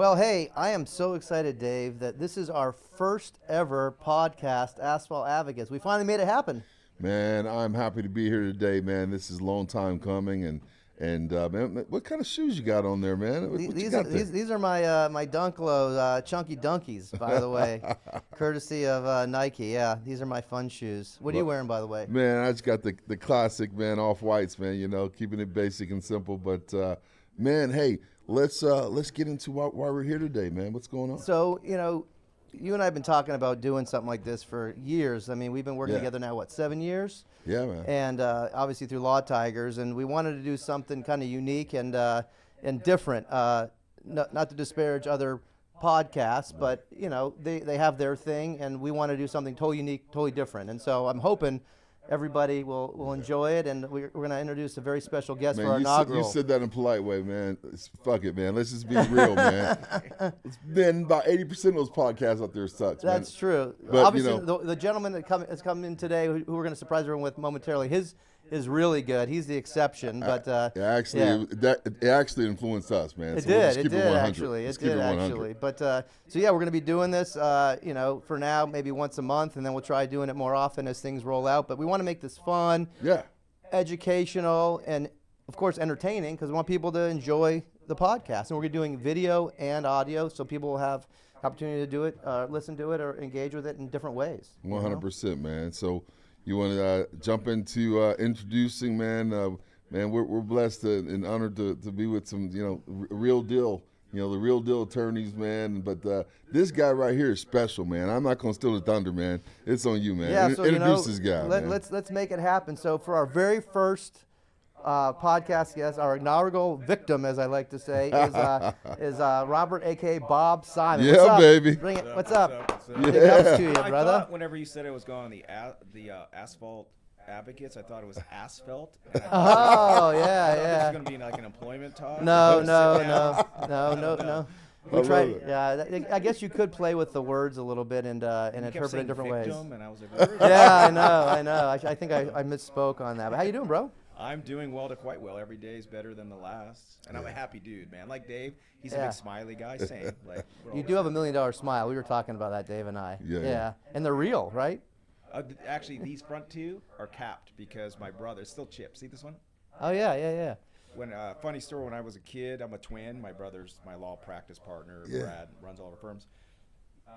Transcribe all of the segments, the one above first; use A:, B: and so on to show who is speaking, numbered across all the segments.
A: Well, hey, I am so excited, Dave, that this is our first ever podcast, Asphalt Advocates. We finally made it happen.
B: Man, I'm happy to be here today, man. This is a long time coming, and man, what kind of shoes you got on there, man?
A: These are my Dunklo Chunky Dunkies, by the way, courtesy of Nike. Yeah, these are my fun shoes. What are you wearing, by the way?
B: Man, I just got the classic, man, off-whites, man. You know, keeping it basic and simple. But man, hey, let's get into why we're here today, man. What's going on?
A: So, you and I have been talking about doing something like this for years. I mean, we've been working together now, 7 years?
B: Yeah, man.
A: And obviously through Law Tigers, and we wanted to do something kind of unique and different. Not to disparage other podcasts, but they have their thing, and we want to do something totally unique, totally different. And so I'm hoping everybody will enjoy it, and we're going to introduce a very special guest for our inaugural.
B: You said that in a polite way, man. Fuck it, man. Let's just be real, man. It's been about 80% of those podcasts out there sucks, man.
A: That's true. But, obviously, the gentleman that has come in today, who we're going to surprise everyone with momentarily, his is really good. He's the exception, but
B: it actually influenced us, man.
A: It did actually. But so yeah, we're going to be doing this, for now, maybe once a month, and then we'll try doing it more often as things roll out. But we want to make this fun, educational, and of course entertaining, because we want people to enjoy the podcast. And we're doing video and audio, so people will have opportunity to do it, listen to it, or engage with it in different ways.
B: 100%, man. So. You want to jump into introducing, man? Man, we're blessed and honored to be with some, real deal, the real deal attorneys, man. But this guy right here is special, man. I'm not gonna steal the thunder, man. It's on you, man.
A: Yeah, so
B: introduce this guy. Man.
A: Let's make it happen. So for our very first podcast guest, our inaugural victim, as I like to say, is Robert, a.k.a. Bob Simon.
B: Yeah,
A: what's up?
B: baby.
A: Bring it. What's up?
B: Yeah.
A: Big ups to you,
C: I
A: brother.
C: thought whenever you said it was going on the Asphalt Advocates, I thought it was asphalt.
A: Oh, yeah.
C: This is going to be like an employment talk.
A: No. We tried. Yeah, I guess you could play with the words a little bit and interpret it in different ways.
C: And I was like,
A: yeah, I know. I think I misspoke on that. But how you doing, bro?
C: I'm doing well to quite well. Every day is better than the last. And I'm a happy dude, man. Like Dave, he's a big smiley guy. Same. Like,
A: you do have $1 million smile. We were talking about that, Dave and I. Yeah. And they're real, right?
C: Actually, these front two are capped because my brother, it's still chipped. See this one?
A: Oh, yeah.
C: When funny story, when I was a kid, I'm a twin. My brother's my law practice partner. Brad runs all our firms.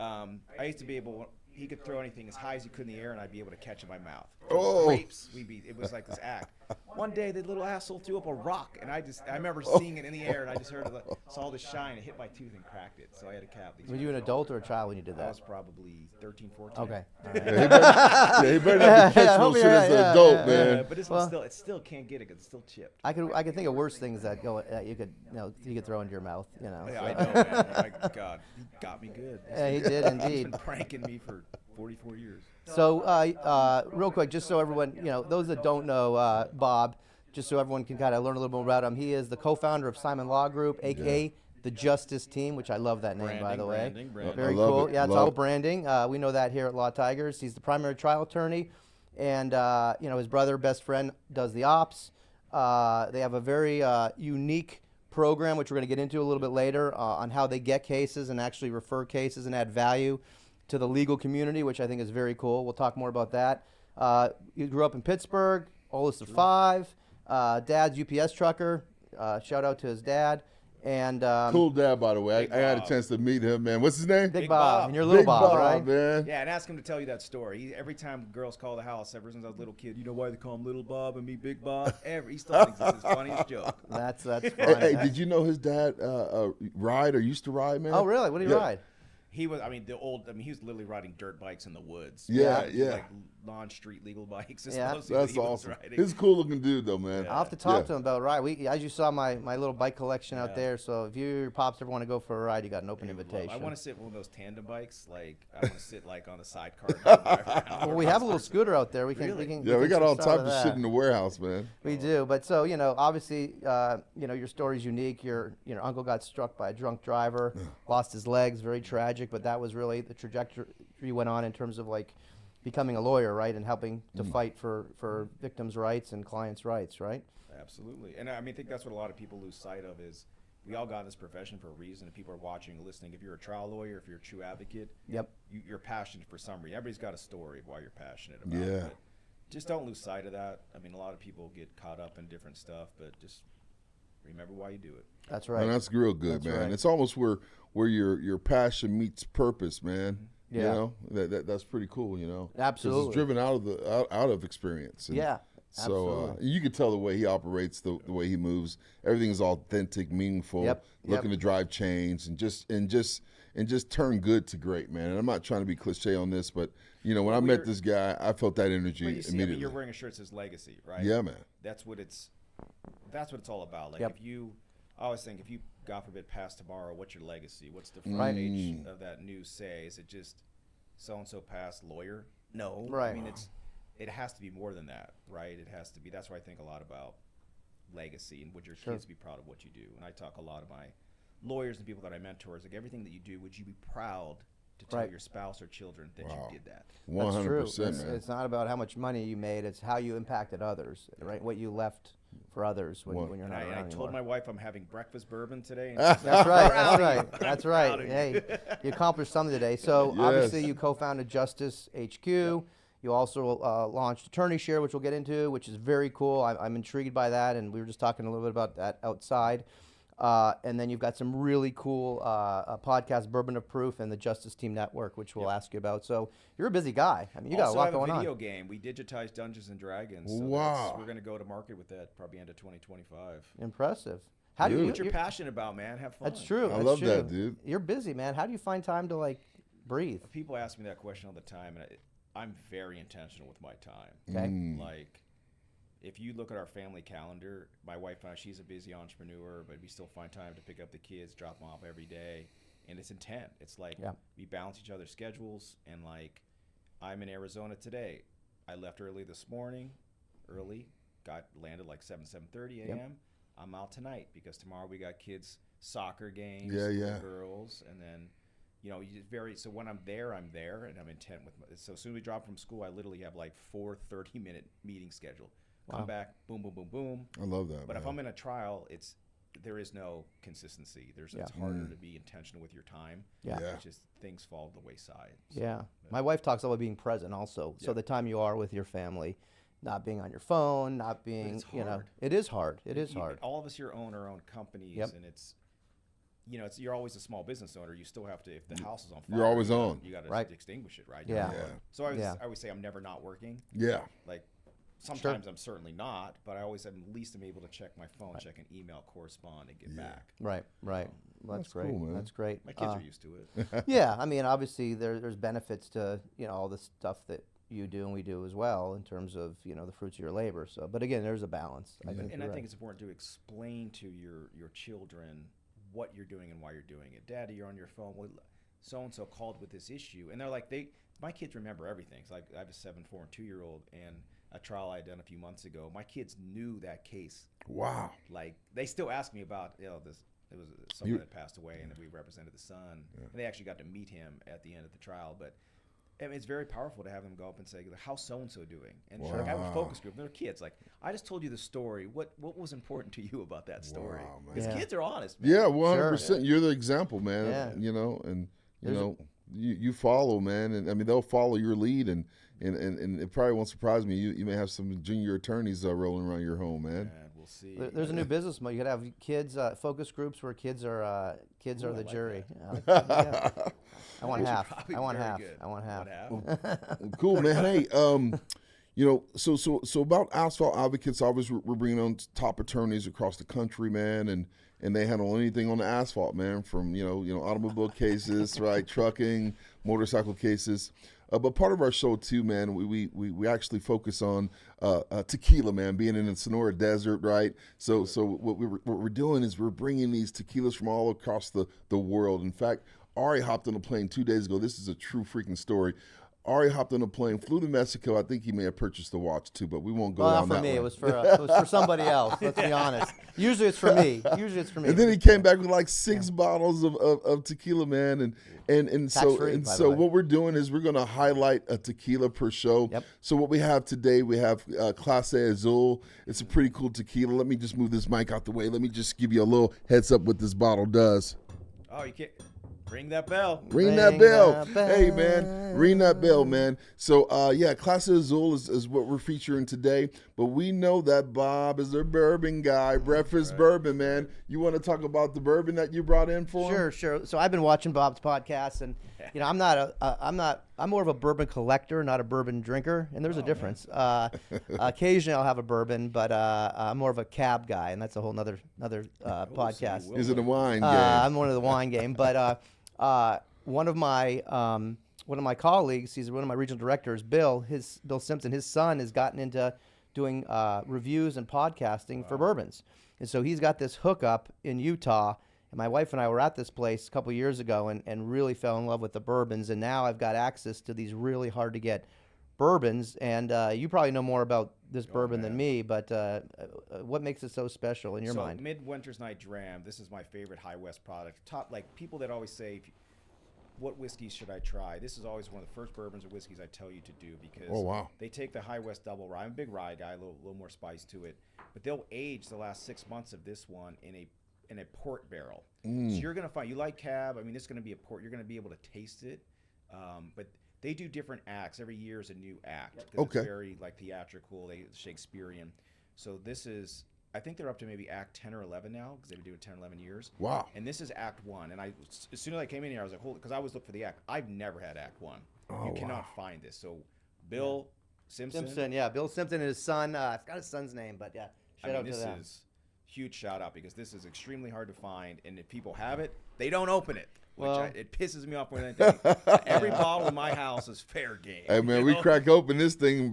C: I used to be able, he could throw anything as high as he could in the air, and I'd be able to catch in my mouth. Grapes, it was like this act. One day, the little asshole threw up a rock, and I remember seeing it in the air, and I just saw the shine, and hit my tooth and cracked it, so I had to cap these.
A: Were you an adult or a child when you did that?
C: I was probably 13, 14.
A: Okay.
B: He better not be catching those shit as an adult, man.
C: But this one it still can't get it because it's still chipped.
A: I could think of worse things that you could throw into your mouth,
C: Yeah, I know, man. My God, he got me good.
A: Yeah, he did indeed.
C: He's been pranking me for 44 years.
A: So, real quick, just so everyone, those that don't know Bob, just so everyone can kind of learn a little bit about him, he is the co-founder of Simon Law Group, a.k.a. the Justice Team, which I love that name, by the way.
C: Branding.
A: Very cool. Yeah, it's all branding. We know that here at Law Tigers. He's the primary trial attorney, and his brother, best friend, does the ops. They have a very unique program, which we're going to get into a little bit later, on how they get cases and actually refer cases and add value to the legal community, which I think is very cool. We'll talk more about that. He grew up in Pittsburgh, oldest of 5. Dad's UPS trucker. Shout out to his dad. And
B: cool dad, by the way. I had a chance to meet him, man. What's his name?
A: Big Bob. And you're little
B: Big
A: Bob, right?
B: Man.
C: Yeah, and ask him to tell you that story. Every time girls call the house, ever since I was a little kid, you know why they call him Little Bob and me Big Bob? He still thinks it's his funniest joke.
A: That's funny.
B: Hey, did you know his dad ride or used to ride, man?
A: Oh, really? What did he ride?
C: He was, he was literally riding dirt bikes in the woods.
B: Yeah.
C: Like non-street legal bikes.
B: That's awesome. He's a cool looking dude, though, man.
A: I'll have to talk to him about a ride. As you saw my little bike collection out there, so if you or your pops ever want to go for a ride, you got an open invitation.
C: I want to sit one of those tandem bikes. Like, I want to sit like on the sidecar.
A: Well, we have a little scooter out there. We can
B: we got all types of shit in the warehouse, man.
A: We do. But so, obviously, your story's unique. Your uncle got struck by a drunk driver, lost his legs, very tragic, but that was really the trajectory you went on in terms of like becoming a lawyer, right, and helping to fight for victims' rights and clients' rights, right?
C: Absolutely. And I think that's what a lot of people lose sight of is we all got in this profession for a reason. If people are watching and listening, if you're a trial lawyer, if you're a true advocate,
A: Yep.
C: You're passionate for some reason. Everybody's got a story of why you're passionate about
B: Yeah.
C: it. But just don't lose sight of that. I mean, a lot of people get caught up in different stuff, but just remember why you do it.
A: That's right.
B: And that's real good,
A: That's
B: man.
A: right.
B: It's almost where your passion meets purpose, man. You
A: Yeah.
B: know, that's pretty cool, you know. 'Cause
A: Absolutely.
B: it's driven out of experience. And
A: Yeah.
B: so
A: Absolutely.
B: you can tell the way he operates, the way he moves. Everything is authentic, meaningful,
A: Yep.
B: looking to drive change and just turn good to great, man. And I'm not trying to be cliche on this, but you know, when I met this guy, I felt that energy
C: But you see, I mean,
B: immediately.
C: you're wearing a shirt that says legacy, right?
B: Yeah, man.
C: That's what it's all about. Like
A: Yep.
C: I always think if you, God forbid, pass tomorrow, what's your legacy? What's the front
A: Right.
C: page of that news say? Is it just so-and-so passed lawyer? No.
A: Right.
C: I mean, it has to be more than that, right? It has to be. That's why I think a lot about legacy and would your kids be proud of what you do? And I talk a lot of my lawyers and people that I mentor is like everything that you do, would you be proud to tell
A: Right.
C: your spouse or children that
B: Wow.
C: you did that?
A: That's true.
B: 100%,
A: It's,
B: man.
A: it's not about how much money you made; it's how you impacted others, right? What you left for others when you're
C: And
A: not
C: I
A: around
C: told my
A: anymore.
C: wife I'm having breakfast bourbon today. And
A: That's right. That's
C: Proud of you.
A: right. That's right.
C: proud of you.
A: Hey, you accomplished something today. So
B: Yes.
A: obviously, you co-founded Justice HQ. You also launched Attorney Share, which we'll get into, which is very cool. I'm intrigued by that, and we were just talking a little bit about that outside. And then you've got some really cool podcasts, Bourbon of Proof and the Justice Team Network, which we'll ask you about. So you're a busy guy. I mean, you got
C: also
A: a lot
C: have
A: going
C: a video
A: on.
C: game. We digitized Dungeons and Dragons. So
B: Wow.
C: we're going to go to market with that probably end of 2025.
A: Impressive. How do you?
C: What you're passionate about, man. Have fun.
A: That's true.
B: I
A: that's
B: love
A: true.
B: that, dude.
A: You're busy, man. How do you find time to like breathe?
C: People ask me that question all the time, and I'm very intentional with my time.
A: Okay.
C: Like, if you look at our family calendar, my wife and I, she's a busy entrepreneur, but we still find time to pick up the kids, drop them off every day, and it's intent. It's like we balance each other's schedules, and like I'm in Arizona today. I left early this morning, landed like 7:30 a.m.
A: Yep.
C: I'm out tonight because tomorrow we got kids soccer games,
B: Yeah.
C: girls, and then so when I'm there, and I'm intent with so as soon as we drop from school, I literally have like 4 30-minute meetings scheduled. Come back, boom, boom, boom, boom.
B: I love that,
C: But
B: man.
C: if I'm in a trial, there is no consistency. It's harder to be intentional with your time.
A: Yeah.
B: Yeah.
C: It's just things fall to the wayside. So,
A: Yeah. My wife talks about being present also. So
C: Yeah.
A: the time you are with your family, not being on your phone, not being,
C: it's
A: you know,
C: hard.
A: it is hard. It is hard.
C: All of us here own our own companies,
A: Yep.
C: and you're always a small business owner. You still have to, if the house is on fire,
B: You're always on.
C: You got to
A: Right.
C: extinguish it, right?
A: Yeah.
B: Yeah.
C: So
A: Yeah.
C: I always say I'm never not working.
B: Yeah.
C: Like sometimes I'm certainly not, but I always at least am able to check my phone, check an email, correspond, and get back.
A: Right. Well, that's great.
B: cool, man.
A: That's great.
C: My kids are used to it.
A: Yeah. I mean, obviously there's benefits to, all the stuff that you do and we do as well in terms of, the fruits of your labor. So, but again, there's a balance. I think
C: And
A: you're
C: I think
A: right.
C: it's important to explain to your children what you're doing and why you're doing it. Daddy, you're on your phone. Well, so-and-so called with this issue. And they're like, my kids remember everything. It's like I have a 7, 4, and 2-year-old, and a trial I had done a few months ago. My kids knew that case.
B: Wow.
C: Like, they still ask me about, this. It was someone that passed away, and we represented the son. And they actually got to meet him at the end of the trial. But I mean, it's very powerful to have them go up and say, how's so-and-so doing? And like, I have a focus group. They're kids. Like, I just told you the story. What was important to you about that story?
B: Wow, man.
C: Because
A: Yeah.
C: kids are honest, man.
B: Yeah, 100%. You're the example, man.
A: Yeah.
B: And you follow, man, and I mean they'll follow your lead, and it probably won't surprise me. You may have some junior attorneys rolling around your home, man.
C: And we'll see.
A: There's a new business model. You could have kids focus groups where kids are the
C: like
A: jury.
C: that.
A: Yeah. I want
C: Those are
A: half.
C: probably
A: I want
C: very
A: half.
C: good.
A: I want half.
B: Cool, man. Hey, so about Asphalt Advocates, obviously we're bringing on top attorneys across the country, man, and they handle anything on the asphalt, man, from automobile cases, right, trucking, motorcycle cases. But part of our show too, man, we actually focus on tequila, man, being in the Sonora Desert, right? So what we're doing is we're bringing these tequilas from all across the world. In fact, Ari hopped on a plane 2 days ago. This is a true freaking story. Ari hopped on a plane, flew to Mexico. I think he may have purchased the watch too, but we won't go
A: Well,
B: down
A: not
B: that
A: for me.
B: way.
A: It was for somebody else. Let's be honest. Usually it's for me.
B: And then he came back with like 6 bottles of tequila, man, and
A: Tax-free, by the
B: so
A: way.
B: what we're doing is we're going to highlight a tequila per show.
A: Yep.
B: So what we have today, we have Clase Azul. It's a pretty cool tequila. Let me just move this mic out the way. Let me just give you a little heads up what this bottle does.
C: Oh, you can't ring that bell.
B: Ring that bell. Hey, man. Ring that bell, man. So, Clase Azul is what we're featuring today. But we know that Bob is their bourbon guy, breakfast bourbon, man. You want to talk about the bourbon that you brought in for him?
A: Sure. So I've been watching Bob's podcast, and I'm more of a bourbon collector, not a bourbon drinker, and there's a difference. Occasionally I'll have a bourbon, but I'm more of a cab guy, and that's a whole nother podcast.
B: Is it a wine game?
A: I'm one of the wine game, but one of my colleagues, he's one of my regional directors, Bill Simpson. His son has gotten into doing reviews and podcasting for bourbons, and so he's got this hookup in Utah. And my wife and I were at this place a couple of years ago and really fell in love with the bourbons. And now I've got access to these really hard to get bourbons. And you probably know more about this bourbon than me, but what makes it so special in your mind?
C: Midwinter's Night Dram, this is my favorite High West product. People that always say, what whiskeys should I try? This is always one of the first bourbons or whiskeys I tell you to do because they take the High West double rye. I'm a big rye guy, a little more spice to it. But they'll age the last 6 months of this one in a port barrel. So you're going to find, you like cab, this is going to be a port, you're going to be able to taste it. But they do different acts. Every year is a new act.
B: Okay.
C: It's very theatrical, Shakespearean. So this is, I think they're up to maybe act 10 or 11 now because they've been doing 10 or 11 years.
B: Wow.
C: And this is act 1. And as soon as I came in here, I was like, hold it, because I always look for the act. I've never had act 1. You cannot find this. So Bill Simpson.
A: Bill Simpson and his son. I forgot his son's name, but shout out to them.
C: This is huge shout out because this is extremely hard to find, and if people have it, they don't open it. It pisses me off more than anything. Every bottle in my house is fair game.
B: Hey man, we crack open this thing.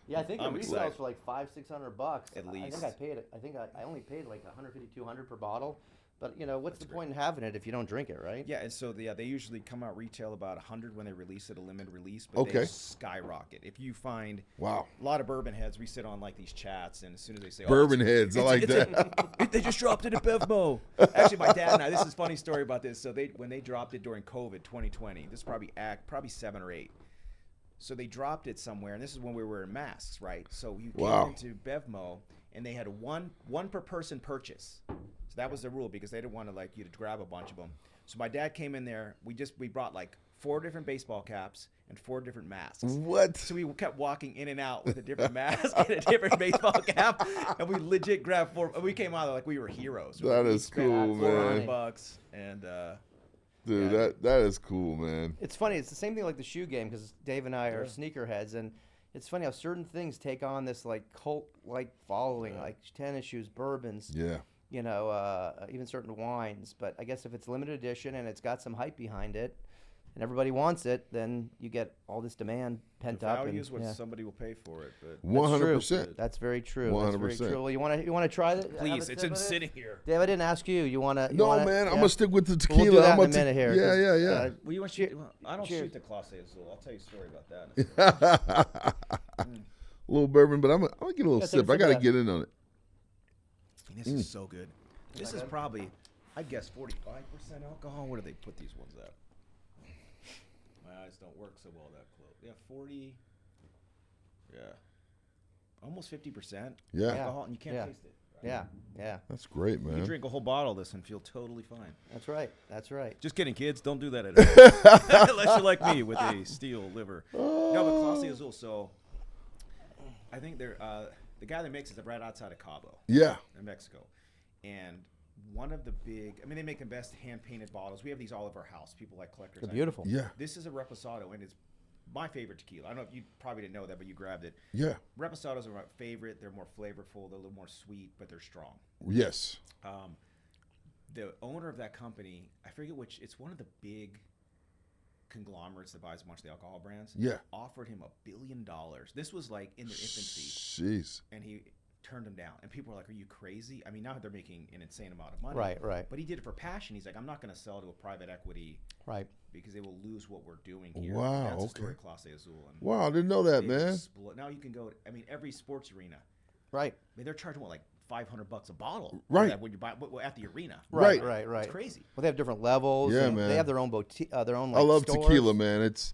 A: Yeah, I think it retails for like $500-600
C: at least.
A: I think I only paid like $150-200 per bottle. But what's the point in having it if you don't drink it, right?
C: Yeah, and so they usually come out retail about $100 when they release it, a limited release, but they skyrocket. If you find a lot of bourbon heads, we sit on like these chats, and as soon as they say
B: bourbon heads, I like that.
C: They just dropped it at Bevmo. Actually, my dad and I, this is a funny story about this. So when they dropped it during COVID 2020, this is probably 7 or 8. So they dropped it somewhere, and this is when we were wearing masks, right? So you came into Bevmo, and they had one per person purchase. So that was the rule because they didn't want to you to grab a bunch of them. So my dad came in there. We brought like 4 different baseball caps and 4 different masks.
B: What?
C: So we kept walking in and out with a different mask and a different baseball cap, and we legit grabbed 4. We came out like we were heroes.
B: That is cool, man.
C: $400 and.
B: Dude, that is cool, man.
A: It's funny. It's the same thing like the shoe game because Dave and I are sneakerheads, and it's funny how certain things take on this like cult-like following, like tennis shoes, bourbons.
B: Yeah.
A: Even certain wines. But I guess if it's limited edition and it's got some hype behind it, and everybody wants it, then you get all this demand pent up.
C: Value is what somebody will pay for it. But
B: 100%.
A: That's very true.
B: 100%.
A: That's very true. Well, you want to try it?
C: Please, it's in sitting here.
A: Dave, I didn't ask you. You want to?
B: No, man. I'm gonna stick with the tequila.
A: We'll do that in a minute here.
B: Yeah.
C: Well, you want to shoot? I don't shoot the Clase Azul. I'll tell you a story about that.
B: A little bourbon, but I'm gonna get a little sip. I gotta get in on it.
C: This is so good. This is probably, I guess, 45% alcohol. Where do they put these ones at? My eyes don't work so well that close. Yeah, 40. Yeah, almost 50%.
B: Yeah.
C: Alcohol, and you can't taste it. Right?
A: Yeah.
B: That's great, man.
C: You drink a whole bottle of this and feel totally fine.
A: That's right.
C: Just kidding, kids. Don't do that at home. Unless you're like me with a steel liver. No, but Clase Azul. So I think they're the guy that makes it right outside of Cabo.
B: Yeah.
C: In Mexico. And one of the big, they make the best hand-painted bottles. We have these all over our house. People like collectors.
A: They're beautiful.
B: Yeah.
C: This is a Reposado, and it's my favorite tequila. I don't know if you probably didn't know that, but you grabbed it.
B: Yeah.
C: Reposados are my favorite. They're more flavorful. They're a little more sweet, but they're strong.
B: Yes.
C: The owner of that company, I forget which, it's one of the big conglomerates that buys a bunch of the alcohol brands.
B: Yeah.
C: Offered him $1 billion. This was like in their infancy.
B: Jeez.
C: And he turned them down. And people were like, are you crazy? I mean, now they're making an insane amount of money.
A: Right.
C: But he did it for passion. He's like, I'm not going to sell to a private equity.
A: Right.
C: Because they will lose what we're doing here.
B: Wow,
C: That's the
B: okay.
C: story of Clase Azul. And
B: Wow, I didn't know that,
C: they
B: man.
C: now you can go, every sports arena.
A: Right.
C: I mean, they're charging, what, like $500 a bottle?
B: Right.
C: When you buy at the arena.
B: Right.
C: It's crazy.
A: Well, they have different levels.
B: Yeah,
A: and
B: man.
A: They have their own boutique, their own.
B: I love
A: stores.
B: tequila, man. It's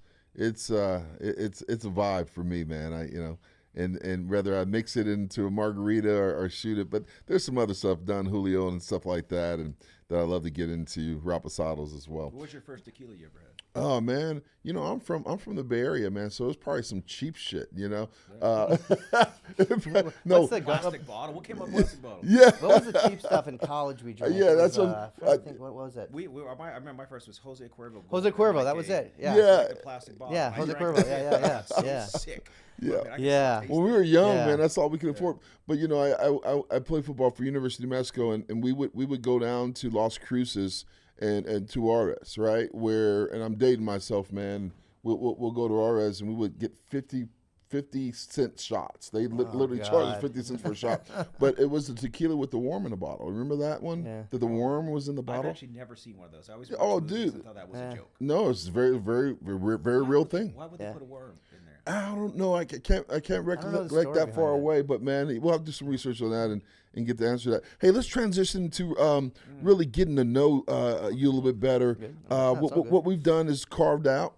B: a vibe for me, man. And whether I mix it into a margarita or shoot it, but there's some other stuff, Don Julio and stuff like that, and that I love to get into, Rapasados as well.
C: What was your first tequila you ever had?
B: Oh man, I'm from the Bay Area, man. So it's probably some cheap shit, No,
A: What's the
C: Plastic bottle? What came up with plastic bottle?
B: yeah.
A: What was the cheap stuff in college we drank?
B: Yeah,
A: It
B: that's
A: was,
B: what-
A: I think, what was it?
C: I remember my first was Jose Cuervo.
A: Jose Cuervo, that was it. Yeah.
B: Yeah.
C: The plastic bottle.
A: Yeah,
C: I
A: Jose
C: drank
A: Cuervo.
C: it.
A: Yeah.
C: So
A: Yeah.
C: sick.
B: Yeah.
C: I mean, I could
A: Yeah.
C: taste
B: When we
C: it.
B: were young,
A: Yeah.
B: man, that's all we could afford. But I played football for University of Mexico, and we would go down to Las Cruces and to Juarez, right? And I'm dating myself, man. We'll go to Juarez and we would get 50-cent shots. They literally charged us
A: God.
B: 50 cents for a shot. But it was the tequila with the worm in the bottle. Remember that one?
A: Yeah.
B: That the worm was in the
C: I've
B: bottle?
C: actually never seen one of those. I always
B: Oh,
C: watched movies
B: dude.
C: and thought that was
A: Yeah.
C: a joke.
B: No, it's a very, very, very, very real thing.
C: Why would
A: Yeah.
C: they put a worm in there?
B: I don't know. I can't
A: know the
B: recollect
A: story
B: that far
A: behind it.
B: away. But man, we'll have to do some research on that and get the answer to that. Hey, let's transition to really getting to know you a little bit better.
A: Good. That's all good.
B: What we've done is carved out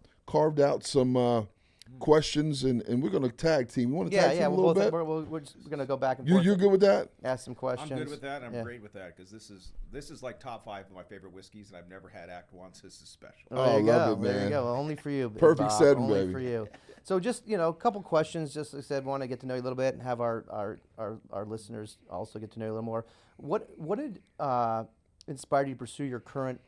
B: some questions, and we're going to tag team. You want to tag team a little bit?
A: We're just gonna go back and
B: You're
A: forth.
B: good with that?
A: Ask some questions.
C: I'm good with that. I'm
A: Yeah.
C: great with that because this is like top 5 of my favorite whiskeys, and I've never had Act Once. This is special.
A: Oh, there you
B: love
A: go.
B: it,
A: There
B: man.
A: you go. Only for you. Big
B: Perfect
A: Bob.
B: setting,
A: Only
B: baby.
A: for you. So just a couple questions. Just like I said, want to get to know you a little bit and have our listeners also get to know you a little more. What did inspire you to pursue your current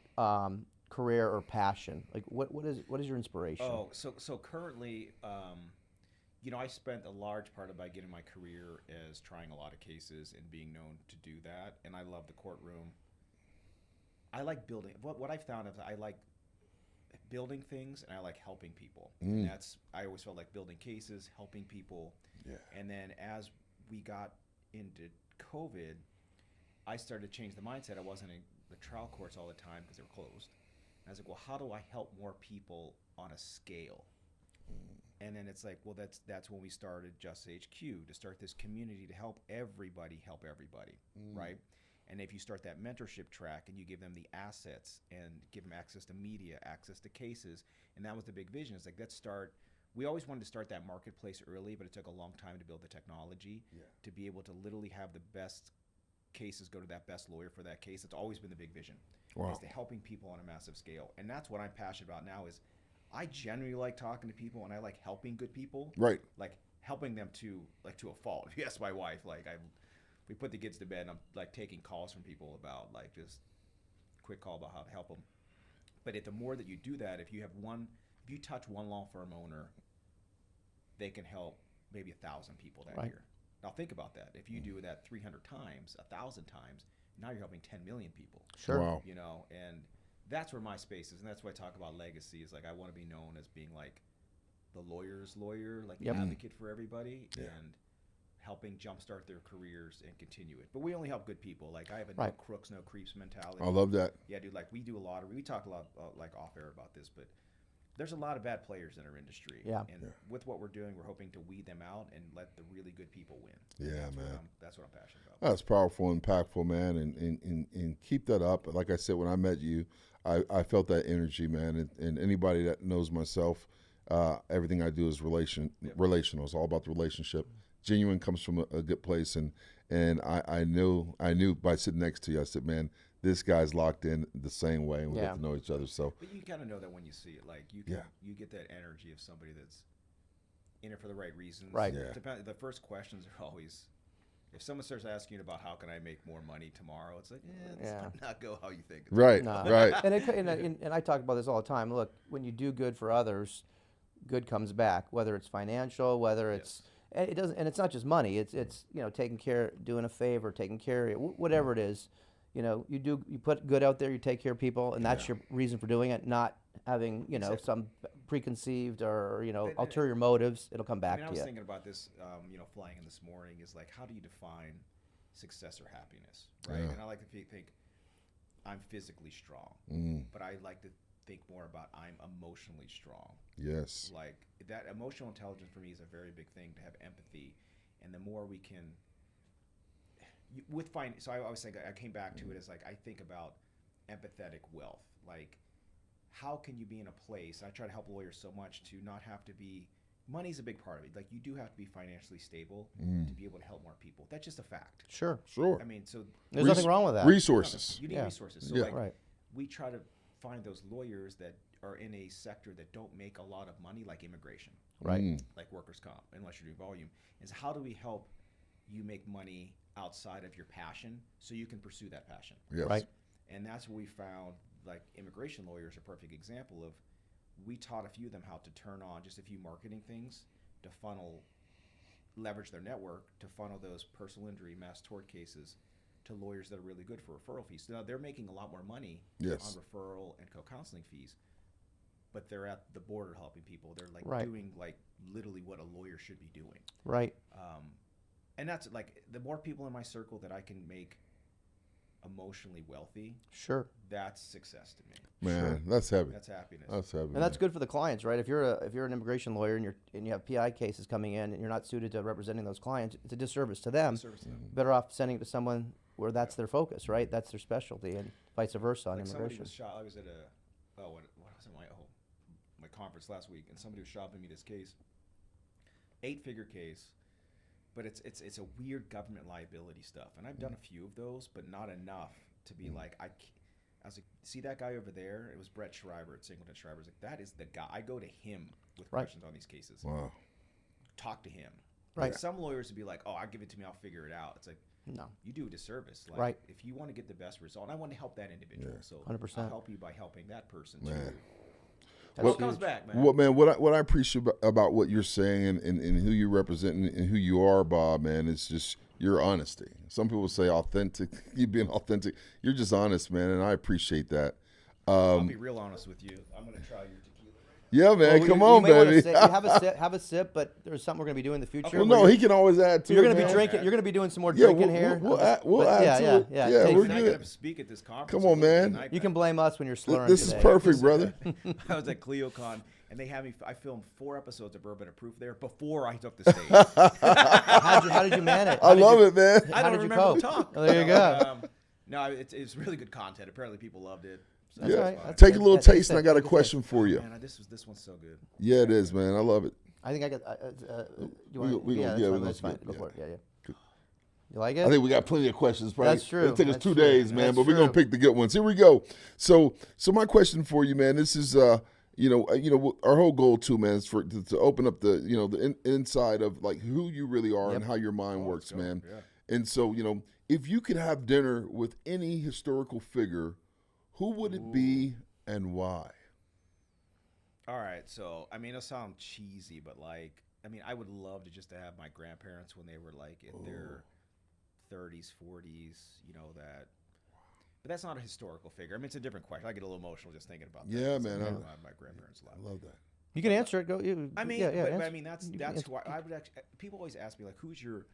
A: career or passion? Like what is your inspiration?
C: Oh, so currently, I spent a large part of my getting my career as trying a lot of cases and being known to do that, and I love the courtroom. I like building. What I found is I like building things and I like helping people. And I always felt like building cases, helping people.
B: Yeah.
C: And then as we got into COVID, I started to change the mindset. I wasn't in the trial courts all the time because they were closed. And I was like, well, how do I help more people on a scale? And then it's like, well, that's when we started Justice HQ, to start this community to help everybody, right? And if you start that mentorship track and you give them the assets and give them access to media, access to cases, and that was the big vision. It's like, we always wanted to start that marketplace early, but it took a long time to build the technology to be able to literally have the best cases go to that best lawyer for that case. It's always been the big vision.
B: Wow.
C: Is to helping people on a massive scale. And that's what I'm passionate about now is I genuinely like talking to people and I like helping good people.
B: Right.
C: Like helping them to a fault. If you ask my wife, we put the kids to bed and I'm like taking calls from people about like just quick call about how to help them. But the more that you do that, if you touch one law firm owner, they can help maybe 1,000 people that year. Now think about that. If you do that 300 times, 1,000 times, now you're helping 10 million people.
A: Sure.
B: Wow.
C: And that's where my space is, and that's why I talk about legacy. Is like I want to be known as being like the lawyer's lawyer, like the advocate for everybody, and helping jumpstart their careers and continue it. But we only help good people. Like I have a no crooks, no creeps mentality.
B: I love that.
C: Yeah, dude. Like we talk a lot like off air about this, but there's a lot of bad players in our industry.
A: Yeah.
C: And with what we're doing, we're hoping to weed them out and let the really good people win.
B: Yeah,
C: That's
B: man.
C: That's what I'm passionate about.
B: That's powerful, impactful, man, and keep that up. Like I said, when I met you, I felt that energy, man. And anybody that knows myself, everything I do is relational. It's all about the relationship. Genuine comes from a good place, and I knew by sitting next to you, I said, man, this guy's locked in the same way, and we get to know each other. So,
C: but you kind of know that when you see it, like you get that energy of somebody that's in it for the right reasons.
A: Right.
B: Yeah.
C: The first questions are always, if someone starts asking you about how can I make more money tomorrow, it's like, this might not go how you think.
B: Right,
A: No.
B: right.
A: And I talk about this all the time. Look, when you do good for others, good comes back. Whether it's financial, whether it's and it doesn't, and it's not just money. It's taking care, doing a favor, taking care of it, whatever it is. You put good out there, you take care of people, and that's your reason for doing it, not having some preconceived or ulterior motives, it'll come back
C: I
A: to
C: was
A: you.
C: thinking about this, flying in this morning is like, how do you define success or happiness, right?
B: Yeah.
C: And I like to think I'm physically strong, but I like to think more about I'm emotionally strong.
B: Yes.
C: Like that emotional intelligence for me is a very big thing, to have empathy, and the more we can so I always think, I came back to it as like, I think about empathetic wealth. Like, how can you be in a place, I try to help lawyers so much to not have to be, money's a big part of it. Like, you do have to be financially stable to be able to help more people. That's just a fact.
A: Sure.
B: Sure.
C: I mean, so
A: There's nothing wrong with that.
B: Resources.
C: you need
A: Yeah.
C: resources. So
B: Yeah.
C: like,
A: Right.
C: we try to find those lawyers that are in a sector that don't make a lot of money, like immigration,
A: Right.
C: like workers' comp, unless you're doing volume. Is how do we help you make money outside of your passion so you can pursue that passion?
B: Yes.
A: Right.
C: And that's what we found, like immigration lawyers are a perfect example of, we taught a few of them how to turn on just a few marketing things to leverage their network to funnel those personal injury, mass tort cases to lawyers that are really good for referral fees. So now they're making a lot more money
B: Yes.
C: on referral and co-counseling fees, but they're at the border helping people. They're like
A: Right.
C: doing like literally what a lawyer should be doing.
A: Right.
C: And that's like, the more people in my circle that I can make emotionally wealthy,
A: Sure.
C: that's success to me.
B: Man, that's heavy.
C: That's happiness.
B: That's heavy.
A: And that's good for the clients, right? If you're an immigration lawyer and you have PI cases coming in and you're not suited to representing those clients, it's a disservice to them.
C: Service them.
A: Better off sending it to someone where that's their focus, right? That's their specialty, and vice versa on
C: Like somebody
A: immigration.
C: was shot. I was at what was it, my conference last week, and somebody was shopping me this case, 8-figure case, but it's a weird government liability stuff, and I've done a few of those, but not enough to be like, I was like, see that guy over there? It was Brett Schreiber at Singleton Schreiber. I was like, that is the guy. I go to him with
A: Right.
C: questions on these cases.
B: Wow.
C: Talk to him.
A: Right.
C: Like, some lawyers would be like, oh, I'll give it to me, I'll figure it out. It's like,
A: No.
C: you do a disservice. Like,
A: Right.
C: if you want to get the best result, and I want to help that individual, so
A: 100%.
C: I'll help you by helping that person
B: Man.
C: too.
A: That's
C: What comes
A: huge.
C: back, man?
B: What I appreciate about what you're saying and who you represent and who you are, Bob, man, is just your honesty. Some people say authentic. You being authentic. You're just honest, man, and I appreciate that.
C: I'll be real honest with you. I'm gonna try your tequila.
B: Yeah, man,
A: Well,
B: come
A: you
B: on,
A: may wanna
B: baby.
A: say- have a sip, but there's something we're going to be doing in the future.
B: Well,
A: where
B: no, he can always add to
A: you're
B: it.
A: going to be
B: man.
A: drinking. You're going to be doing some more
B: Yeah,
A: drinking here.
B: we'll
A: But
B: add
A: yeah,
B: to
A: yeah,
B: it.
A: yeah.
B: Yeah,
A: Take-
B: we're
C: I'm not
B: good.
C: gonna speak at this conference.
B: Come on, man.
A: You can blame us when you're slurring
B: This is
A: today.
B: perfect, brother.
C: I was at CleoCon, and they had me. I filmed 4 episodes of Bourbon and Proof there before I took the stage.
A: How did you manage?
B: I love it, man.
C: I
A: How
C: don't
A: did you
C: remember the
A: cope?
C: talk.
A: Oh, there you go.
C: No, it's really good content. Apparently, people loved it. So
A: That's
B: Yeah.
A: all right.
C: fine.
A: That's
B: Take a
A: good.
B: little
A: Yeah,
B: taste, and I
A: take
B: got a
A: taste.
B: question for you.
C: Man, this one's so good.
B: Yeah, it is, man. I love it.
A: I think I got. You want?
B: we
A: Yeah,
B: gonna-
A: that's
B: yeah,
A: fine.
B: we
A: That's
B: gonna
A: fine. Go
B: skip,
A: for it.
B: yeah.
A: Yeah. You like it?
B: I think we got plenty of questions. Probably.
A: That's true.
B: It'll take us
A: That's
B: 2
A: true.
B: days, man,
A: That's
B: but we're gonna
A: true.
B: pick the good ones. Here we go. So my question for you, man. This is our whole goal too, man, is to open up the inside of like who you really are and how your mind works,
C: go.
B: man.
C: Yeah.
B: And so if you could have dinner with any historical figure, who would it be and why?
C: All right, so I mean, it'll sound cheesy, but like, I mean, I would love to just to have my grandparents when they were like in their 30s, 40s, that. But that's not a historical figure. I mean, it's a different question. I get a little emotional just thinking about that.
B: Yeah,
C: 'cause
B: man,
C: I
B: I-
C: have my grandparents alive.
B: I love that.
A: You can answer it. Go.
C: I mean,
A: yeah,
C: but I
A: answer.
C: mean, that's
A: You can
C: that's
A: answer.
C: why I would actually. People always ask me like, who's your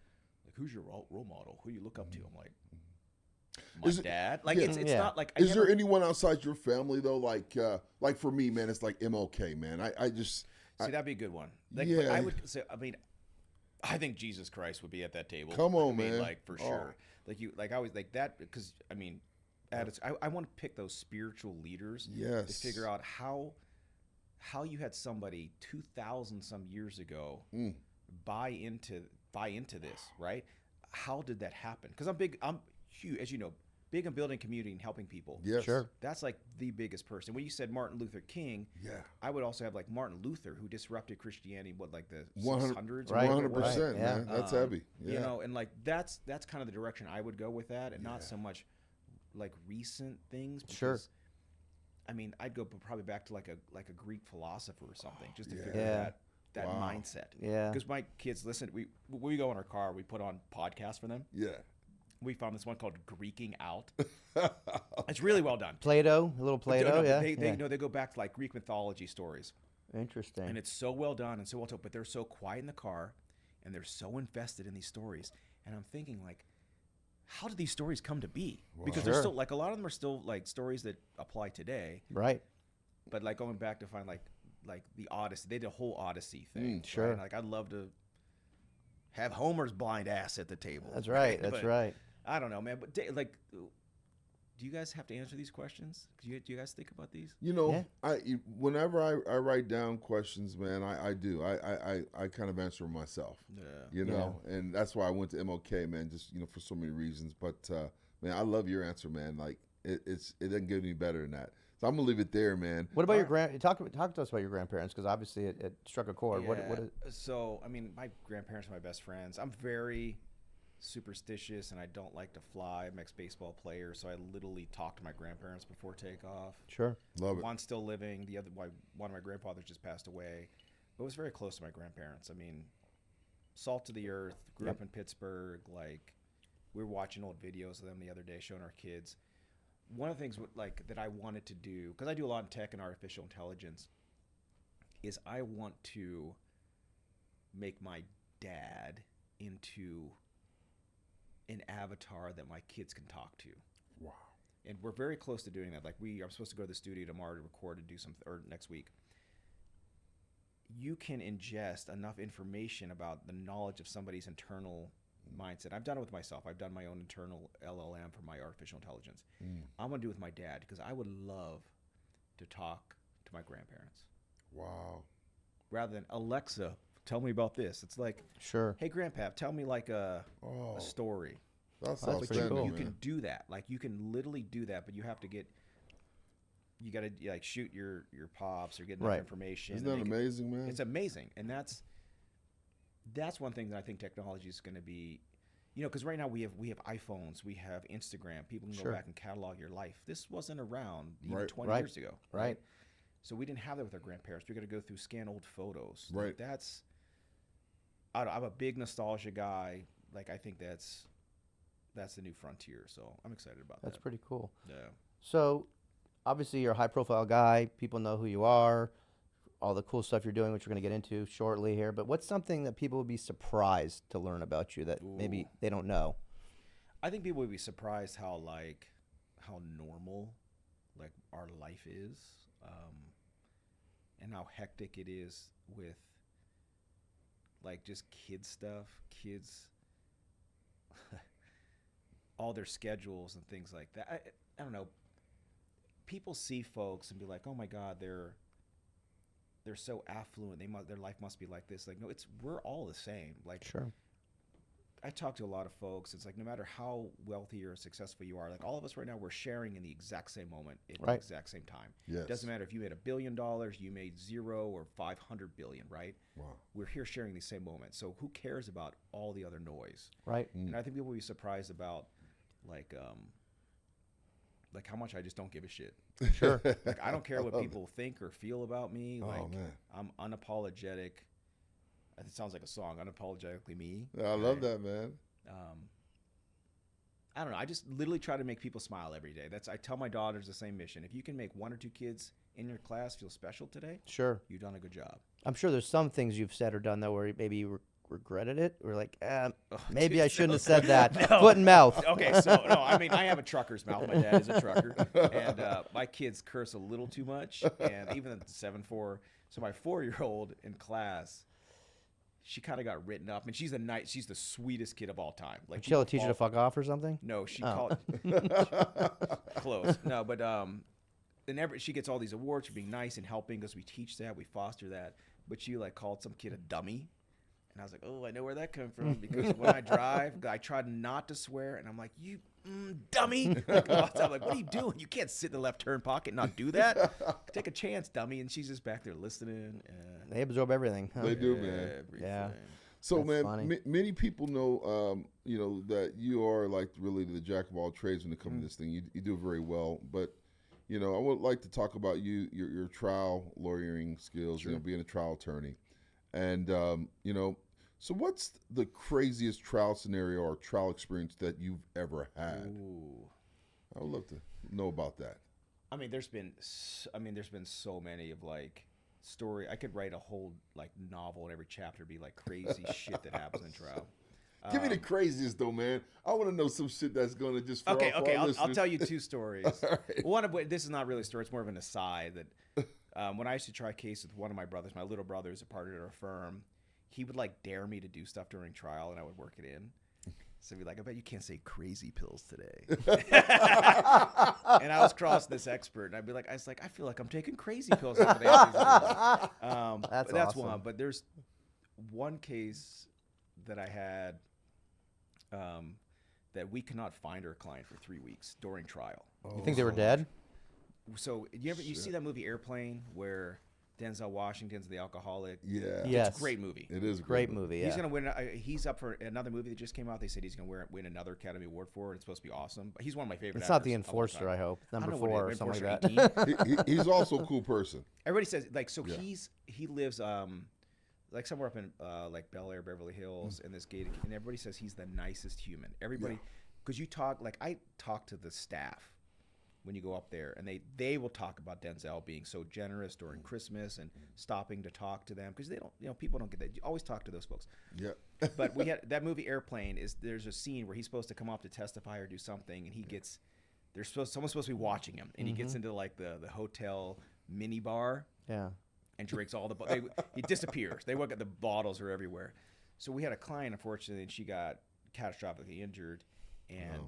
C: role model? Who you look up to? I'm like, my
B: Is it-
C: dad. Like
B: yeah.
C: it's
A: Yeah.
C: not like.
B: Is there anyone outside your family though? Like for me, man, it's like MLK, man. I just
C: See, that'd be a good one. Like,
B: Yeah.
C: but I would say. I mean, I think Jesus Christ would be at that table.
B: Come on,
C: I mean,
B: man.
C: like for sure. I always like that because I mean, I want to pick those spiritual leaders.
B: Yes.
C: To figure out how you had somebody 2,000 some years ago buy into this, right? How did that happen? Because I'm huge, as you know, big in building community and helping people.
B: yes,
A: Sure.
C: That's like the biggest person. When you said Martin Luther King,
B: yeah,
C: I would also have like Martin Luther, who disrupted Christianity, like the
B: 100
C: 600s?
A: Right.
B: 100%,
A: Yeah.
B: man. That's heavy. Yeah.
C: And like that's kind of the direction I would go with that, and not so much like recent things. Because,
A: Sure.
C: I mean, I'd go probably back to like a Greek philosopher or something, just to figure
A: Yeah.
C: that
B: Wow.
C: mindset.
A: Yeah.
C: Because my kids listen. We go in our car, we put on podcasts for them.
B: Yeah.
C: We found this one called Greeking Out. It's really well done.
A: Plato, a little Plato.
C: No,
A: yeah.
C: they
A: yeah.
C: they go back to like Greek mythology stories.
A: Interesting.
C: And it's so well done and so well told, but they're so quiet in the car, and they're so invested in these stories. And I'm thinking, like, how did these stories come to be?
B: Wow.
C: Because they're still, like, a lot of them are still, like, stories that apply today.
A: Right.
C: But, like, going back to find, like the Odyssey, they did a whole Odyssey thing.
A: Sure.
C: Right? Like, I'd love to have Homer's blind ass at the table.
A: That's right. That's
C: But
A: right.
C: I don't know, man. But, like, do you guys have to answer these questions? Do you guys think about these?
B: You know, whenever I write down questions, man, I do. I kind of answer myself.
C: Yeah.
B: You know, and that's why I went to MLK, man, just, for so many reasons. But, man, I love your answer, man. Like, it doesn't get any better than that. So I'm going to leave it there, man.
A: What about your talk to us about your grandparents, because obviously it struck a chord.
C: Yeah. So, I mean, my grandparents are my best friends. I'm very superstitious, and I don't like to fly. I'm ex-baseball player, so I literally talk to my grandparents before takeoff.
A: Sure.
B: Love it.
C: One's still living. The other, one of my grandfathers just passed away. But I was very close to my grandparents. I mean, salt to the earth. Grew up in Pittsburgh. Like, we were watching old videos of them the other day, showing our kids. One of the things that I wanted to do, because I do a lot in tech and artificial intelligence, is I want to make my dad into an avatar that my kids can talk to.
B: Wow.
C: And we're very close to doing that. Like, I'm supposed to go to the studio tomorrow to record and do or next week. You can ingest enough information about the knowledge of somebody's internal mindset. I've done it with myself. I've done my own internal LLM for my artificial intelligence. I'm going to do it with my dad, because I would love to talk to my grandparents.
B: Wow.
C: Rather than, Alexa, tell me about this. It's like,
A: Sure.
C: hey, Grandpa, tell me like a story.
B: That's
A: pretty
B: outstanding,
A: cool.
C: You
B: man.
C: can do that. Like, you can literally do that, but you have to you got to like shoot your pops or get enough information.
B: Isn't that amazing, man?
C: It's amazing. And that's one thing that I think technology is going to be, because right now we have iPhones, we have Instagram. People can go back and catalog your life. This wasn't around even 20 years ago.
A: Right.
C: So we didn't have that with our grandparents. We got to go through, scan old photos.
B: Right.
C: Like, I'm a big nostalgia guy. Like, I think that's the new frontier. So I'm excited about that.
A: That's pretty cool.
C: Yeah.
A: So, obviously, you're a high-profile guy. People know who you are, all the cool stuff you're doing, which we're going to get into shortly here. But what's something that people would be surprised to learn about you that maybe they don't know?
C: I think people would be surprised how normal, like, our life is, and how hectic it is with, like, just kid stuff. Kids, all their schedules and things like that. I don't know. People see folks and be like, "Oh my God, they're so affluent. Their life must be like this." Like, no, we're all the same. Like,
A: Sure.
C: I talk to a lot of folks. It's like, no matter how wealthy or successful you are, like, all of us right now, we're sharing in the exact same moment at the exact same time.
B: Yes.
C: It doesn't matter if you made $1 billion, you made 0 or 500 billion, right?
B: Wow.
C: We're here sharing the same moment. So who cares about all the other noise?
A: Right.
C: And I think people will be surprised about, like how much I just don't give a shit.
A: Sure.
C: Like, I don't care what people think or feel about me. Like,
B: man.
C: I'm unapologetic. It sounds like a song, unapologetically me.
B: I love that, man.
C: I don't know. I just literally try to make people smile every day. I tell my daughters the same mission. If you can make 1 or 2 kids in your class feel special today,
A: Sure.
C: you've done a good job.
A: I'm sure there's some things you've said or done, though, where maybe you regretted it, or like, maybe
C: dude,
A: I shouldn't have said that.
C: No.
A: Foot and mouth.
C: Okay, so no, I mean, I have a trucker's mouth. My dad is a trucker, and my kids curse a little too much, and even at 7'4", so my 4-year-old in class, she kind of got written up, and she's the sweetest kid of all time. Like,
A: She'll teach you to fuck off or something?
C: No, she called close. No, but she gets all these awards for being nice and helping, because we teach that, we foster that. But she like called some kid a dummy. And I was like, oh, I know where that came from, because when I drive, I tried not to swear, and I'm like, you dummy. Like, I'm like, what are you doing? You can't sit in the left turn pocket and not do that. Take a chance, dummy. And she's just back there listening.
A: They absorb everything. Huh?
B: They do, man.
C: Everything.
A: Yeah.
B: So,
A: That's
B: man,
A: funny.
B: many people know, that you are like really the jack of all trades when it comes to this thing. You do very well, but I would like to talk about your trial lawyering skills.
C: Sure.
B: Being a trial attorney, and so what's the craziest trial scenario or trial experience that you've ever had?
C: Ooh.
B: I would love to know about that.
C: I mean, there's been so many of, like, story. I could write a whole like novel, and every chapter be like crazy shit that happens in trial.
B: Give me the craziest though, man. I want to know some shit that's going to just.
C: Okay. I'll tell you 2 stories.
B: Right.
C: One of which, this is not really a story. It's more of an aside that when I used to try a case with one of my brothers, my little brother is a partner at our firm. He would like dare me to do stuff during trial, and I would work it in. So he'd be like, "I bet you can't say crazy pills today." And I was crossing this expert, and I'd be like, "I feel like I'm taking crazy pills today." That's
A: awesome.
C: one. But there's one case that I had that we could not find our client for 3 weeks during trial.
A: You think they were dead?
C: So you see that movie Airplane where Denzel Washington's the alcoholic?
B: Yeah.
A: Yes.
C: It's a great movie.
B: It is a
A: Great movie. Yeah.
C: He's gonna win. He's up for another movie that just came out. They said he's gonna win another Academy Award for it. It's supposed to be awesome. But he's one of my favorite.
A: It's not
C: actors
A: The
C: of all
A: Enforcer,
C: time.
A: I hope. Number
C: I don't know what
A: 4
C: it-
A: or something like
C: Enforcer
A: that.
B: 18. He's also a cool person.
C: Everybody says like so.
B: Yeah.
C: He lives like somewhere up in like Bel Air, Beverly Hills, in this gated, and everybody says he's the nicest human. Everybody, because you talk like I talk to the staff when you go up there, and they will talk about Denzel being so generous during Christmas and stopping to talk to them because they don't, people don't get that. You always talk to those folks.
B: Yeah.
C: But we had that movie Airplane. There's a scene where he's supposed to come up to testify or do something, and he gets someone's supposed to be watching him, and he gets into like the hotel mini bar.
A: Yeah.
C: And drinks all he disappears. They look at the bottles are everywhere. So we had a client, unfortunately, and she got catastrophically injured,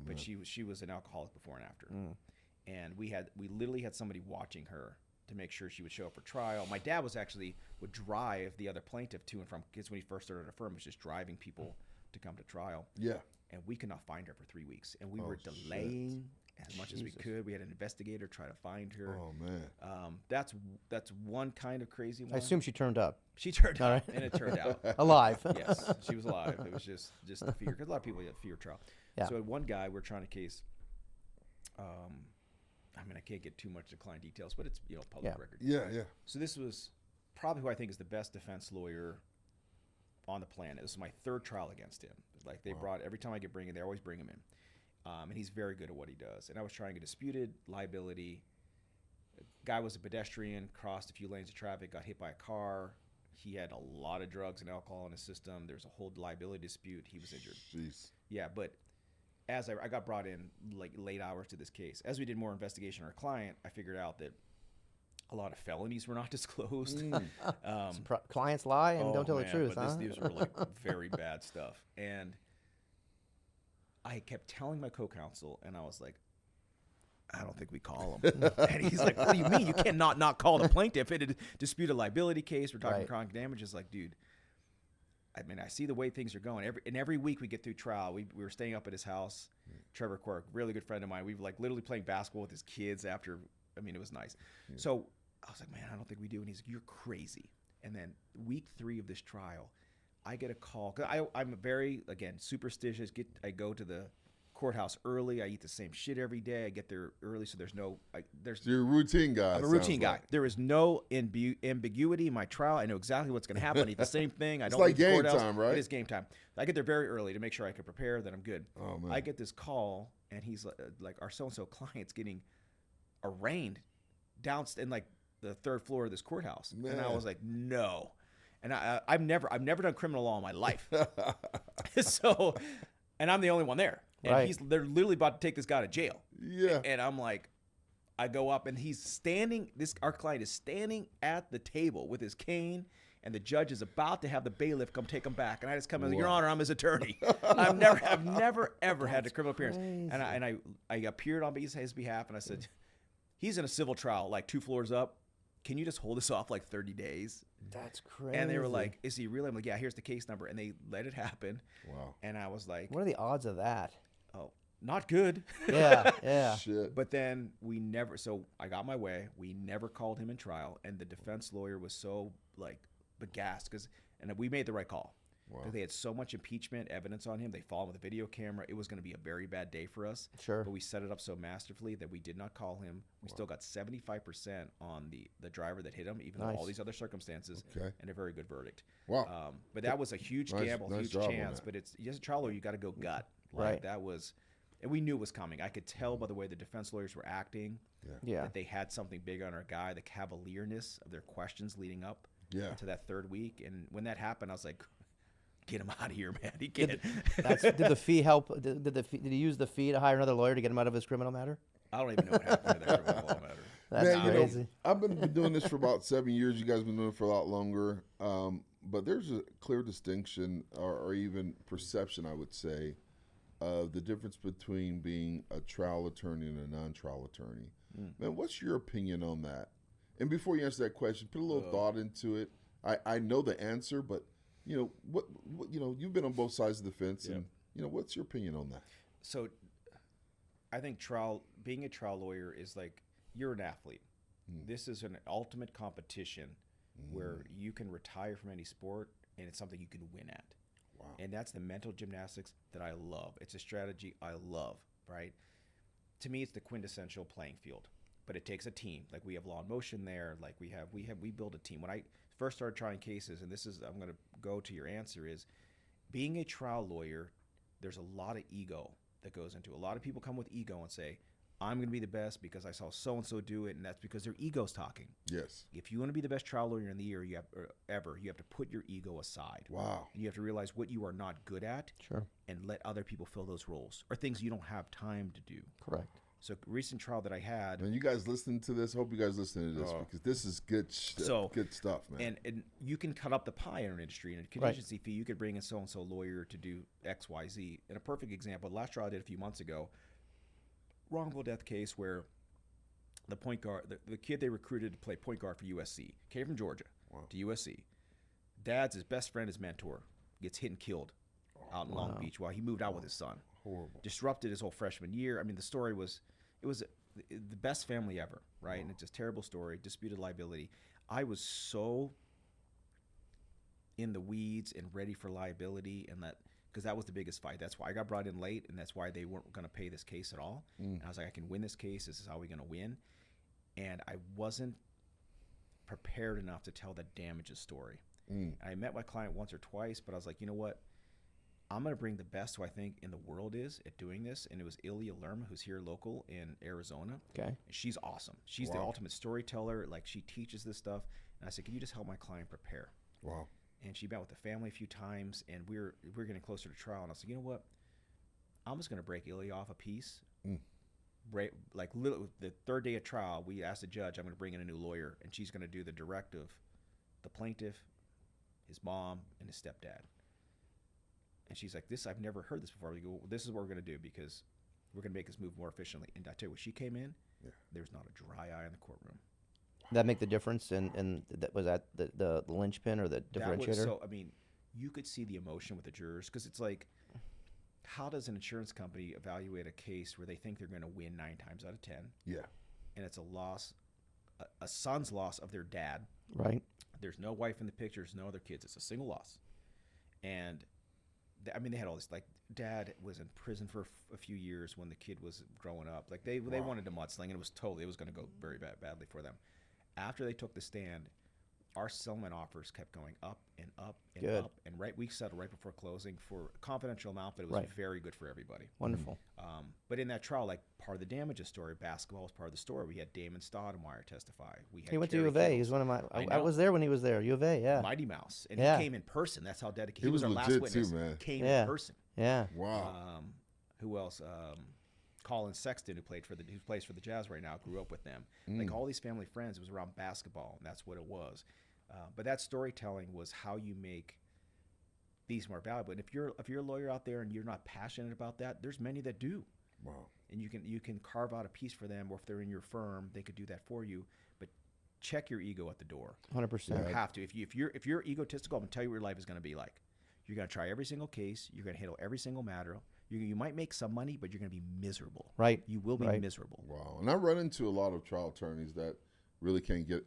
C: but she was an alcoholic before and after. And we literally had somebody watching her to make sure she would show up for trial. My dad would drive the other plaintiff to and from, because when he first started a firm, was just driving people to come to trial.
B: Yeah.
C: And we could not find her for 3 weeks, and we were delaying as much as we could. We had an investigator try to find her.
B: Oh man.
C: That's one kind of crazy one.
A: I assume she turned up.
C: She turned
A: All
C: out,
A: right.
C: and it turned out.
A: Alive.
C: Yes, she was alive. It was just the fear, because a lot of people get fear trial.
A: Yeah.
C: So one guy, we're trying to case. I can't get too much to client details, but it's public record.
B: Yeah.
C: So this was probably who I think is the best defense lawyer on the planet. This is my 3rd trial against him. Like they brought every time I get bring him, they always bring him in, and he's very good at what he does. And I was trying a disputed liability. Guy was a pedestrian, crossed a few lanes of traffic, got hit by a car. He had a lot of drugs and alcohol in his system. There's a whole liability dispute. He was injured.
B: Jeez.
C: Yeah, but as I got brought in like late hours to this case, as we did more investigation on our client, I figured out that a lot of felonies were not disclosed.
A: Clients lie and don't tell the truth,
C: but
A: huh?
C: These were like very bad stuff. And I kept telling my co-counsel, and I was like, I don't think we call him. And he's like, what do you mean? You cannot not call the plaintiff in a disputed liability case. We're talking chronic damages. Like, dude, I see the way things are going. Every week we get through trial, we were staying up at his house. Trevor Quirk, really good friend of mine. We were like literally playing basketball with his kids after. It was nice. So I was like, man, I don't think we do. And he's like, you're crazy. And then week 3 of this trial, I get a call. 'Cause I'm very, again, superstitious. I go to the courthouse early. I eat the same shit every day. I get there early, so there's no
B: So you're a routine guy.
C: I'm a routine guy. There is no ambiguity in my trial. I know exactly what's going to happen. I eat the same thing. I don't
B: like
C: leave the
B: game
C: courthouse.
B: time, right?
C: It is game time. I get there very early to make sure I can prepare, that I'm good.
B: Oh man.
C: I get this call, and he's like, our so-and-so client's getting arraigned down in like the 3rd floor of this courthouse.
B: Man.
C: And I was like, no. And I've never done criminal law in my life. So, and I'm the only one there. And
A: Right.
C: they're literally about to take this guy to jail.
B: Yeah.
C: And I'm like, I go up, and he's standing. Our client is standing at the table with his cane, and the judge is about to have the bailiff come take him back. And I just come in, Your Honor, I'm his attorney. I've never ever had a criminal appearance. And I appeared on his behalf, and I said, he's in a civil trial, like 2 floors up. Can you just hold this off like 30 days?
A: That's crazy.
C: And they were like, is he really? I'm like, yeah, here's the case number. And they let it happen.
B: Wow.
C: And I was like,
A: what are the odds of that?
C: oh, not good.
A: Yeah.
B: Shit.
C: But then so I got my way. We never called him in trial. And the defense lawyer was so like aghast and we made the right call.
B: Wow.
C: They had so much impeachment evidence on him. They followed with a video camera. It was going to be a very bad day for us.
A: Sure.
C: But we set it up so masterfully that we did not call him. We still got 75% on the driver that hit him, even though all these other circumstances, and a very good verdict.
B: Wow.
C: But that was a huge gamble,
B: nice
C: huge
B: job on
C: chance.
B: that.
C: But as a trial lawyer, you got to go gut.
A: Right.
C: That was, And we knew it was coming. I could tell by the way the defense lawyers were acting that they had something big on our guy, the cavalierness of their questions leading up to that third week. And when that happened, I was like, get him out of here, man. He can't.
A: Did the fee help? Did he use the fee to hire another lawyer to get him out of his criminal matter?
C: I don't even know what happened to that criminal matter.
A: That's crazy.
B: You know, I've been doing this for about 7 years. You guys have been doing it for a lot longer. But there's a clear distinction or even perception, I would say, of the difference between being a trial attorney and a non-trial attorney. Man, what's your opinion on that? And before you answer that question, put a little thought into it. I know the answer, but you know what you know, you've been on both sides of the fence, and you know, what's your opinion on that?
C: So, I think being a trial lawyer is like you're an athlete. This is an ultimate competition where you can retire from any sport, and it's something you can win at.
B: Wow.
C: And that's the mental gymnastics that I love. It's a strategy I love, right? To me, it's the quintessential playing field, but it takes a team. Like we have Law in Motion there. Like we build a team. When I first started trying cases, and this is, I'm going to go to your answer, is being a trial lawyer, there's a lot of ego that goes into it. A lot of people come with ego and say, I'm going to be the best because I saw so-and-so do it, and that's because their ego's talking.
B: Yes.
C: If you want to be the best trial lawyer in the year you have to put your ego aside.
B: Wow.
C: And you have to realize what you are not good at and let other people fill those roles or things you don't have time to do.
A: Correct.
C: So recent trial that I had.
B: And you guys listening to this, hope you guys listen to this because this is good stuff, man.
C: And you can cut up the pie in an industry. And a contingency fee, you could bring in so-and-so lawyer to do X, Y, Z. And a perfect example, the last trial I did a few months ago, wrongful death case where the point guard, the kid they recruited to play point guard for USC, came from Georgia to USC. Dad's his best friend, his mentor, gets hit and killed out in Long Beach while he moved out with his son.
B: Horrible.
C: Disrupted his whole freshman year. I mean, the story was, it was the best family ever, right? And it's just a terrible story, disputed liability. I was so in the weeds and ready for liability, and that, because that was the biggest fight. That's why I got brought in late, and that's why they weren't going to pay this case at all. And I was like, I can win this case. This is how we're going to win. And I wasn't prepared enough to tell the damages story. I met my client once or twice, but I was like, you know what? I'm going to bring the best who I think in the world is at doing this. And it was Ilya Lerma, who's here local in Arizona.
A: Okay.
C: And she's awesome. She's the ultimate storyteller. Like, she teaches this stuff. And I said, can you just help my client prepare?
B: Wow.
C: And she met with the family a few times, and we're getting closer to trial. And I said, you know what? I'm just going to break Ilya off a piece. Like the third day of trial, we asked the judge, I'm going to bring in a new lawyer, and she's going to do the directive, the plaintiff, his mom, and his stepdad. And she's like, I've never heard this before. We go, well, this is what we're going to do because we're going to make this move more efficiently. And I tell you, when she came in, there's not a dry eye in the courtroom.
A: Did that make the difference? Was that the linchpin or the differentiator?
C: So, I mean, you could see the emotion with the jurors because it's like, how does an insurance company evaluate a case where they think they're going to win 9 times out of 10?
B: Yeah. And
C: it's a loss, a son's loss of their dad.
A: Right.
C: There's no wife in the picture. There's no other kids. It's a single loss. And I mean, they had all this, like, dad was in prison for a few years when the kid was growing up. Like, they wanted to mudsling, and it was going to go very badly for them. After they took the stand, our settlement offers kept going up and up and up. And we settled right before closing for a confidential amount, but it was very good for everybody.
A: Wonderful.
C: But in that trial, like, part of the damages story, basketball was part of the story. We had Damon Stoudemire testify.
A: He went to U of A. He's one of my. I was there when he was there. U of A. Yeah.
C: Mighty Mouse, and he came in person. That's how dedicated.
B: He was
C: our last
B: legit
C: witness.
B: too, man.
C: Came in person.
A: Yeah.
B: Wow.
C: Who else? Colin Sexton, who plays for the Jazz right now, grew up with them. Like, all these family friends, it was around basketball, and that's what it was. But that storytelling was how you make these more valuable. And if you're a lawyer out there and you're not passionate about that, there's many that do.
B: Wow.
C: And you can carve out a piece for them, or if they're in your firm, they could do that for you. But check your ego at the door.
A: 100%.
C: You have to. If you're egotistical, I'm gonna tell you what your life is gonna be like. You're gonna try every single case. You're gonna handle every single matter. You might make some money, but you're gonna be miserable.
A: Right.
C: You will be miserable.
B: Wow. And I run into a lot of trial attorneys that really can't get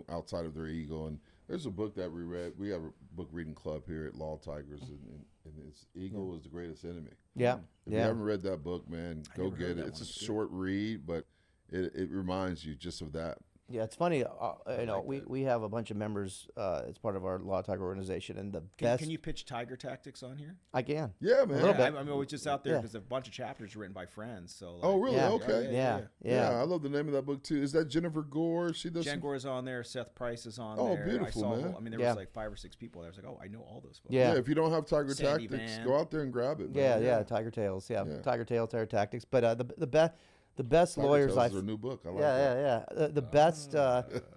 B: outside of their ego. And there's a book that we read. We have a book reading club here at Law Tigers, and it's Ego is the Greatest Enemy.
A: Yeah.
B: If you haven't read that book, man, go get it. It's a short read, but it reminds you just of that.
A: Yeah, it's funny. We have a bunch of members as part of our Law Tiger organization, and the best.
C: Can you pitch Tiger Tactics on here?
A: I can.
B: Yeah, man.
A: A little bit.
C: I mean, it's just out there because a bunch of chapters written by friends. So.
B: Oh, really?
A: Yeah.
B: Okay.
A: Yeah.
B: I love the name of that book too. Is that Jennifer Gore? She does.
C: Jen Gore's on there. Seth Price is on
B: Oh,
C: there.
B: beautiful, man.
C: I mean, there was like 5 or 6 people. I was like, oh, I know all those folks.
A: Yeah.
B: If you don't have Tiger
C: Sandy
B: Tactics,
C: Van.
B: go out there and grab it.
A: Yeah,
B: Man.
A: yeah, Tiger Tales. Yeah,
B: Yeah.
A: Tiger Tales, Tiger Tactics. But the best
B: Tiger
A: lawyers
B: Tales is their new book. I like
A: yeah. The best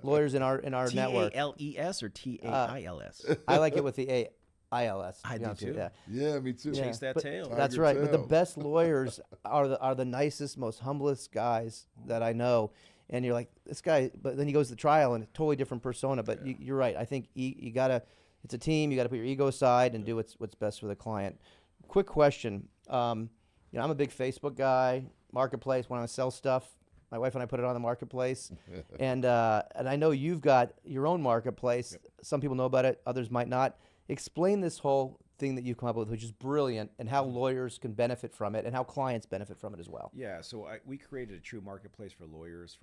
A: lawyers in our network.
C: TALES or TAILS?
A: I like it with the AILS.
C: I do too.
A: Yeah.
B: Yeah, me too.
C: Chase that tail.
B: Tiger
A: That's right. But the
B: Tail.
A: best lawyers are the nicest, most humblest guys that I know. And you're like, this guy, but then he goes to trial and a totally different persona. But you're right. I think you gotta. It's a team. You got to put your ego aside and do what's best for the client. Quick question. I'm a big Facebook guy. Marketplace. When I sell stuff, my wife and I put it on the marketplace. and I know you've got your own marketplace.
C: Yep.
A: Some people know about it. Others might not. Explain this whole thing that you've come up with, which is brilliant, and how lawyers can benefit from it, and how clients benefit from it as well.
C: Yeah, so we created a true marketplace for lawyers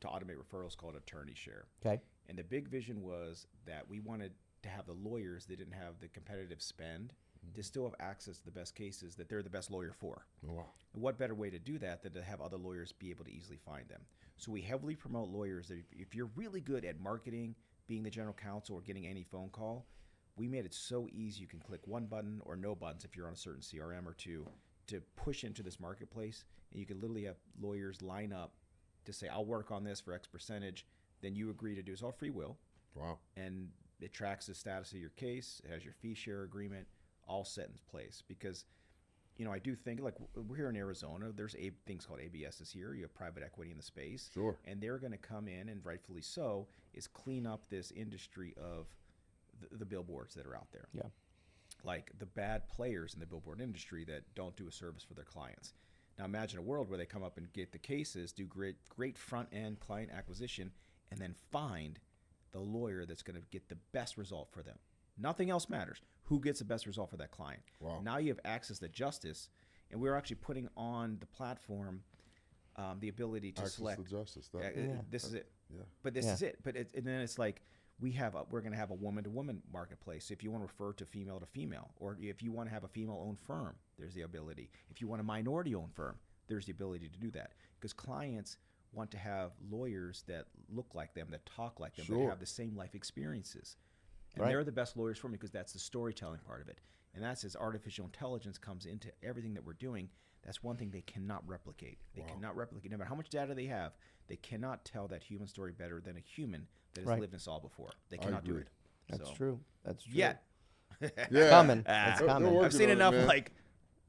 C: to automate referrals called Attorney Share.
A: Okay.
C: And the big vision was that we wanted to have the lawyers that didn't have the competitive spend to still have access to the best cases that they're the best lawyer for.
B: Wow.
C: And what better way to do that than to have other lawyers be able to easily find them? So we heavily promote lawyers that if you're really good at marketing, being the general counsel, or getting any phone call, we made it so easy you can click one button or no buttons if you're on a certain CRM or two to push into this marketplace, and you can literally have lawyers line up to say, I'll work on this for X percentage, then you agree to do it. It's all free will.
B: Wow.
C: And it tracks the status of your case, it has your fee share agreement, all set in place. Because, I do think, like, we're here in Arizona, there's things called ABSs here. You have private equity in the space.
B: Sure.
C: And they're going to come in, and rightfully so, is clean up this industry of the billboards that are out there.
A: Yeah.
C: Like the bad players in the billboard industry that don't do a service for their clients. Now imagine a world where they come up and get the cases, do great front-end client acquisition, and then find the lawyer that's going to get the best result for them. Nothing else matters. Who gets the best result for that client?
B: Wow.
C: Now you have access to justice, and we're actually putting on the platform the ability to
B: Access
C: select.
B: to justice.
C: This is it.
B: Yeah.
C: But this is it. But and then it's like we're going to have a woman-to-woman marketplace. If you want to refer to female, or if you want to have a female-owned firm, there's the ability. If you want a minority-owned firm, there's the ability to do that. Because clients want to have lawyers that look like them, that talk like them,
B: Sure.
C: that have the same life experiences. And
A: Right.
C: they're the best lawyers for me because that's the storytelling part of it. And that's as artificial intelligence comes into everything that we're doing. That's one thing they cannot replicate. They cannot replicate. No matter how much data they have, they cannot tell that human story better than a human that has
A: Right.
C: lived this all before. They cannot do
B: agree.
C: it.
A: That's
C: So,
A: true. That's true.
C: Yet.
B: Yeah.
A: Coming. It's
B: They're
A: coming.
B: working
C: I've seen
B: on it,
C: enough
B: man.
C: like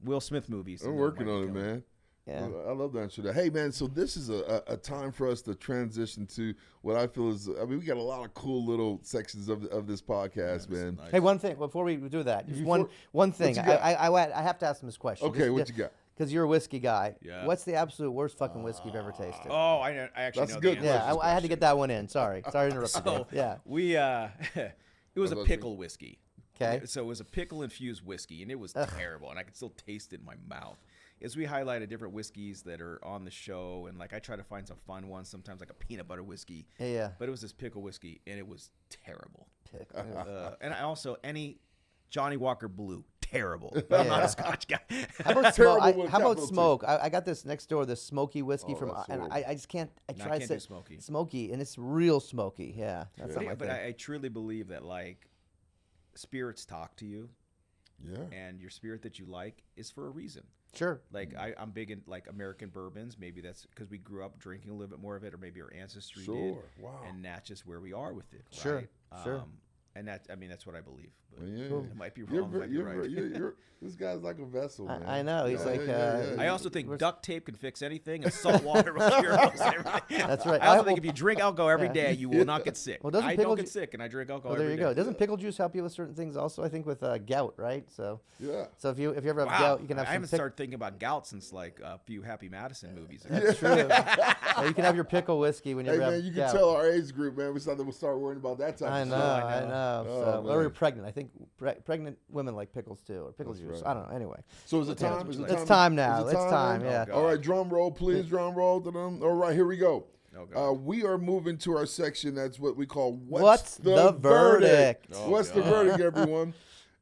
C: Will Smith movies.
B: I'm
C: and
B: working
C: that might
B: on
C: be
B: it,
C: coming.
B: man.
A: Yeah.
B: I love the answer to that. Hey, man, so this is a time for us to transition to what I feel is, we got a lot of cool little sections of this podcast, man.
C: Nice.
A: Hey, one thing before we do that, just
B: Before-
A: one thing.
B: what you got?
A: I have to ask him this question.
B: Okay, what you got?
A: Because you're a whiskey guy.
C: Yeah.
A: What's the absolute worst fucking whiskey you've ever tasted?
C: Oh, I actually
B: That's
C: know
B: a
C: the
B: good
C: answer.
A: yeah,
B: question.
A: I had to get that one in. Sorry to interrupt you.
C: So
A: Dave. Yeah.
C: we it was a
B: those
C: pickle whiskey.
A: Okay.
C: So it was a pickle infused whiskey, and it was terrible, and I could still taste it in my mouth. As we highlighted different whiskeys that are on the show, and like I try to find some fun ones, sometimes like a peanut butter whiskey.
A: Yeah.
C: But it was this pickle whiskey, and it was terrible.
A: Pickle.
C: And I also any Johnny Walker Blue, terrible. But I'm not
A: Yeah.
C: a Scotch guy.
A: How about
B: Terrible
A: smoke?
B: with
A: How about
B: capital T.
A: smoke? I got this next door, this smoky whiskey
B: Oh,
A: from,
B: that's
A: and
B: horrible.
A: I just can't. I
C: No, I
A: try
C: can't
A: to
C: do smoky.
A: smoky, and it's real smoky. Yeah, that's not my
C: But
A: thing.
C: I truly believe that like spirits talk to you,
B: Yeah.
C: and your spirit that you like is for a reason.
A: Sure.
C: Like I'm big in like American bourbons. Maybe that's because we grew up drinking a little bit more of it, or maybe our ancestry did.
B: Sure. Wow.
C: And that's just where we are with it.
A: Sure,
C: Right?
A: sure.
C: And that's what I believe. But
B: Yeah.
C: it might be wrong. It might be right.
B: This guy's like a vessel, man.
A: I know. He's like,
C: I also think duct tape can fix anything, and salt water will cure most everything.
A: That's right.
C: I also
A: I-
C: think if you drink alcohol every day, you will not get sick.
A: Well, doesn't
C: I
A: pickle
C: don't get
A: ju-
C: sick, and I drink alcohol
A: Well, there
C: every
A: you go.
C: day.
A: Doesn't pickle juice help you with certain things also? I think with gout, right? So
B: Yeah.
A: if you ever have
C: Wow.
A: gout, you can have
C: I
A: some
C: haven't started thinking about gout since like a few Happy Madison movies.
A: That's true. You can have your pickle whiskey when you
B: Hey,
A: have
B: man, you can
A: gout.
B: tell our age group, man. We started to start worrying about that type
A: I
B: of
A: know,
B: stuff.
A: I know.
B: Oh,
A: So, or
B: man.
A: you're pregnant. I think pregnant women like pickles too, or pickle
B: That's
A: juice.
B: right.
A: I don't know. Anyway,
B: So is it time? Is it
A: it's time now.
B: Is
A: It's
B: it
A: time.
B: man?
A: Yeah.
C: God.
B: All right, drum roll, please. Drum roll. Ta-dum. All right, here we go.
C: Oh, God.
B: We are moving to our section. That's what we call
A: What's the verdict?
C: Oh,
B: What's the
C: God.
B: verdict, everyone?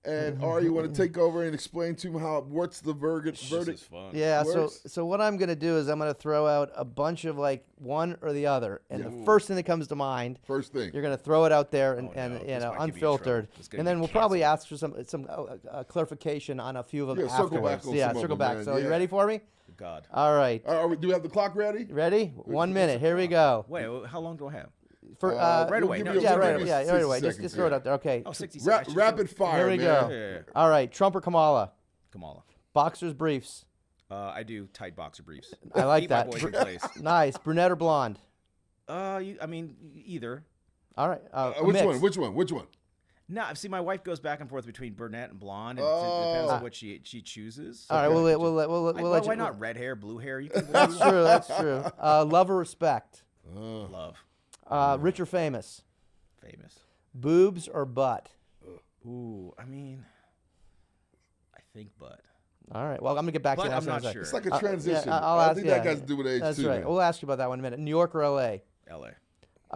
B: And Ari, you want to take over and explain to him what's the verdict?
C: This is fun.
A: Yeah,
B: works.
A: so what I'm going to do is I'm going to throw out a bunch of like one or the other. And the first thing that comes to mind,
B: First thing.
A: you're going to throw it out there and,
C: Oh, no.
A: you
C: This
A: know,
C: might get me in
A: unfiltered.
C: trouble. This is gonna
A: And then
C: be
A: we'll probably
C: canceled.
A: ask for some clarification on a few of them
B: Yeah, circle
A: afterwards.
B: back on
A: Yeah,
B: some of
A: circle
B: them,
A: back.
B: man.
A: So you
B: Yeah.
A: ready for me?
C: God.
A: All right.
B: Do we have the clock ready?
A: Ready? 1 minute. Here we go.
C: Wait, how long do I have?
A: For
C: right
B: we'll
C: away.
B: give
C: No,
B: you-
C: yeah,
B: we'll
C: right
B: give
C: away.
B: you
A: Yeah,
B: 60
A: right away.
B: seconds,
A: Just throw it
B: yeah.
A: out there. Okay.
C: Oh, 60 seconds.
B: Rapid fire,
A: Here we
B: man.
A: go.
C: Yeah.
A: All right. Trump or Kamala?
C: Kamala.
A: Boxers, briefs.
C: I do tight boxer briefs.
A: I like
C: Keep
A: that.
C: my boys in place.
A: Nice. Brunette or blonde?
C: I mean, either.
A: All right.
B: Which
A: mix.
B: one? Which one?
C: No, see, my wife goes back and forth between brunette and blonde, and
B: Oh.
C: it depends on what she chooses.
A: All right.
C: Okay.
A: We'll let you.
C: Why not red hair, blue hair? You can
A: That's true. That's true. Love or respect?
C: love.
A: Rich or famous?
C: Famous.
A: Boobs or butt?
C: Ooh, I mean, I think butt.
A: All right. Well, I'm gonna get back to
C: But
A: that.
C: I'm
A: in a
C: not
A: second.
C: sure.
B: It's like a transition.
A: I'll
B: I
A: ask-
B: think
A: yeah,
B: that has to do with age
A: That's
B: too.
A: right.
B: man.
A: We'll ask you about that one in a minute. New York or L.A.?
C: L.A.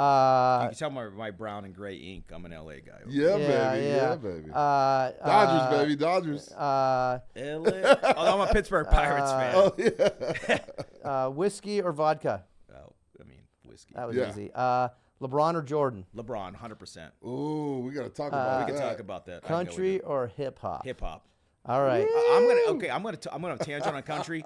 A: Uh,
C: You can tell my brown and gray ink. I'm an L.A. guy.
B: Yeah, baby. Yeah, baby. Dodgers, baby. Dodgers.
C: L.A. Although I'm a Pittsburgh Pirates fan.
B: Oh yeah.
A: Whiskey or vodka?
C: Oh, I mean, whiskey.
A: That was
B: Yeah.
A: easy. LeBron or Jordan?
C: LeBron, 100%.
B: Ooh, we gotta talk about
C: We
B: that.
C: can talk about that.
A: Country or hip hop?
C: Hip hop.
A: All right.
C: I'm gonna tangent on country,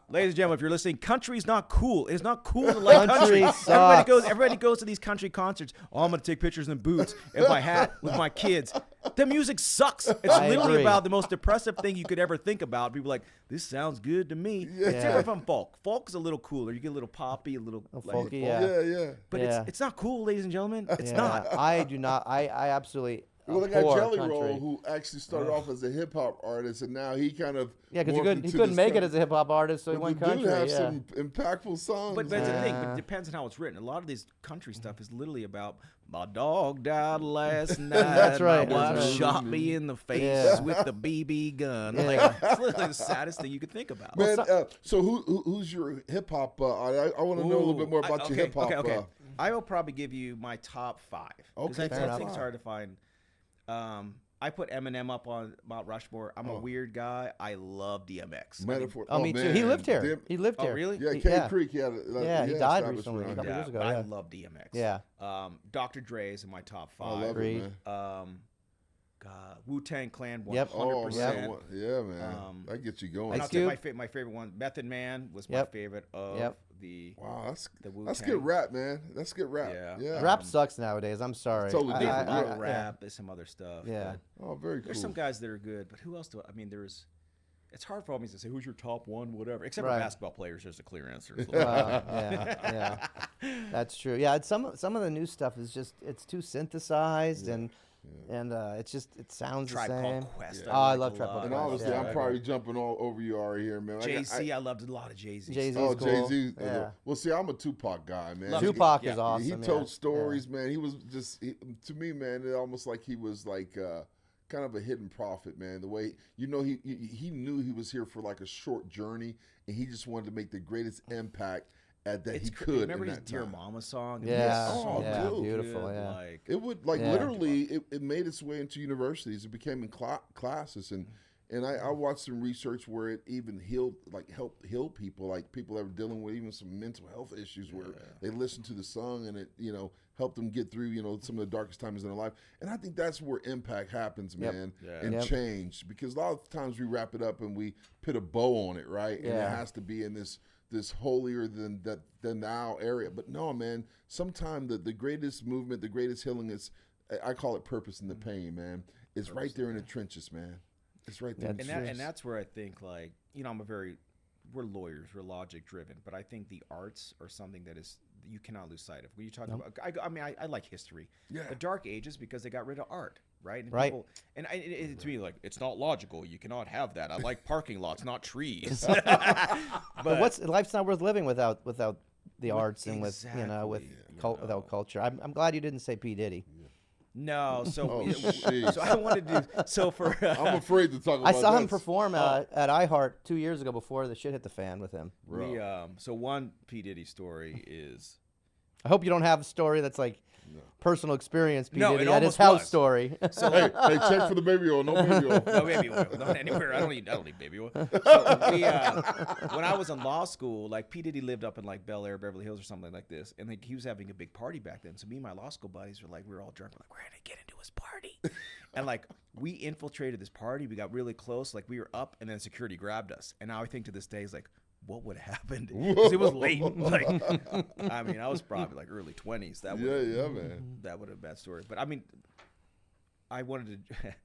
C: ladies and gentlemen. If you're listening, country's not cool. It's not cool to like
A: Country
C: country.
A: sucks.
C: Everybody goes to these country concerts. Oh, I'm gonna take pictures in boots and my hat with my kids. The music sucks. It's
A: I
C: literally
A: agree.
C: about the most depressive thing you could ever think about. People are like, this sounds good to me. It's
A: Yeah.
C: different from folk. Folk's a little cooler. You get a little poppy, a little like,
A: folky,
B: Yeah.
C: But
A: Yeah.
C: it's not cool, ladies and gentlemen. It's
A: Yeah,
C: not.
A: I do not. I absolutely.
B: Well, they got
A: abhor
B: Jelly
A: country.
B: Roll, who actually started off as a hip hop artist, and now he kind of
A: Yeah, because
B: morphed
A: he
B: into
A: couldn't
B: this
A: make it
B: kind
A: as a hip hop artist, so he
B: But
A: went
B: the
A: country.
B: dude have
A: Yeah.
B: some impactful songs.
C: But that's the thing. But
A: Yeah.
C: it depends on how it's written. A lot of these country stuff is literally about my dog died last night.
A: That's right,
C: My wife
A: that's right.
C: shot me in the face
A: Yeah.
C: with the BB gun.
A: Yeah.
C: Like it's literally the saddest thing you could think about.
B: Man, so who's your hip hop? I want to know a little bit more about your hip hop.
C: Okay. I will probably give you my top 5. 'Cause
B: Okay,
C: I
A: fair
C: think
A: enough.
C: it's hard to find. I put Eminem up on Mount Rushmore. I'm a weird guy. I love DMX.
B: Metaphor.
A: Oh, me too. He
B: man.
A: lived here.
B: Damn-
A: He lived
C: Oh,
A: here.
C: really?
B: Yeah,
A: He-
B: Cave
A: yeah.
B: Creek. He
A: died
B: established
A: recently,
B: around
A: a couple
B: here.
A: years ago.
C: I
A: yeah.
C: love DMX.
A: Yeah.
C: Dr. Dre is in my top 5.
B: I love
A: Agreed.
B: it, man.
C: God, Wu-Tang Clan, 100%.
A: Yep.
B: Oh, man. Yeah, man. That gets you going.
C: And I'll
A: Ice
C: take
A: Cube?
C: my favorite one. Method Man was my
A: Yep.
C: favorite of
A: Yep.
C: the.
B: Wow, that's
C: Wu-Tang.
B: good rap, man. That's good rap.
C: Yeah.
B: Yeah.
A: Rap sucks nowadays. I'm sorry.
B: Totally different.
C: There's
B: I-
C: real rap. There's some other stuff.
A: Yeah.
C: but
B: Oh, very cool.
C: There's some guys that are good, but who else do I mean? There's. It's hard for me to say who's your top one, whatever. Except
A: Right.
C: for basketball players, there's a clear answer.
A: Yeah. That's true. Yeah, some of the new stuff is just it's too synthesized and it sounds
C: Tribe
A: the
C: Called
A: Same.
C: Quest.
A: Oh, I
C: like
A: love
C: a
A: Tribe
C: lot.
A: Called
B: And
A: Quest,
B: obviously,
A: yeah.
B: I'm probably jumping all over you, Ari, here, man.
C: Jay-Z, I loved a lot of Jay-Z.
A: Jay-Z.
B: Oh,
A: is cool.
B: Jay-Z.
A: Yeah.
B: Well, see, I'm a Tupac guy, man.
C: Love
A: Tupac
C: Yeah.
A: is awesome.
B: He
A: yeah.
B: told stories, man. He was just to me, man. It almost like he was like kind of a hidden prophet, man. The way he knew he was here for like a short journey, and he just wanted to make the greatest impact at that he could.
C: Remember
B: in
C: his
B: that
C: Dear
B: time.
C: Mama song?
A: Yeah.
B: Oh,
A: yeah,
B: dude.
A: beautiful.
C: Good,
A: Yeah.
C: Like,
B: It would
A: Yeah.
B: literally it made its way into universities. It became in classes, and I watched some research where it even helped heal people, like people that were dealing with even some mental health issues, where they listened to the song and it helped them get through some of the darkest times in their life. And I think that's where impact happens, man, and
A: Yep.
B: change. Because a lot of times we wrap it up and we put a bow on it, right? And
A: Yeah.
B: it has to be in this holier than thou area. But no, man, sometimes the greatest movement, the greatest healing is, I call it purpose in the pain, man. It's right there in the trenches, man. It's right there.
C: and that's where I think, like, we're lawyers, we're logic driven, but I think the arts are something that is you cannot lose sight of. When you talk about, I like history, the Dark Ages, because they got rid of art, right? And
A: Right.
C: People, and to me, like, it's not logical. You cannot have that. I like parking lots, not trees.
A: But life's not worth living without the arts and with without culture. I'm glad you didn't say P. Diddy.
C: No, so
B: Oh, jeez.
C: so I wanted to do so for.
B: I'm afraid to talk about
A: I saw him
B: this.
A: perform at iHeart 2 years ago before the shit hit the fan with him.
C: So one P. Diddy story is
A: I hope you don't have a story that's like personal experience, P.
C: No,
A: Diddy,
C: it
A: at his
C: almost
A: house
C: was.
A: story.
C: So
B: hey, check for the baby oil. No baby oil.
C: no baby oil, not anywhere. I don't need baby oil. So we, when I was in law school, like P. Diddy lived up in like Bel Air, Beverly Hills, or something like this, and like he was having a big party back then. So me and my law school buddies were like, we were all drunk, we're like, we're gonna get into his party, and like we infiltrated this party. We got really close, like we were up, and then security grabbed us. And now I think to this day, it's like, what would have happened? Because it was late. Like, I mean, I was probably like early 20s. That
B: man.
C: That would have been a bad story. But I mean, I wanted to.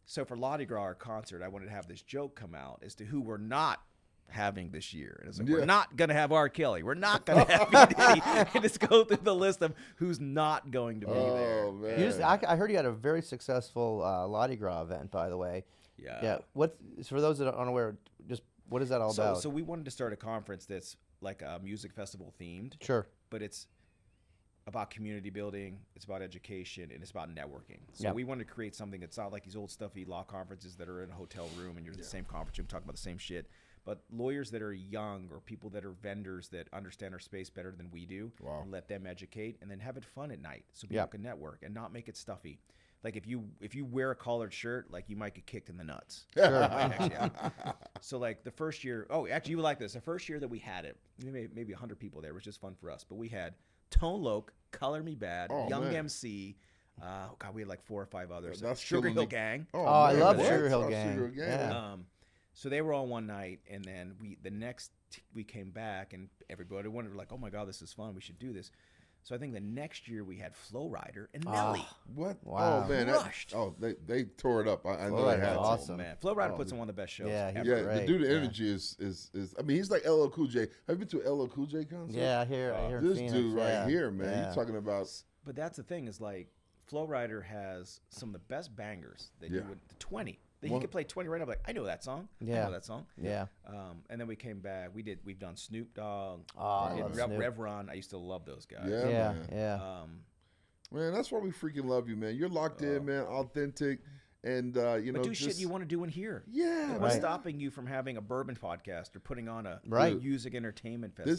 C: So for Mardi Gras, our concert, I wanted to have this joke come out as to who we're not having this year. And it's like, we're not going to have R. Kelly. We're not going to have P. Diddy. And just go through the list of who's not going to be there.
B: Man.
A: I heard you had a very successful Mardi Gras event, by the way.
C: Yeah.
A: What, for those that aren't aware, just what is that all about?
C: So we wanted to start a conference that's like a music festival themed.
A: Sure.
C: But it's about community building, it's about education, and it's about networking. So we wanted to create something that's not like these old stuffy law conferences that are in a hotel room and you're in the same conference room talking about the same shit. But lawyers that are young or people that are vendors that understand our space better than we do, and let them educate, and then have it fun at night so people can network and not make it stuffy. Like if you wear a collared shirt, like you might get kicked in the nuts.
A: Sure.
C: So like the first year, actually you would like this. The first year that we had it, maybe 100 people there, which was fun for us. But we had Tone Loc, Color Me Bad, Young MC. We had like 4 or 5 others.
B: That's
C: Sugar Hill Gang.
A: I love Sugar Hill Gang.
B: Yeah.
C: So they were all one night, and then we came back, and everybody wondered like, oh my God, this is fun. We should do this. So I think the next year we had Flow Rider and Nelly.
B: What?
A: Wow.
B: Oh man,
C: Crushed.
B: They tore it up. I know
A: Rider
B: they had
A: was
B: to.
A: awesome.
C: Man, Flow Rider puts on one of the best shows.
A: Yeah,
C: ever.
B: Yeah,
A: Right,
B: the dude, the
A: yeah.
B: energy is. I mean, he's like LL Cool J. Have you been to a LL Cool J concert?
A: Yeah, I hear in
B: This
A: Phoenix,
B: dude right
A: yeah.
B: here, man.
A: Yeah.
B: He's talking about.
C: But that's the thing is like Flow Rider has some of the best bangers that you would 20. That he could play 20 right now. Like I know that song. I know that song.
A: Yeah.
C: And then we came back. We've done Snoop Dogg.
A: I love Snoop.
C: Rev Ron. I used to love those guys.
B: Yeah,
A: Yeah.
B: man. Man, that's why we freaking love you, man. You're locked in, man. Authentic, and you know,
C: But do shit you want to do in here.
B: Yeah.
C: What's
A: Right.
C: stopping you from having a bourbon podcast or putting on a music entertainment festival?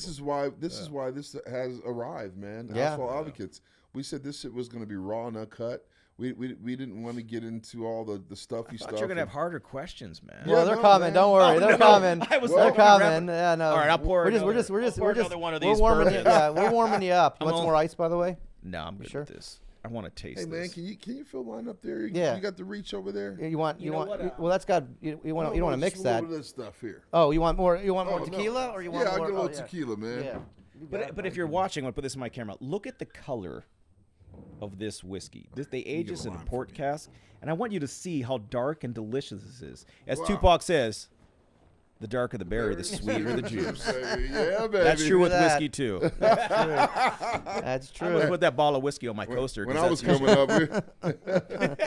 B: This is why this has arrived, man.
A: Yeah.
B: Asphalt Advocates. We said this shit was going to be raw and uncut. We didn't want to get into all the stuffy
C: I
B: stuff.
C: thought you're gonna have harder questions, man.
B: Yeah,
A: Well, they're
B: no,
A: coming.
B: man.
A: Don't worry. They're coming.
C: I was
A: They're
C: hoping to wrap
A: coming.
C: it.
A: Yeah, no.
C: All right, I'll pour
A: We're
C: another-
A: just
C: I'll pour another one of these
A: warming you.
C: bourbons.
A: Yeah, we're warming you up. You
C: I'm
A: want some
C: all-
A: more ice, by the way?
C: No, I'm good
A: sure?
C: with this. I want to taste
B: Hey man,
C: this.
B: can you fill mine up there?
A: Yeah.
B: You got the reach over there.
A: You want?
C: You know
A: want?
C: what,
A: Well, that's got. You want? You don't want to mix
B: just
A: that.
B: A little bit of this stuff here.
A: Oh, you want more? You want more
B: Oh, no.
A: tequila, or you want
B: Yeah,
A: more?
B: I get a little
A: yeah.
B: tequila, man.
A: Yeah.
C: But if you're watching, I'm gonna put this in my camera. Look at the color of this whiskey. They age this in a port cask, and I want you to see how dark and delicious this is. As Tupac says, the darker the berry, the sweeter the juice.
B: Baby. Yeah, baby.
C: That's true with
A: that.
C: whiskey too.
A: That's
C: I'm gonna
A: true.
C: put that bottle of whiskey on my coaster.
B: When
C: 'cause
B: I was
C: that's
B: coming up,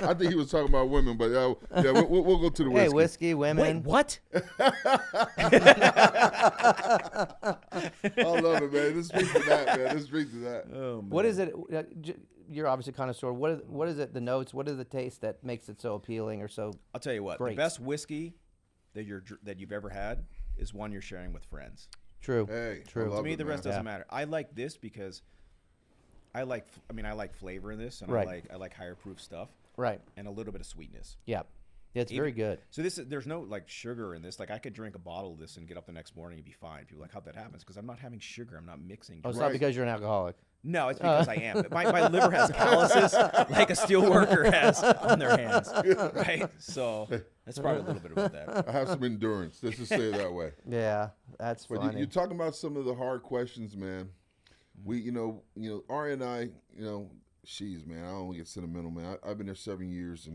B: I think he was talking about women, but yeah, we'll go to the whiskey.
A: Hey, whiskey, women.
C: Wait, what?
B: I love it, man. Let's drink to that, man. Let's drink to that.
C: Oh, man.
A: What is it? You're obviously a connoisseur. What is it? The notes. What is the taste that makes it so appealing or so?
C: I'll tell you what.
A: Great.
C: The best whiskey that you've ever had is one you're sharing with friends.
A: True.
B: Hey,
A: True.
B: I love
C: To me,
B: it,
C: the rest
B: man.
C: doesn't matter. I like this because I like flavor in this, and
A: Right.
C: I like higher proof stuff
A: Right.
C: and a little bit of sweetness.
A: Yeah. It's very good.
C: So there's no like sugar in this. Like I could drink a bottle of this and get up the next morning and be fine. People are like, how'd that happen? Because I'm not having sugar. I'm not mixing.
A: Oh, it's
C: drugs.
A: not because you're an alcoholic.
C: No, it's because I am. My liver has calluses like a steel worker has on their hands, right? So that's probably a little bit about that.
B: I have some endurance. Let's just say it that way.
A: Yeah, that's
B: But
A: funny.
B: you're talking about some of the hard questions, man. We, you know, Ari and I, she's, man, I don't want to get sentimental, man. I've been there 7 years,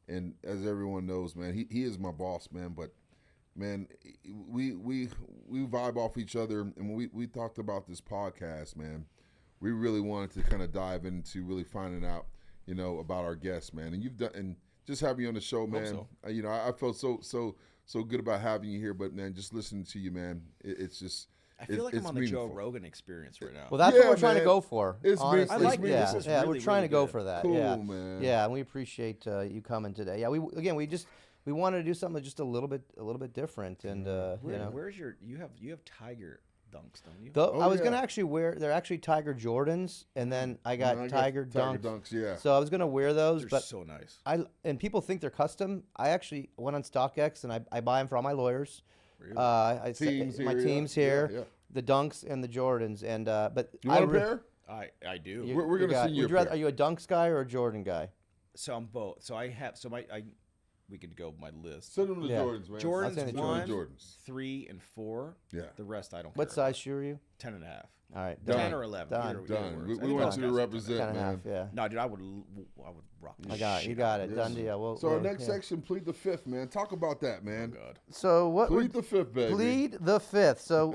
B: and as everyone knows, man, he is my boss, man. But man, we vibe off each other, and when we talked about this podcast, man, we really wanted to kind of dive into really finding out, about our guests, man. And you've done, and just having you on the show, man.
C: so.
B: I felt so good about having you here, but man, just listening to you, man, it's just.
C: I feel like I'm
B: it's
C: on the Joe
B: meaningful.
C: Rogan experience right now.
A: well, that's
B: Yeah,
A: what we're trying to
B: man.
A: go for.
B: It's
A: honestly.
B: I like
A: yeah,
C: this. This is
A: yeah,
C: really,
A: we're trying
C: really
A: to go
C: good.
A: for that.
B: Cool,
A: yeah,
B: man.
A: Yeah, and we appreciate you coming today. Yeah, we wanted to do something just a little bit different, and
C: Where's you have Tiger Dunks, don't you?
A: I was gonna actually wear. They're actually Tiger Jordans, and then I got Tiger Dunks.
B: Yeah.
A: So I was gonna wear those,
C: They're
A: but
C: so nice.
A: and people think they're custom. I actually went on StockX and I buy them for all my lawyers.
C: Really?
A: My team's here.
B: Yeah.
A: The Dunks and the Jordans, and but
B: You want a pair?
C: I do.
B: We're gonna send you a pair.
A: Are you a Dunks guy or a Jordan guy?
C: So I'm both. So we could go my list.
B: Send them to
A: Yeah.
B: Jordans, man.
C: Jordans 1,
B: Jordans.
C: 3, and 4.
B: Yeah.
C: The rest I don't
A: What
C: care
A: size shoe are you?
C: 10 and a half.
A: All right,
C: 10 or 11.
A: Done.
C: Either
B: Done.
C: works.
B: We want you to represent,
A: 10 and a
B: man.
A: half, yeah.
C: No, dude, I would rock this
A: I got it.
C: shit
A: You got
C: out
A: it.
C: of
A: Done
C: this.
A: deal.
B: So our next section, Plead the Fifth, man. Talk about that, man.
C: Oh, God.
A: So what?
B: Plead the Fifth, baby.
A: Plead the Fifth. So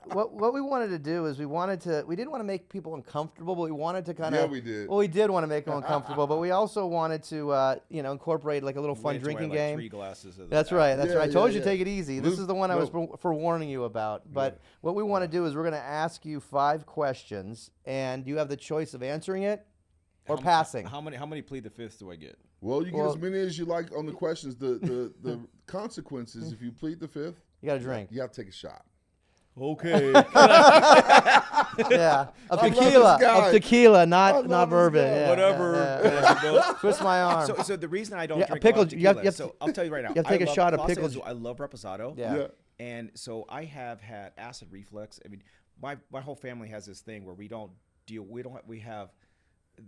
A: what we wanted to do is we didn't want to make people uncomfortable, but we wanted to kind of.
B: Yeah, we did.
A: Well, we did want to make them uncomfortable, but we also wanted to incorporate like a little fun
C: Wait till I
A: drinking
C: have, like,
A: game.
C: 3 glasses of
A: That's
C: that.
A: right. That's
B: Yeah,
A: right. I told you
B: yeah.
A: take it easy. This is the one I was
B: No.
A: forewarning you about. But what we want to do is we're going to ask you 5 questions, and you have the choice of answering it or passing.
C: How many plead the fifth do I get?
B: Well, you get as many as you like on the questions. The consequences, if you plead the fifth,
A: You got to drink.
B: you got to take a shot.
C: Okay.
A: Yeah, of
B: I love
A: tequila,
B: this guy.
A: of tequila,
B: I
A: not
B: love this
A: bourbon.
B: guy.
A: Yeah,
C: Whatever.
A: yeah, yeah. Twist my arm.
C: So the reason I don't
A: Yeah,
C: drink
A: pickle-
C: a lot of
A: you have-
C: tequila,
A: you have
C: so
A: to-
C: I'll tell you right now.
A: you have to take
C: I
A: a
C: love
A: shot of
C: Clase
A: pickle
C: Azul. I love Reposado.
A: Yeah.
B: Yeah.
C: And so I have had acid reflux. I mean, my whole family has this thing where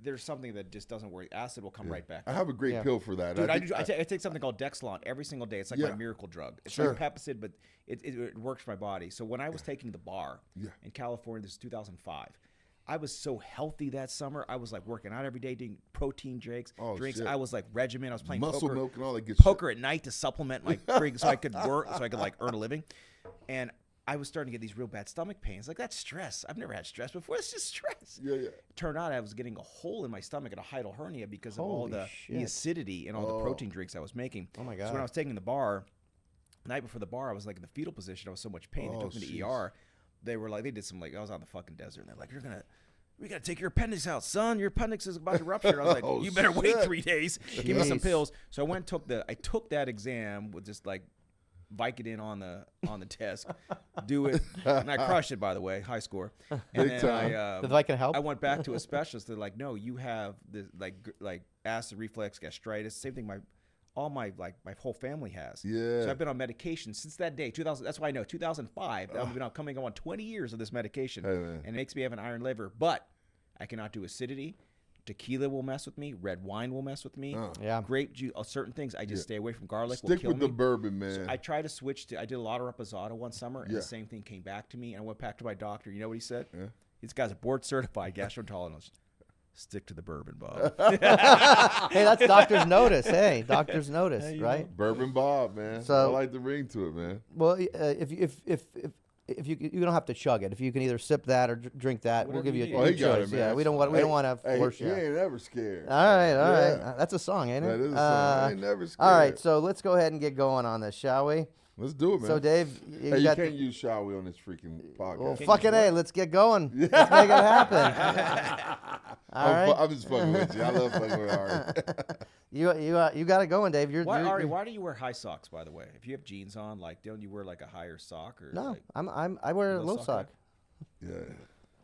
C: there's something that just doesn't work. Acid will come right back.
B: I have a great
A: Yeah.
B: pill for that.
C: Dude, I
B: think-
C: take something called Dexlon every single day. It's like
B: Yeah.
C: my miracle drug. It's
A: Sure.
C: like Pepcid, but it works for my body. So when I was taking the bar in California, this is 2005, I was so healthy that summer. I was like working out every day, doing protein drinks.
B: shit.
C: I was like regimen. I was playing
B: muscle
C: poker,
B: milk and all that good
C: poker at night to supplement my so I could work, so I could like earn a living. And I was starting to get these real bad stomach pains. Like, that's stress. I've never had stress before. It's just stress.
B: Yeah, yeah.
C: Turned out I was getting a hole in my stomach and a hiatal hernia because of all
A: Holy
C: the
A: shit.
C: acidity and all the protein drinks I was making.
A: Oh, my
C: So
A: God.
C: when I was taking the bar, the night before the bar, I was like in the fetal position. I was so much pain. They took me to
B: jeez.
C: ER. They were like, they did some like, I was out in the fucking desert. And they're like, we got to take your appendix out, son. Your appendix is about to rupture. I was like,
B: Oh,
C: you better wait
B: shit.
C: 3 days. Give me some
A: Jeez.
C: pills. So I went and I took that exam with just like Vicodin on the test, do it, and I crushed it, by the way, high score. And
B: Big
C: then
B: time.
A: Did Vicodin help?
C: I went back to a specialist. They're like, no, you have this like acid reflux, gastritis, same thing. My whole family has.
B: Yeah.
C: So I've been on medication since that day. 2000. That's why I know 2005. I've been coming on 20 years of this medication,
B: Hey, man.
C: and it makes me have an iron liver. But I cannot do acidity. Tequila will mess with me. Red wine will mess with me.
A: Yeah.
C: Grape juice. Certain things I just stay away from. Garlic will
B: Stick
C: kill
B: with
C: me.
B: the bourbon, man.
C: I tried to switch to. I did a lot of Reposado one summer, and
B: Yeah.
C: the same thing came back to me. And I went back to my doctor. You know what he said? This guy's a board certified gastroenterologist. Stick to the bourbon, Bob.
A: Hey, that's doctor's notice. Hey, doctor's notice, right?
B: Bourbon Bob, man.
A: So-
B: I like the ring to it, man.
A: Well, if you don't have to chug it. If you can either sip that or drink that, we'll give you
C: you
A: a
C: need.
B: he got
A: choice.
B: it, man.
A: Yeah, we don't want to
B: Hey,
A: force
B: he
A: you.
B: ain't ever scared.
A: All right.
B: Yeah.
A: That's a song, ain't it?
B: That is a song. I ain't never scared.
A: All right, so let's go ahead and get going on this, shall we?
B: Let's do it, man.
A: So, Dave,
B: hey, you
A: got
B: can't use shall we on this freaking podcast.
A: well, fucking A, let's get going. Let's make it happen. All right.
B: I'm just fucking with you. I love fucking with Ari.
A: You got it going, Dave.
C: Why do you wear high socks, by the way? If you have jeans on, like, don't you wear like a higher sock or?
A: No,
C: Like,
A: I wear a
C: low
A: low
C: sock
A: sock.
B: Yeah.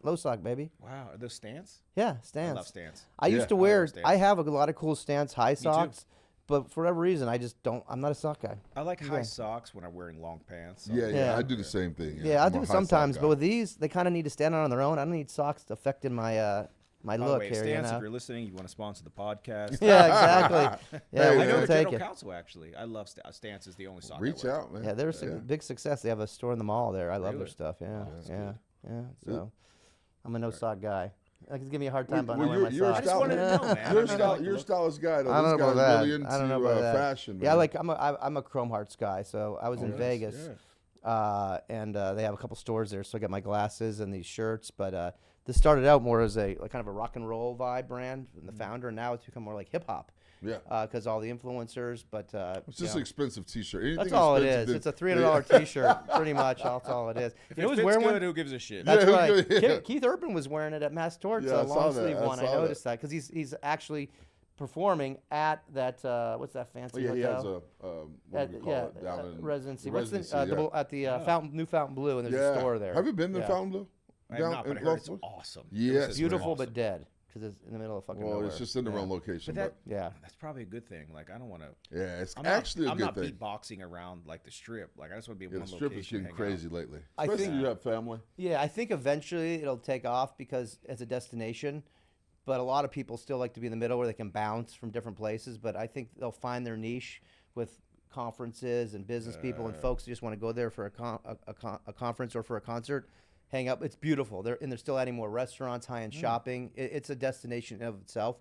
A: Low sock, baby.
C: wow, are those stance?
A: Yeah,
C: I
A: stance.
C: love stance.
A: I used to
C: I
A: wear.
C: love stance.
A: I have a lot of cool stance high
C: too.
A: socks, but for whatever reason, I just don't. I'm not a sock guy.
C: I like high socks when I'm wearing long pants. So.
B: Yeah, I do the same thing.
A: Yeah, I
B: I'm
A: do
B: a
A: it
B: high sock
A: sometimes,
B: guy.
A: but with these, they kind of need to stand out on their own. I don't need socks affecting my my
C: By the
A: look
C: way,
A: here.
C: Stance,
A: You know?
C: if you're listening, you want to sponsor the podcast.
A: Yeah, exactly. Yeah,
B: Hey,
A: we'll
C: I know
B: man.
C: the
A: take
C: general
A: it.
C: counsel, actually. I love Stance is the only sock I
B: Reach
C: wear.
B: out, man.
A: Yeah, they're a big success. They have a store in the mall there. I love their
C: Really?
A: stuff. Yeah,
C: that's
A: yeah. So, I'm a no sock guy. Like, give me a hard time about
B: Well,
A: not wearing my
B: you're a
A: socks.
C: I just wanted to know, man.
B: You're
C: I mean, I like the
B: you're a
C: look.
B: stylish guy, though.
A: I don't know
B: This
A: about
B: guy's
A: that.
B: really into
A: I don't know about that.
B: fashion, man.
A: Yeah, like I'm a Chrome Hearts guy. So I was in
B: nice.
A: Vegas,
C: Yeah.
A: and they have a couple stores there. So I got my glasses and these shirts. But this started out more as a kind of a rock and roll vibe brand from the founder, and now it's become more like hip hop.
B: Yeah.
A: Because all the influencers. But
B: It's just an expensive T-shirt. Anything
A: that's all it
B: expensive
A: is.
B: than-
A: It's a $300 T-shirt, pretty much. That's all it is.
C: If
A: You know
C: it
A: who's
C: fits
A: wearing
C: good,
A: one?
C: who gives a shit?
A: That's
B: Yeah,
A: right.
B: yeah.
A: Keith Urban was wearing it at Mass Torts,
B: Yeah, I
A: a
B: saw
A: long
B: that.
A: sleeve
B: I
A: one. I
B: saw
A: noticed that because he's actually performing at that what's that fancy
B: Oh, yeah, he has
A: hotel?
B: what do we call it down in
A: residency.
B: Residency,
A: What's the
B: yeah.
A: at the Fountain Blue, and there's a store there.
B: Have you been to
A: Yeah.
B: Fontainebleau?
C: I have not, but I heard it's awesome.
B: Yes,
A: Beautiful
B: man.
A: but dead because it's in the middle of fucking
B: Well,
A: nowhere.
B: it's just in the wrong location.
C: But
B: But,
A: Yeah.
C: that's probably a good thing. Like, I don't want to.
B: yeah, it's
C: I'm
B: actually a
C: I'm
B: good
C: not
B: thing.
C: beatboxing around like the strip. Like, I just want to be in
B: Yeah,
C: one
B: the strip is
C: location.
B: getting
C: hang out.
B: crazy lately.
A: I
B: Especially
A: think-
B: if you have family.
A: Yeah, I think eventually it'll take off because as a destination, but a lot of people still like to be in the middle where they can bounce from different places. But I think they'll find their niche with conferences and business people and folks who just want to go there for a conference or for a concert, hang up. It's beautiful. They're still adding more restaurants, high-end shopping. It's a destination of itself.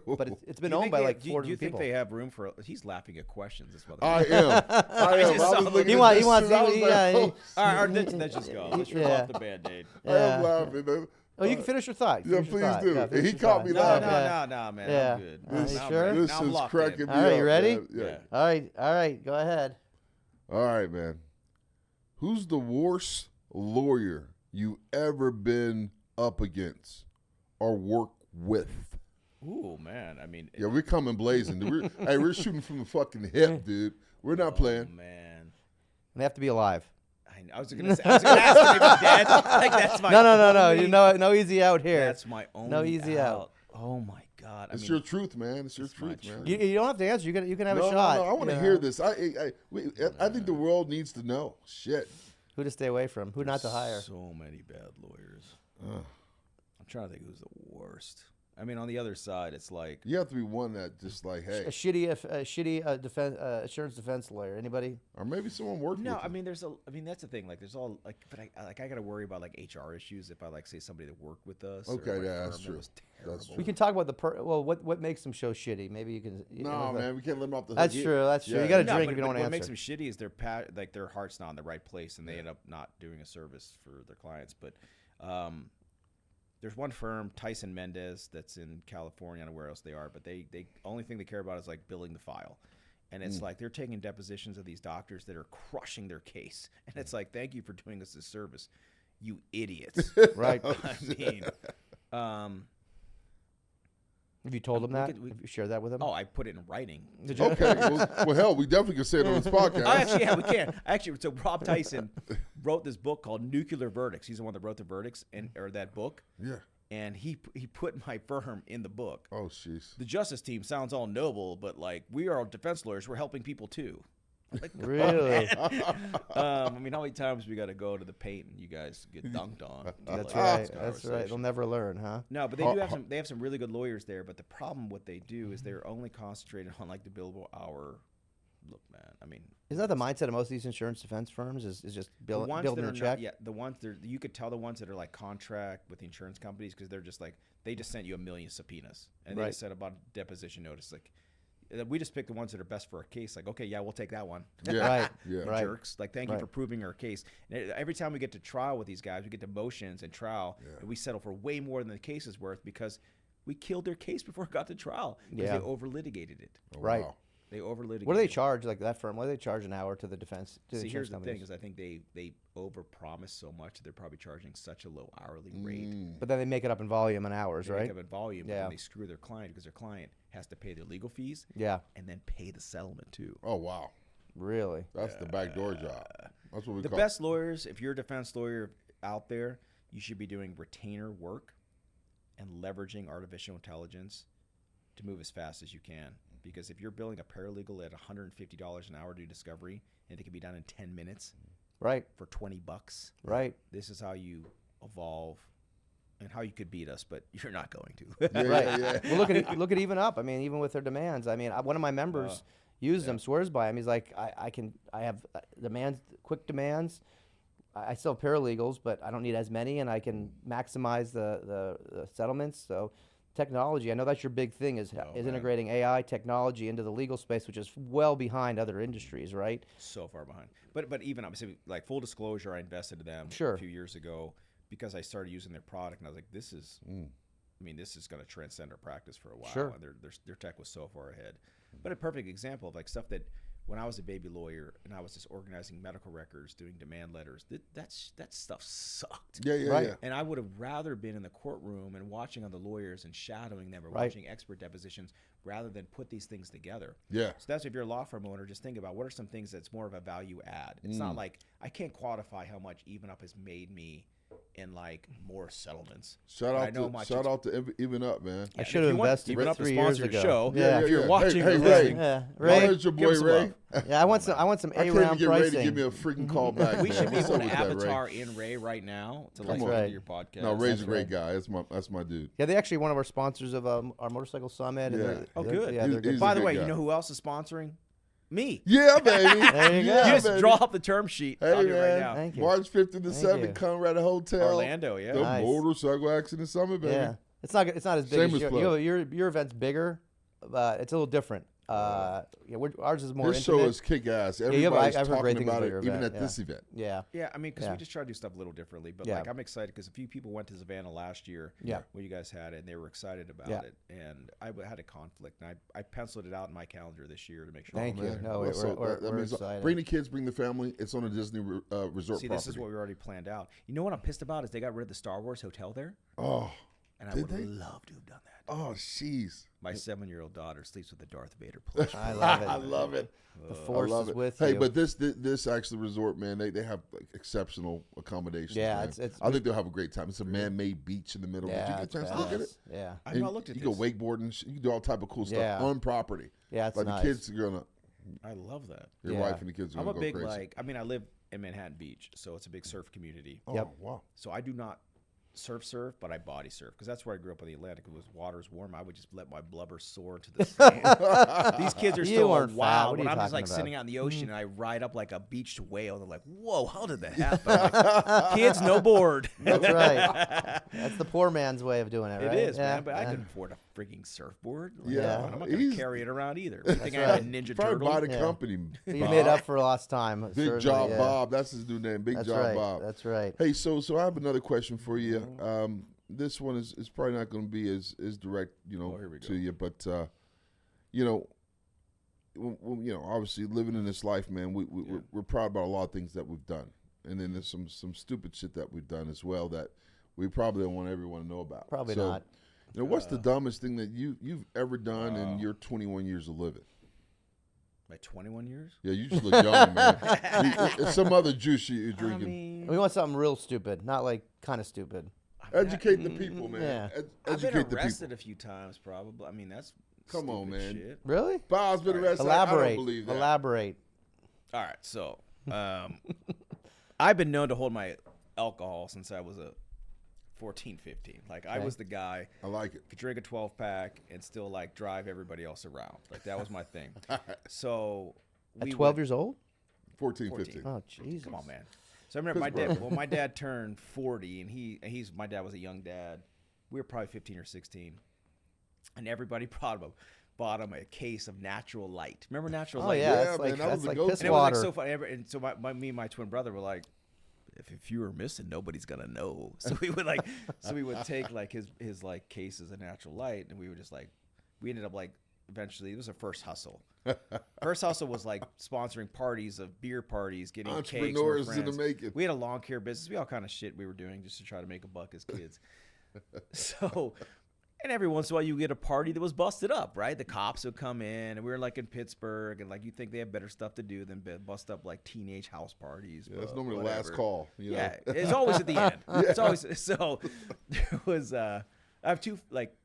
A: But it's been
C: Do you
A: owned
C: think
A: by
C: they-
A: like
C: do you
A: 40
C: think
A: people.
C: they have room for? He's laughing at questions. This motherfucker.
B: I am. I am.
C: just
B: I
C: saw
B: was
C: the-
B: looking
A: He
B: at
A: want- he
B: this
A: wants-
B: too. I was
A: he-
B: like,
A: yeah, he-
B: oh,
C: All right, let's just go. Let's rip
A: Yeah.
C: off the Band-Aid.
B: I am laughing.
A: Oh, you can finish your thought.
B: Yeah,
A: Finish your
B: please
A: thought.
B: do.
A: Yeah, finish
B: He
A: your
B: caught
A: thought.
B: me
C: No,
B: laughing.
C: man.
A: Yeah.
C: I'm good.
A: Are you
C: Now I'm
A: sure?
C: ready.
B: This
C: Now I'm
B: is
C: locked
B: cracking
C: in.
B: me
A: All right,
B: up.
A: you ready?
B: Man. Yeah.
A: All right, go ahead.
B: All right, man. Who's the worst lawyer you ever been up against or worked with?
C: Ooh, man. I mean,
B: Yeah, we're coming blazing. We're shooting from the fucking hip, dude. We're not playing.
C: man.
A: And they have to be alive.
C: I was gonna ask if they were dead. Like, that's my
A: No.
C: only-
A: You know, no easy out here.
C: That's my only.
A: No easy out.
C: Oh my God.
B: It's your truth, man. It's your
C: It's my
B: truth, man.
C: truth.
A: You don't have to answer. You can have
B: No,
A: a shot.
B: I want to
A: you
B: hear
A: know?
B: this. I think the world needs to know. Shit.
A: Who to stay away from? Who not to hire?
C: So many bad lawyers. I'm trying to think who's the worst. I mean, on the other side, it's like
B: You have to be one that just like, hey,
A: A shitty defense, insurance defense lawyer. Anybody?
B: or maybe someone worked
C: no.
B: with
C: I
B: you.
C: mean, that's the thing. Like, there's all like, but I got to worry about like HR issues if I like say somebody that worked with us.
B: Okay,
C: or, like,
B: yeah, that's
C: firm that
B: true.
C: was
B: That's
C: terrible.
B: true.
A: We can talk about what makes them so shitty. Maybe you can.
B: No, man, we can't let them off the hook.
A: That's true. That's true. You got to
C: No,
A: drink
C: but,
A: if you don't want to
C: what makes
A: answer.
C: them shitty is their heart's not in the right place, and they end up not doing a service for their clients. But there's one firm, Tyson Mendez, that's in California. I don't know where else they are, but they only thing they care about is like billing the file. And it's like they're taking depositions of these doctors that are crushing their case. And it's like, thank you for doing us this service, you idiots.
A: Right.
C: I mean,
A: Have you told them that?
C: could-
A: Have you shared that with them?
C: oh, I put it in writing.
A: Did you?
B: Okay. Well, hell, we definitely can say it on this podcast.
C: Oh, actually, yeah, we can. Actually, so Rob Tyson wrote this book called Nuclear Verdicts. He's the one that wrote the verdicts or that book.
B: Yeah.
C: And he put my firm in the book.
B: Oh, jeez.
C: The justice team sounds all noble, but like we are defense lawyers. We're helping people too. Like,
A: Really?
C: I mean, how many times we got to go to the paint and you guys get dunked on?
A: That's
C: Like,
A: right.
C: this
A: That's right. They'll
C: conversation.
A: never learn, huh?
C: No, but they do have some. They have some really good lawyers there. But the problem, what they do is they're only concentrated on like the billable hour. Look, man. I mean,
A: Isn't that the mindset of most of these insurance defense firms? Is just
C: the ones
A: building
C: that
A: a
C: are
A: check?
C: not, yeah, the ones that you could tell the ones that are like contract with the insurance companies because they're just like they just sent you a million subpoenas and they
A: Right.
C: just said about deposition notice like we just pick the ones that are best for our case. Like, okay, yeah, we'll take that one.
B: Yeah.
A: Right.
B: Yeah.
A: Right.
C: Jerks. Like, thank you
A: Right.
C: for proving our case. And every time we get to trial with these guys, we get to motions and trial, and we settle for way more than the case is worth because we killed their case before it got to trial because
A: Yeah.
C: they over-litigated it.
B: Oh,
A: Right.
B: wow.
C: They over-litigated.
A: What do they
C: it.
A: charge? Like that firm? What do they charge an hour to the defense? To the
C: See,
A: insurance
C: here's the thing:
A: companies?
C: is I think they overpromise so much they're probably charging such a low hourly rate.
A: But then they make it up in volume and hours,
C: They
A: right?
C: make up in volume, but
A: Yeah.
C: then they screw their client because their client has to pay their legal fees
A: Yeah.
C: and then pay the settlement too.
B: Oh, wow.
A: Really?
B: That's the backdoor job. That's what we
C: The
B: call
C: best lawyers, if you're a defense lawyer out there, you should be doing retainer work and leveraging artificial intelligence to move as fast as you can. Because if you're billing a paralegal at $150 an hour to do discovery and it can be done in 10 minutes
A: Right.
C: for $20,
A: Right.
C: this is how you evolve and how you could beat us, but you're not going to.
B: Yeah,
A: Right.
B: yeah, yeah.
A: Well, look at Even Up. I mean, even with their demands. I mean, one of my members used them, swears by him. He's like, I have demands, quick demands. I still have paralegals, but I don't need as many, and I can maximize the settlements. So, technology. I know that's your big thing is integrating AI technology into the legal space, which is well behind other industries, right?
C: So far behind. But even obviously, like full disclosure, I invested in them
A: Sure.
C: a few years ago because I started using their product, and I was like, this is, I mean, this is going to transcend our practice for a while.
A: Sure.
C: And their tech was so far ahead. But a perfect example of like stuff that when I was a baby lawyer and I was just organizing medical records, doing demand letters, that stuff sucked.
B: Yeah, yeah,
A: Right.
B: yeah.
C: And I would have rather been in the courtroom and watching other lawyers and shadowing them or
A: Right.
C: watching expert depositions rather than put these things together.
B: Yeah.
C: So that's if you're a law firm owner, just think about what are some things that's more of a value add. It's not like I can't quantify how much Even Up has made me in like more settlements.
B: Shout
C: But I
B: out
C: know
B: to
C: much
B: shout out to Even Up, man.
A: I
C: Yeah,
A: should have
C: if you want
A: invested
C: Even Up to
A: 3 years
C: sponsor
A: ago.
C: the show,
A: Yeah.
C: if you're watching
B: Hey,
C: or
B: Ray.
C: listening,
A: Yeah,
B: I
A: Ray.
B: heard your
C: give
B: boy
C: us some
B: Ray.
C: love.
A: Yeah, I want some
B: I can't even
A: A-round
B: get Ray to
A: pricing.
B: give me a freaking call back.
C: we
B: man.
C: should be
B: What's
C: able
B: up
C: to
B: with that, Ray?
C: avatar in Ray right now to like
B: on.
C: listen
A: Right.
C: to your podcast.
B: No, Ray's a
A: That's
B: great
A: right.
B: guy. That's my dude.
A: Yeah, they actually one of our sponsors of our motorcycle summit. And
B: Yeah.
A: they're-
C: Oh,
A: they're-
C: good.
A: Yeah, they're
B: He's
A: good.
B: a
C: By the
B: good
C: way,
B: guy.
C: you know who else is sponsoring? Me.
B: Yeah, baby.
A: There you go.
B: Yeah,
C: You just
B: baby.
C: draw up the term sheet.
B: Hey,
C: I'll do it
B: man.
C: right now.
A: Thank you.
B: March 5th to the
A: Thank
B: 7th,
A: you.
B: Conrad Hotel.
C: Orlando, yeah.
B: The
A: Nice.
B: motorcycle accident summit, baby.
A: Yeah, it's not as big
B: Shameless
A: as
B: plug.
A: your event's bigger, but it's a little different. Yeah, ours is more
B: This show
A: intimate.
B: is kick ass.
A: you have-
B: Everybody's
A: I've heard great
B: talking
A: things
B: about
A: about
B: it,
A: your
B: even
A: event,
B: at this event.
A: Yeah,
C: Yeah, I mean, because
A: Yeah.
C: we just try to do stuff a little differently. But
A: Yeah.
C: like, I'm excited because a few people went to Savannah last year
A: Yeah.
C: when you guys had it, and they were excited about
A: Yeah.
C: it. And I had a conflict, and I penciled it out in my calendar this year to make sure.
A: Thank you.
B: Man.
A: No,
B: Well,
A: we're
B: that means
A: excited.
B: bring the kids, bring the family. It's on a Disney resort
C: See,
B: property.
C: this is what we already planned out. You know what I'm pissed about is they got rid of the Star Wars hotel there,
B: Oh,
C: and I
B: Did
C: would
B: they?
C: love to have done that.
B: oh, jeez.
C: My 7-year-old daughter sleeps with the Darth Vader plush.
A: I love it.
B: I love it.
A: The
B: I
A: force
B: love
A: is
B: it.
A: with
B: Hey,
A: you.
B: but this actually resort, man, they have like exceptional accommodations.
A: Yeah,
B: man.
A: it's-
B: I think they'll have a great time. It's a man-made beach in the middle. Did
A: Yeah,
B: you get a
A: it's
B: chance to look at it?
A: badass. Yeah,
C: I've
B: And
C: not looked at
B: you
C: this.
B: go wakeboarding. You can do all type of cool stuff
A: Yeah.
B: on property.
A: yeah, it's
B: Like
A: nice.
B: the kids are gonna,
C: I love that.
B: your
A: Yeah.
B: wife and the kids are
C: I'm
B: gonna
C: a
B: go
C: big
B: crazy.
C: I live in Manhattan Beach, so it's a big surf community.
B: Oh,
A: Yep.
B: wow.
C: So I do not surf, but I body surf because that's where I grew up in the Atlantic. It was water's warm. I would just let my blubber soar to the sand. These kids are
A: You
C: still
A: weren't fat.
C: wild.
A: What are
C: When
A: you
C: I'm just
A: talking
C: like
A: about?
C: sitting out in the ocean and I ride up like a beached whale, they're like, "Whoa, how did that happen?" I'm like, kids, no board.
A: That's right. That's the poor man's way of doing it,
C: It
A: right?
C: is,
A: yeah.
C: man. But I
A: yeah.
C: couldn't afford a freaking surford. Like,
B: Yeah.
C: I'm not gonna
B: He's-
C: carry it around either. You think I
A: right.
C: am a Ninja
B: Probably buy
C: Turtle?
B: the
A: Yeah.
B: company.
A: You
B: Bob.
A: made up for lost time.
B: Big
A: certainly,
B: Job
A: yeah.
B: Bob. That's his new name. Big
A: That's
B: Job
A: right.
B: Bob.
A: That's right.
B: Hey, so I have another question for you. This one is probably not going to be as direct,
C: here we go.
B: to you, but you know, obviously living in this life, man, we're proud about a lot of things that we've done, and then there's some stupid shit that we've done as well that we probably don't want everyone to know about.
A: Probably
B: So,
A: not.
B: what's the dumbest thing that you've ever done in your 21 years of living?
C: My 21 years?
B: Yeah, you just look young, man. It's some other juice you're
C: I
B: drinking.
C: mean,
A: We want something real stupid, not like kind of stupid.
B: Educate the people, man.
A: Yeah.
C: I've been
B: Educate the
C: arrested
B: people.
C: a few times, probably. I mean, that's
B: Come on,
C: stupid
B: man.
C: shit.
A: Really?
B: Bob's been arrested. I
A: Elaborate.
B: don't believe that.
A: Elaborate.
C: All right, so I've been known to hold my alcohol since I was a 14, 15. Like I
A: Okay.
C: was the guy
B: I like it.
C: could drink a 12-pack and still like drive everybody else around. Like that was my thing. So
A: At
C: we
A: 12
C: would-
A: years old?
B: 14,
C: 14.
B: 15.
A: Oh, Jesus.
C: Come on, man. So I remember my dad. Well, my dad turned 40, and my dad was a young dad. We were probably 15 or 16, and everybody bought him a case of Natural Light. Remember Natural
A: Oh,
C: Light?
A: yeah.
B: Yeah,
A: That's
B: man,
A: like,
B: that was
A: that's
B: the
A: like
B: go-to.
A: piss
C: And it was like
A: water.
C: so funny. And so me and my twin brother were like, if you were missing, nobody's gonna know. So we would take like his like cases of Natural Light, and we were just like, we ended up like eventually it was a first hustle. First hustle was like sponsoring parties of beer parties, getting cakes for
B: Entrepreneurs in the
C: friends.
B: making.
C: We had a lawn care business. We all kind of shit we were doing just to try to make a buck as kids. So. And every once in a while, you get a party that was busted up, right? The cops would come in, and we were like in Pittsburgh, and like you think they have better stuff to do than bust up like teenage house parties.
B: Yeah, that's
C: but
B: normally the last
C: whatever.
B: call. You know?
C: Yeah, it's always at the end. It's always so. There was I have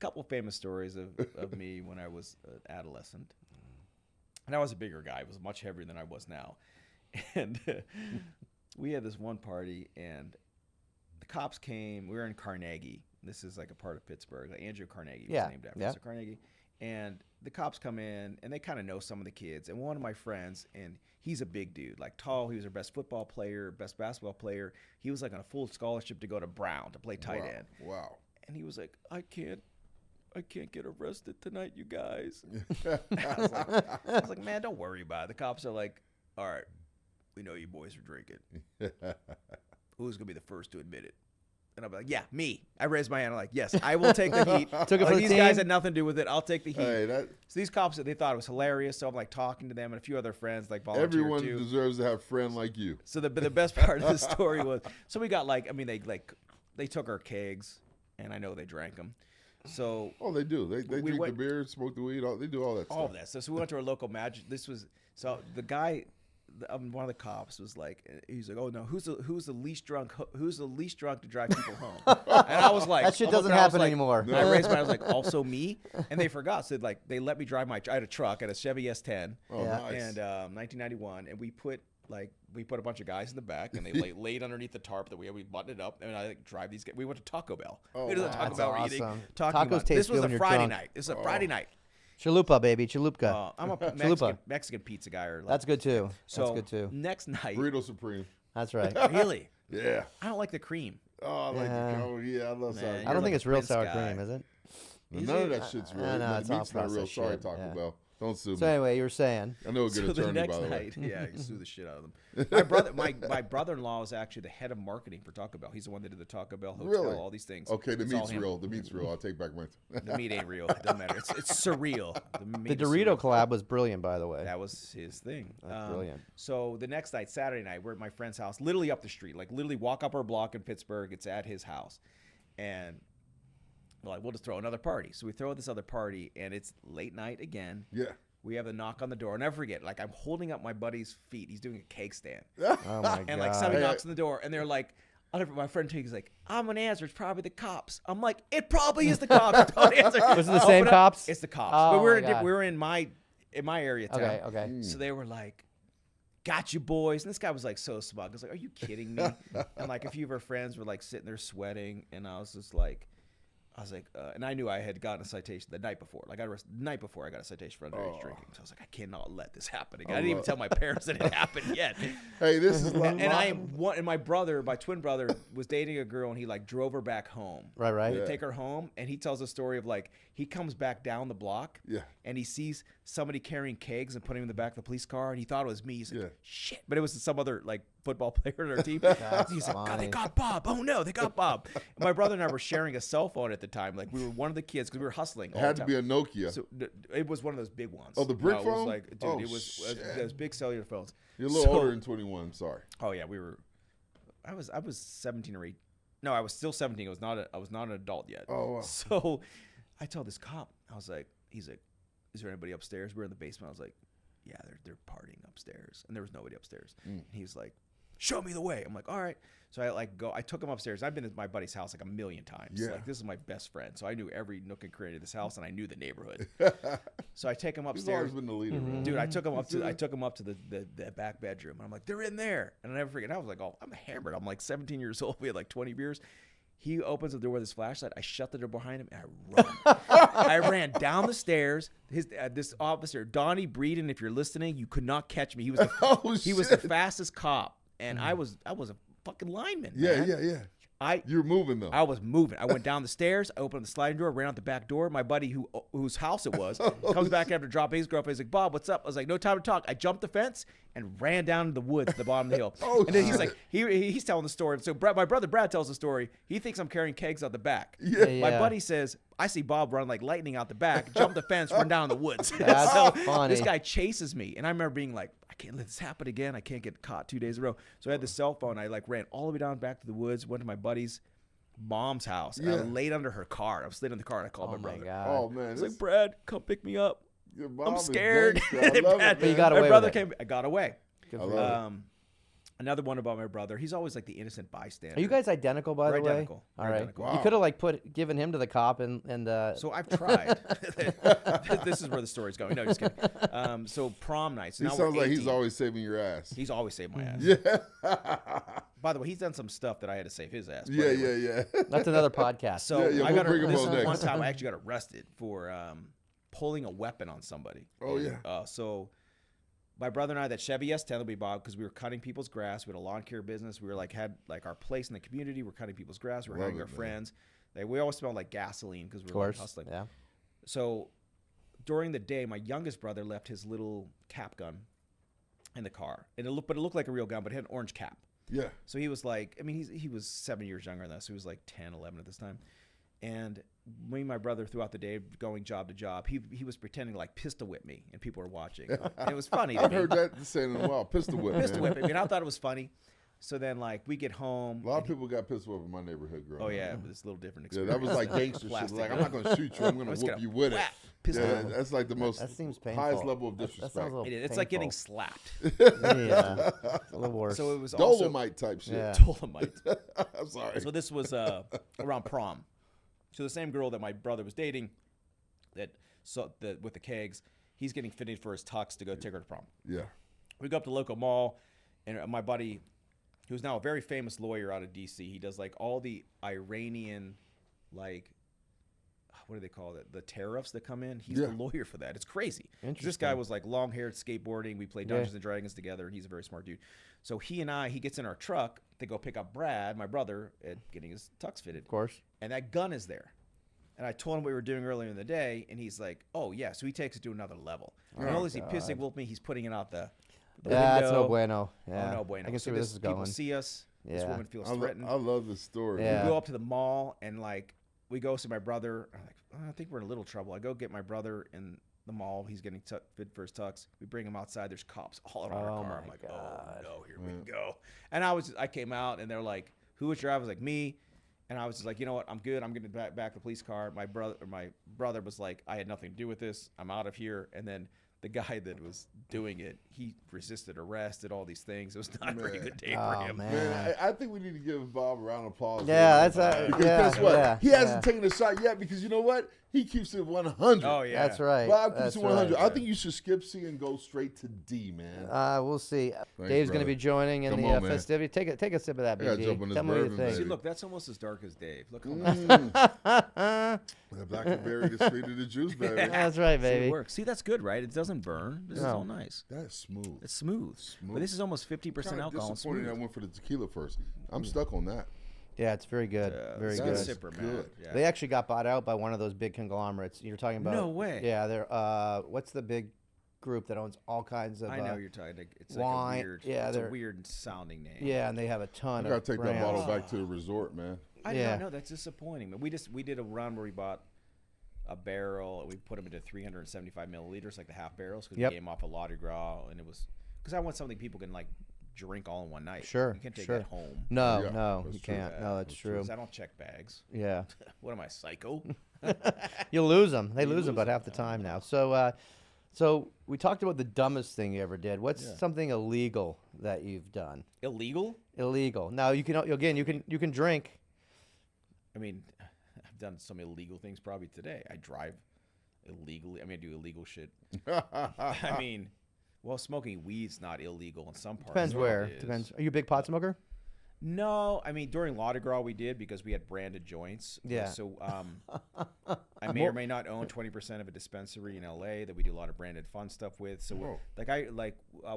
C: couple famous stories of me when I was an adolescent, and I was a bigger guy. I was much heavier than I was now, and we had this one party, and the cops came. We were in Carnegie. This is like a part of Pittsburgh. Like Andrew Carnegie was named after.
A: Yeah.
C: So Carnegie. And the cops come in, and they kind of know some of the kids. And one of my friends, and he's a big dude, like tall. He was our best football player, best basketball player. He was like on a full scholarship to go to Brown to play tight end.
B: Wow.
C: And he was like, I can't get arrested tonight, you guys. I was like, man, don't worry about it. The cops are like, all right, we know you boys are drinking. Who's going to be the first to admit it? And I'm like, yeah, me. I raised my hand. I'm like, yes, I will take the heat.
A: Took it for the
C: these
A: team?
C: guys had nothing to do with it. I'll take the heat.
B: Hey,
C: So these cops, they thought it was hilarious. So I'm like talking to them, and a few other friends like volunteered
B: everyone
C: too.
B: deserves to have a friend like you.
C: So the best part of the story was, so we got they took our kegs, and I know they drank them. So
B: they do. They drink the beer, smoke the weed. They do all that
C: all
B: stuff.
C: of that. So we went to our local magic. So the guy, one of the cops was like, he's like, oh no, who's the least drunk? Who's the least drunk to drive people home? And I was like,
A: That shit doesn't happen anymore.
C: And I raised my hand. I was like, also me. And they forgot. So they let me drive I had a truck, I had a Chevy S10.
B: Oh,
A: Yeah.
B: nice.
C: And 1991, and we put a bunch of guys in the back, and they laid underneath the tarp that we buttoned it up, and I drive these guys. We went to Taco Bell.
B: Oh,
C: we went to the Taco
A: that's
C: Bell
A: awesome.
C: eating.
A: Tacos taste
C: This was
A: good
C: a
A: when you're
C: Friday
A: drunk.
C: night. This is a Friday night.
A: Chalupa, baby. Chalupa.
C: I'm a
A: Chalupa.
C: Mexican pizza guy.
A: That's good too.
C: So
A: That's good too.
C: next night,
B: Burrito Supreme.
A: That's right.
C: really,
B: Yeah.
C: I don't like the cream.
B: Oh, I like
A: Yeah.
B: I love sour
C: Man,
B: cream.
A: I don't think
C: like
A: it's
C: a
A: real
C: Prince
A: sour
C: guy.
A: cream, is it?
B: None of that shit's real.
A: no,
B: The
A: it's all
B: meat's not real.
A: processed
B: Sorry,
A: shit,
B: Taco
A: yeah.
B: Bell. Don't sue
A: So
B: me.
A: anyway, you were saying.
B: I know a good
C: So the
B: attorney,
C: next
B: by the way.
C: night, yeah, you sue the shit out of them. My brother-in-law is actually the head of marketing for Taco Bell. He's the one that did the Taco Bell hotel,
B: Really?
C: all these things.
B: Okay, the
C: It's all
B: meat's
C: him.
B: real. The meat's real. I'll take back my.
C: The meat ain't real. It doesn't matter. It's surreal.
A: The
C: meat is
A: Dorito
C: surreal.
A: collab was brilliant, by the way.
C: That was his thing.
A: That's brilliant.
C: So the next night, Saturday night, we're at my friend's house, literally up the street, like literally walk up our block in Pittsburgh. It's at his house, and we're like, we'll just throw another party. So we throw this other party, and it's late night again.
B: Yeah.
C: We have the knock on the door. I'll never forget. Like, I'm holding up my buddy's feet. He's doing a cake stand.
A: Oh my god.
C: And like somebody knocks on the door, and they're like, my friend Tig's like, I'm gonna answer. It's probably the cops. I'm like, it probably is the cops. Don't answer.
A: Was it the same cops?
C: It's the cops.
A: Oh,
C: but
A: my God.
C: we were in my area of town.
A: Okay. Okay.
C: So they were like, got you boys. And this guy was like so smug. I was like, are you kidding me? And like a few of our friends were like sitting there sweating, and I was like, and I knew I had gotten a citation the night before. Like the night before, I got a citation for underage drinking. So I was like, I cannot let this happen again. I didn't even tell my parents that it happened yet.
B: Hey, this is
C: And my twin brother, was dating a girl, and he like drove her back home.
A: Right.
C: To take her home, and he tells a story of like he comes back down the block,
B: Yeah.
C: and he sees somebody carrying kegs and putting them in the back of the police car, and he thought it was me. He's like,
B: Yeah.
C: shit, but it was some other like football player on our team. He's like, God,
A: funny.
C: they got Bob. Oh no, they got Bob. And my brother and I were sharing a cell phone at the time. Like we were one of the kids because we were hustling.
B: It
C: all
B: had
C: the
B: to
C: time.
B: be a Nokia.
C: So it was one of those big ones.
B: Oh, the brick
C: It was
B: phone?
C: like, dude,
B: Oh,
C: it was
B: shit.
C: those big cellular phones.
B: You're a little older than 21. I'm sorry.
C: Oh yeah, I was 17 or 8. No, I was still 17. I was not an adult yet.
B: Oh, wow.
C: So I told this cop, he's like, is there anybody upstairs? We're in the basement. I was like, yeah, they're partying upstairs, and there was nobody upstairs. And he's like, show me the way. I'm like, all right. So I took him upstairs. I've been at my buddy's house like a million times.
B: Yeah.
C: Like this is my best friend. So I knew every nook and cranny of this house, and I knew the neighborhood. So I take him
B: He's
C: upstairs.
B: always been the leader, man.
C: Dude, I took him up to the back bedroom, and I'm like, they're in there. And I never forget. I was like, oh, I'm hammered. I'm like 17 years old. We had like 20 beers. He opens the door with his flashlight. I shut the door behind him, and I run. I ran down the stairs. This officer, Donnie Breeden, if you're listening, you could not catch me. He was the fastest cop, and I was a fucking lineman.
B: Yeah,
C: man.
B: yeah. You're moving though.
C: I was moving. I went down the stairs. I opened the sliding door, ran out the back door. My buddy, whose house it was, comes back after dropping his girlfriend. He's like, Bob, what's up? I was like, no time to talk. I jumped the fence and ran down to the woods at the bottom of the hill. And then he's like, he's telling the story. So my brother Brad tells the story. He thinks I'm carrying kegs out the back.
B: Yeah.
C: My buddy says, I see Bob run like lightning out the back, jump the fence, run down in the woods.
A: That's
C: so
A: funny.
C: this guy chases me. And I remember being like, I can't let this happen again. I can't get caught 2 days in a row. So I had the cell phone. I like ran all the way down back to the woods, went to my buddy's mom's house. And I laid under her car. I was laying in the car, and I called my brother.
A: God.
B: Oh man,
C: I was like, Brad, come pick me up.
B: your mom
C: I'm
B: is
C: scared.
B: gangster. I love it,
A: But you
B: man.
A: got
C: My
A: away
C: brother
A: with it.
C: came. I got away.
A: Good
B: I
A: for you.
B: love it.
C: Another one about my brother. He's always like the innocent bystander.
A: Are you guys identical, by
C: We're
A: the way?
C: identical.
A: All
C: We're
A: right.
C: identical.
B: Wow.
A: You could have like given him to the cop and
C: So I've tried. This is where the story's going. No, just kidding. So prom night. So
B: He
C: now
B: sounds
C: we're
B: like he's
C: 18.
B: always saving your ass.
C: He's always saved my ass.
B: Yeah.
C: By the way, he's done some stuff that I had to save his ass. But
B: Yeah,
C: anyway.
B: yeah.
A: that's another podcast.
C: So
B: Yeah,
C: I
B: we'll
C: got
B: bring him
C: this
B: on
C: is one
B: next.
C: time I actually got arrested for pulling a weapon on somebody.
B: Oh, yeah.
C: So my brother and I, that Chevy S10 that we bought because we were cutting people's grass. We had a lawn care business. We were had our place in the community. We're cutting people's grass. We're
B: Love
C: hanging
B: it,
C: our
B: man.
C: friends. We always smelled like gasoline because we
A: of
C: were
A: course.
C: hustling.
A: Yeah.
C: So during the day, my youngest brother left his little cap gun in the car, and it looked like a real gun, but it had an orange cap.
B: Yeah.
C: So he was like, I mean, he was 7 years younger than us. So he was like 10, 11 at this time. And me and my brother throughout the day going job to job, he was pretending to like pistol whip me and people were watching. And it was funny.
B: I've heard that saying in a while. Pistol whip.
C: Pistol whip. I mean, I thought it was funny. So then like we get home.
B: A lot of people got pistol whipped in my neighborhood growing up.
C: Oh yeah, but it's a little different
B: Yeah,
C: experience.
B: that was like gangster shit. Like, I'm not going to shoot you. I'm going to whoop you with it.
C: Pistol
B: Yeah,
C: whip.
B: that's like the most
A: That seems painful.
B: highest level of
A: That
B: disrespect.
A: sounds a little
C: It's like getting
A: painful.
C: slapped.
A: Yeah, it's a little worse.
C: So it was also
B: Dolomite type shit.
A: Yeah.
C: Dolomite.
B: I'm sorry.
C: So this was around prom. So the same girl that my brother was dating, with the kegs, he's getting fitted for his tux to go take her to prom.
B: Yeah.
C: We go up to the local mall, and my buddy, who's now a very famous lawyer out of D.C., he does like all the Iranian, like, what do they call it? The tariffs that come in. He's the lawyer for that. It's crazy. This guy was like long-haired, skateboarding. We played Dungeons and Dragons together, and he's a very smart dude. So he gets in our truck to go pick up Brad, my brother, at getting his tux fitted.
A: Of course.
C: And that gun is there. And I told him what we were doing earlier in the day, and he's like, oh, yeah. So he takes it to another level. Not only is he pissing with me, he's putting it out the window.
A: That's no bueno. Yeah.
C: Oh, no bueno.
A: I can see
C: So
A: where this is going.
C: People see us. This
A: Yeah.
C: woman feels threatened.
B: I love this story.
A: Yeah.
C: We go up to the mall, and like we go see my brother. I'm like, I think we're in a little trouble. I go get my brother in the mall. He's getting fit for his tux. We bring him outside. There's cops all around our car. I'm like, oh no, here we go. And I came out, and they're like, who was your? I was like, me. And I was just like, you know what? I'm good. I'm getting back the police car. My brother was like, I had nothing to do with this. I'm out of here. And then the guy that was doing it, he resisted arrest, did all these things. It was not a very good day for him.
B: Man, I think we need to give Bob a round of applause.
A: Yeah, that's
B: because
A: yeah,
B: guess what?
A: yeah,
B: He hasn't taken a shot yet because you know what? He keeps it 100.
C: Oh yeah,
A: That's right.
B: Bob keeps
A: That's
B: it 100.
A: right.
B: I think you should skip C and go straight to D, man.
A: We'll see. Dave's going to
B: brother.
A: be joining in
B: Come
A: the
B: on, man.
A: festivity. Take a sip of that,
B: I gotta
A: BD.
B: jump on this
A: Tell me what you
B: bourbon,
A: think.
C: See,
B: baby.
C: look, that's almost as dark as Dave. Look how nice.
B: The blackberry, the sweet of the juice, baby.
A: That's right,
C: See, it
A: baby.
C: works. See, that's good, right? It doesn't burn. This is all nice.
B: That's smooth.
C: It's smooth. But this is almost 50%
B: Kinda
C: alcohol. and
B: disappointed
C: smooth.
B: I went for the tequila first. I'm stuck on that.
A: Yeah, it's very good. Very
C: it's
A: good.
C: Sipper, man.
B: good.
C: Yeah.
A: They actually got bought out by one of those big conglomerates. You're talking about.
C: No way.
A: Yeah, they're what's the big group that owns all kinds of
C: I know you're talking. It's
A: wine.
C: like a weird.
A: Yeah,
C: it's a
A: they're-
C: weird sounding name.
A: Yeah, and they have a ton
B: I
A: of
B: gotta take
A: brands.
B: that bottle back to the resort, man.
C: I
A: Yeah.
C: don't know. That's disappointing. But we did a run where we bought a barrel. We put them into 375 milliliters, like the half barrels, because
A: Yep.
C: we came off a Mardi Gras, and it was because I want something people can like drink all in one night.
A: Sure,
C: you can't take
A: sure.
C: that home.
A: No,
B: Yeah,
A: no,
B: that's
A: you
B: true.
A: can't. No, that's true.
C: 'Cause I don't check bags.
A: Yeah,
C: What am I, psycho?
A: you'll lose them. They lose them about half the time now. So, so we talked about the dumbest thing you ever did. What's something illegal that you've done?
C: Illegal?
A: Illegal. Now you can drink.
C: I mean, I've done some illegal things probably today. I drive illegally. I mean, I do illegal shit. I mean, well, smoking weed's not illegal in some parts.
A: Depends
C: of
A: where.
C: it is.
A: Depends. Are you a big pot smoker?
C: No, I mean during Mardi Gras we did because we had branded joints.
A: Yeah.
C: So I may or may not own 20% of a dispensary in LA that we do a lot of branded fun stuff with. So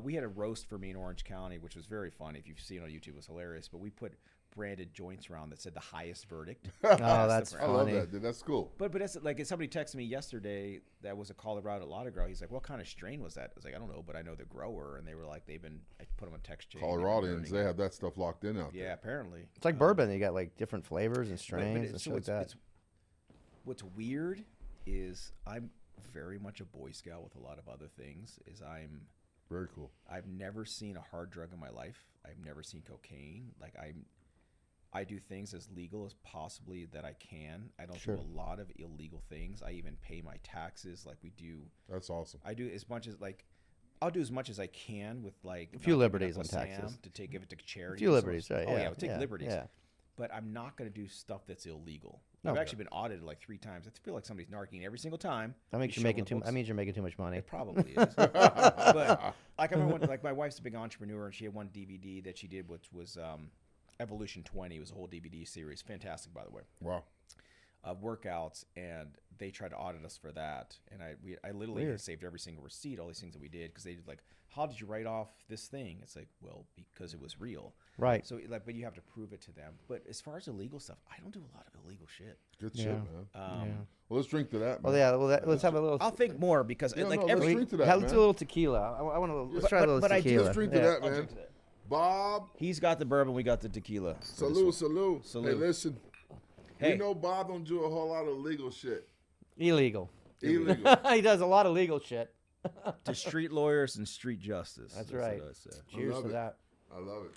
C: we had a roast for me in Orange County, which was very funny. If you've seen it on YouTube, it was hilarious. But we put branded joints around that said the highest verdict.
A: Oh, that's
B: I love
A: funny.
B: that, dude. That's cool.
C: But that's like somebody texted me yesterday that was a Colorado Mardi Gras. He's like, "What kind of strain was that?" I was like, "I don't know, but I know the grower." And they were like, I put them on text chain.
B: Coloradans, they have that stuff locked in out there.
C: Yeah, apparently.
A: It's like bourbon. You got like different flavors and
C: But
A: strains and shit like that.
C: What's weird is I'm very much a Boy Scout with a lot of other things.
B: Very cool.
C: I've never seen a hard drug in my life. I've never seen cocaine. Like I do things as legal as possibly that I can. I don't do a lot of illegal things. I even pay my taxes like we do.
B: That's awesome.
C: I do as much as like I'll do as much as I can with like
A: A few
C: not giving
A: liberties
C: up
A: on
C: Sam
A: taxes.
C: to give it to charity.
A: A few
C: and
A: liberties,
C: so-
A: right?
C: Oh
A: Yeah,
C: yeah, we'll take liberties.
A: Yeah.
C: But I'm not going to do stuff that's illegal.
A: No.
C: I've actually been audited like 3 times. I feel like somebody's narking every single time.
A: That makes you making too. That means you're making too much money.
C: It probably is. But like I remember, like my wife's a big entrepreneur, and she had one DVD that she did, which was Evolution 20. It was a whole DVD series, fantastic by the way,
B: Wow.
C: of workouts, and they tried to audit us for that. And I literally
A: Weird.
C: saved every single receipt, all these things that we did, because they did like, how did you write off this thing? It's like, well, because it was real.
A: Right.
C: So like, but you have to prove it to them. But as far as illegal stuff, I don't do a lot of illegal shit.
B: Good
A: Yeah.
B: shit, man.
A: Yeah.
B: Well, let's drink to that, man.
A: Well, yeah. Well, let's have a little.
C: I'll think more because
B: Yeah,
C: like
B: no, let's
C: every
B: drink to that,
A: Let's
B: man.
A: do a little tequila. I want to. Let's try a little
C: but I do-
A: tequila.
B: Let's drink to
A: Yeah.
B: that,
C: I'll
B: man.
C: drink to that.
B: Bob.
C: He's got the bourbon. We got the tequila.
B: Salute. Hey, listen.
C: Hey.
B: We know Bob don't do a whole lot of legal shit.
A: Illegal.
B: Illegal.
A: He does a lot of legal shit.
C: To street lawyers and street justice.
A: That's right.
C: What I say.
A: Cheers to that.
B: I love it.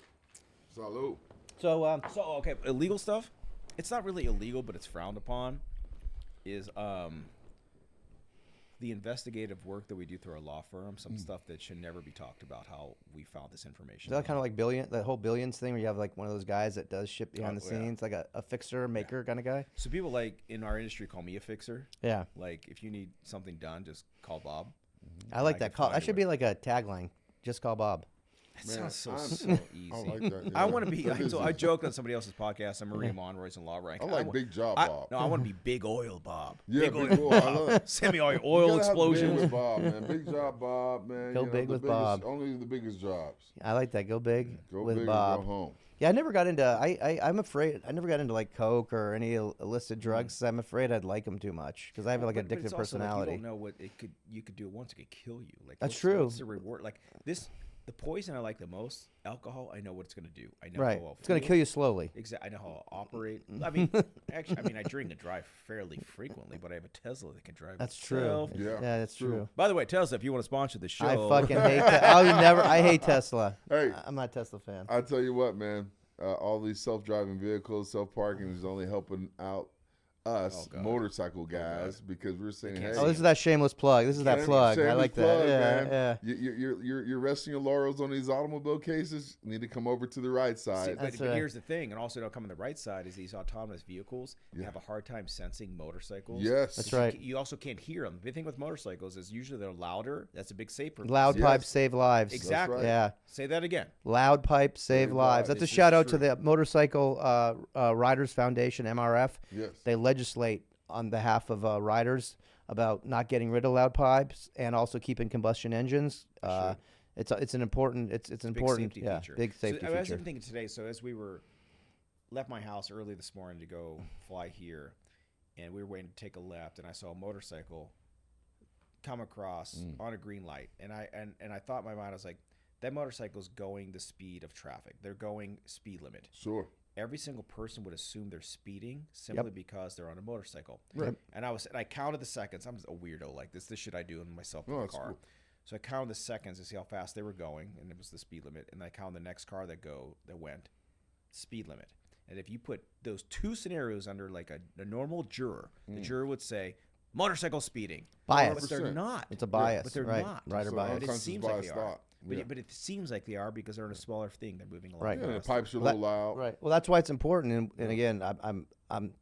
B: Salute.
A: So,
C: So okay, illegal stuff. It's not really illegal, but it's frowned upon. Is the investigative work that we do through our law firm, some stuff that should never be talked about, how we found this information.
A: is that kind of like that whole billions thing where you have like one of those guys that does shit behind the scenes, like a fixer, maker kind of guy?
C: So people like in our industry call me a fixer.
A: Yeah.
C: Like if you need something done, just call Bob.
A: I like that call.
C: find
A: That
C: a
A: should
C: way.
A: be like a tagline. Just call Bob.
C: That sounds
B: I'm-
C: so easy.
B: I like that.
C: I want to be.
B: That is
C: I
B: easy.
C: joke on somebody else's podcast. I'm Maria Monroy's in law rank.
B: I like Big Job
C: I
B: Bob.
C: No, I want to be Big Oil Bob.
B: Yeah, Big Oil. I love it.
C: Send me all your
B: You
C: oil
B: gotta have big
C: explosions.
B: with Bob, man. Big Job Bob, man.
A: Go
B: You know,
A: big
B: the
A: with
B: biggest-
A: Bob.
B: Only the biggest jobs.
A: I like that. Go big
B: Go
A: with
B: big
A: Bob.
B: or go home.
A: Yeah, I never got into. I'm afraid. I never got into like coke or any illicit drugs. I'm afraid I'd like them too much because I have like
C: But
A: addictive
C: it's also, like,
A: personality.
C: you don't know what it could. You could do it once. It could kill you. Like
A: That's
C: what's-
A: true.
C: What's the reward? Like this, the poison I like the most. Alcohol. I know what it's going to do. I know
A: Right.
C: how I'll
A: It's gonna
C: feel.
A: kill you slowly.
C: Exactly. I know how I'll operate. I mean, actually, I drink and drive fairly frequently, but I have a Tesla that can drive.
A: That's true.
C: itself.
B: Yeah,
A: that's
B: true.
A: true.
C: By the way, Tesla, if you want to sponsor the show,
A: I fucking hate. I hate Tesla.
B: Hey.
A: I'm not a Tesla fan.
B: I tell you what, man. All these self-driving vehicles, self-parking is only helping out us
C: God.
B: motorcycle guys because we're saying, hey,
C: can't
A: Oh, this is that shameless plug. This is that plug. I
B: shameless
A: like that.
B: plug,
A: Yeah,
B: man.
A: yeah.
B: You're resting your laurels on these automobile cases. You need to come over to the right
C: See,
B: side.
C: but,
A: That's
C: but
A: right.
C: here's the thing, and also don't come on the right side is these autonomous vehicles have a hard time sensing motorcycles.
B: Yes,
A: That's
C: You
A: right.
C: You also can't hear them. The big thing with motorcycles is usually they're louder. That's a big safer.
A: Loud
B: Yes.
A: pipes save lives.
C: Exactly.
B: right.
A: Yeah.
C: Say that again.
A: Loud pipes save lives. That's a
C: This
A: shout
C: is
A: out to
C: true.
A: the Motorcycle Riders Foundation, MRF.
B: Yes.
A: They legislate on behalf of riders about not getting rid of loud pipes and also keeping combustion engines. It's an important it's an
C: Big
A: important
C: safety
A: yeah
C: feature.
A: big safety
C: I was
A: feature.
C: even thinking today. So as we left my house early this morning to go fly here, and we were waiting to take a left, and I saw a motorcycle come across on a green light, and I thought in my mind, I was like, that motorcycle's going the speed of traffic. They're going speed limit.
B: Sure.
C: Every single person would assume they're speeding simply because they're on a motorcycle.
B: Right.
C: And I counted the seconds. I'm a weirdo like this. This shit I do in myself in
B: No,
C: the
B: that's
C: car.
B: cool.
C: So I counted the seconds to see how fast they were going, and it was the speed limit. And I counted the next car that went, speed limit. And if you put those two scenarios under like a normal juror, the juror would say motorcycle speeding.
A: Bias.
C: But they're not.
A: It's a bias,
C: But they're
A: right?
C: not.
A: Rider
B: So
A: bias.
C: But it
B: unconscious
C: seems like
B: bias
C: they are.
B: thought. Yeah.
C: But it seems like they are because they're in a smaller thing. They're moving along.
A: Right.
B: Yeah, the
C: faster.
B: pipes are a
A: Well,
B: little loud.
A: Right. Well, that's why it's important. And again, I'm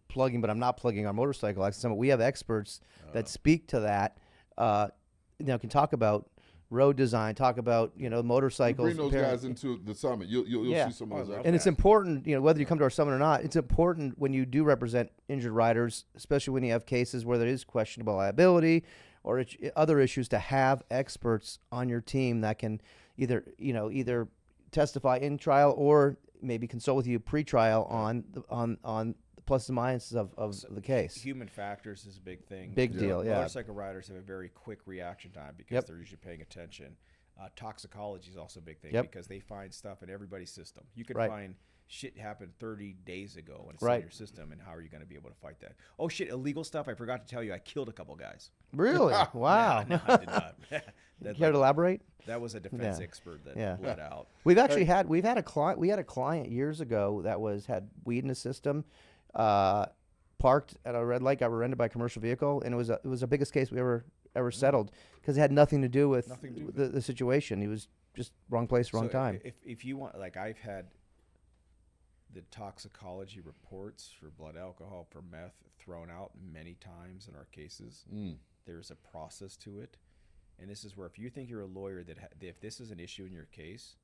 A: plugging, but I'm not plugging our motorcycle accident. We have experts that speak to that. Can talk about road design, talk about motorcycles.
B: Bring those
A: comparing-
B: guys into the summit. You'll
A: Yeah.
B: see some of those.
C: Oh,
A: And it's important, whether you come to our summit or not, it's important when you do represent injured riders, especially when you have cases where there is questionable liability or other issues, to have experts on your team that can either testify in trial or maybe consult with you pre-trial on the pluses and minuses of the case.
C: Human factors is a big thing.
A: Big deal, yeah.
C: Motorcycle riders have a very quick reaction time because
A: Yep.
C: they're usually paying attention. Toxicology is also a big thing
A: Yep.
C: because they find stuff in everybody's system. You could
A: Right.
C: find shit happened 30 days ago and it's
A: Right.
C: in your system, and how are you going to be able to fight that? Oh shit, illegal stuff. I forgot to tell you, I killed a couple guys.
A: Really? Wow.
C: No, I did not.
A: Care to elaborate?
C: That was a defense
A: Yeah.
C: expert that
A: Yeah.
C: bled out.
A: We've actually had a client years ago that had weed in his system, parked at a red light, got rear-ended by a commercial vehicle, and it was the biggest case we ever settled because it had nothing to do with
C: Nothing to do with
A: the situation. He was just wrong place, wrong
C: So
A: time.
C: If you want, like, I've had the toxicology reports for blood alcohol, for meth, thrown out many times in our cases. There's a process to it. And this is where, if you think you're a lawyer, that if this is an issue in your case,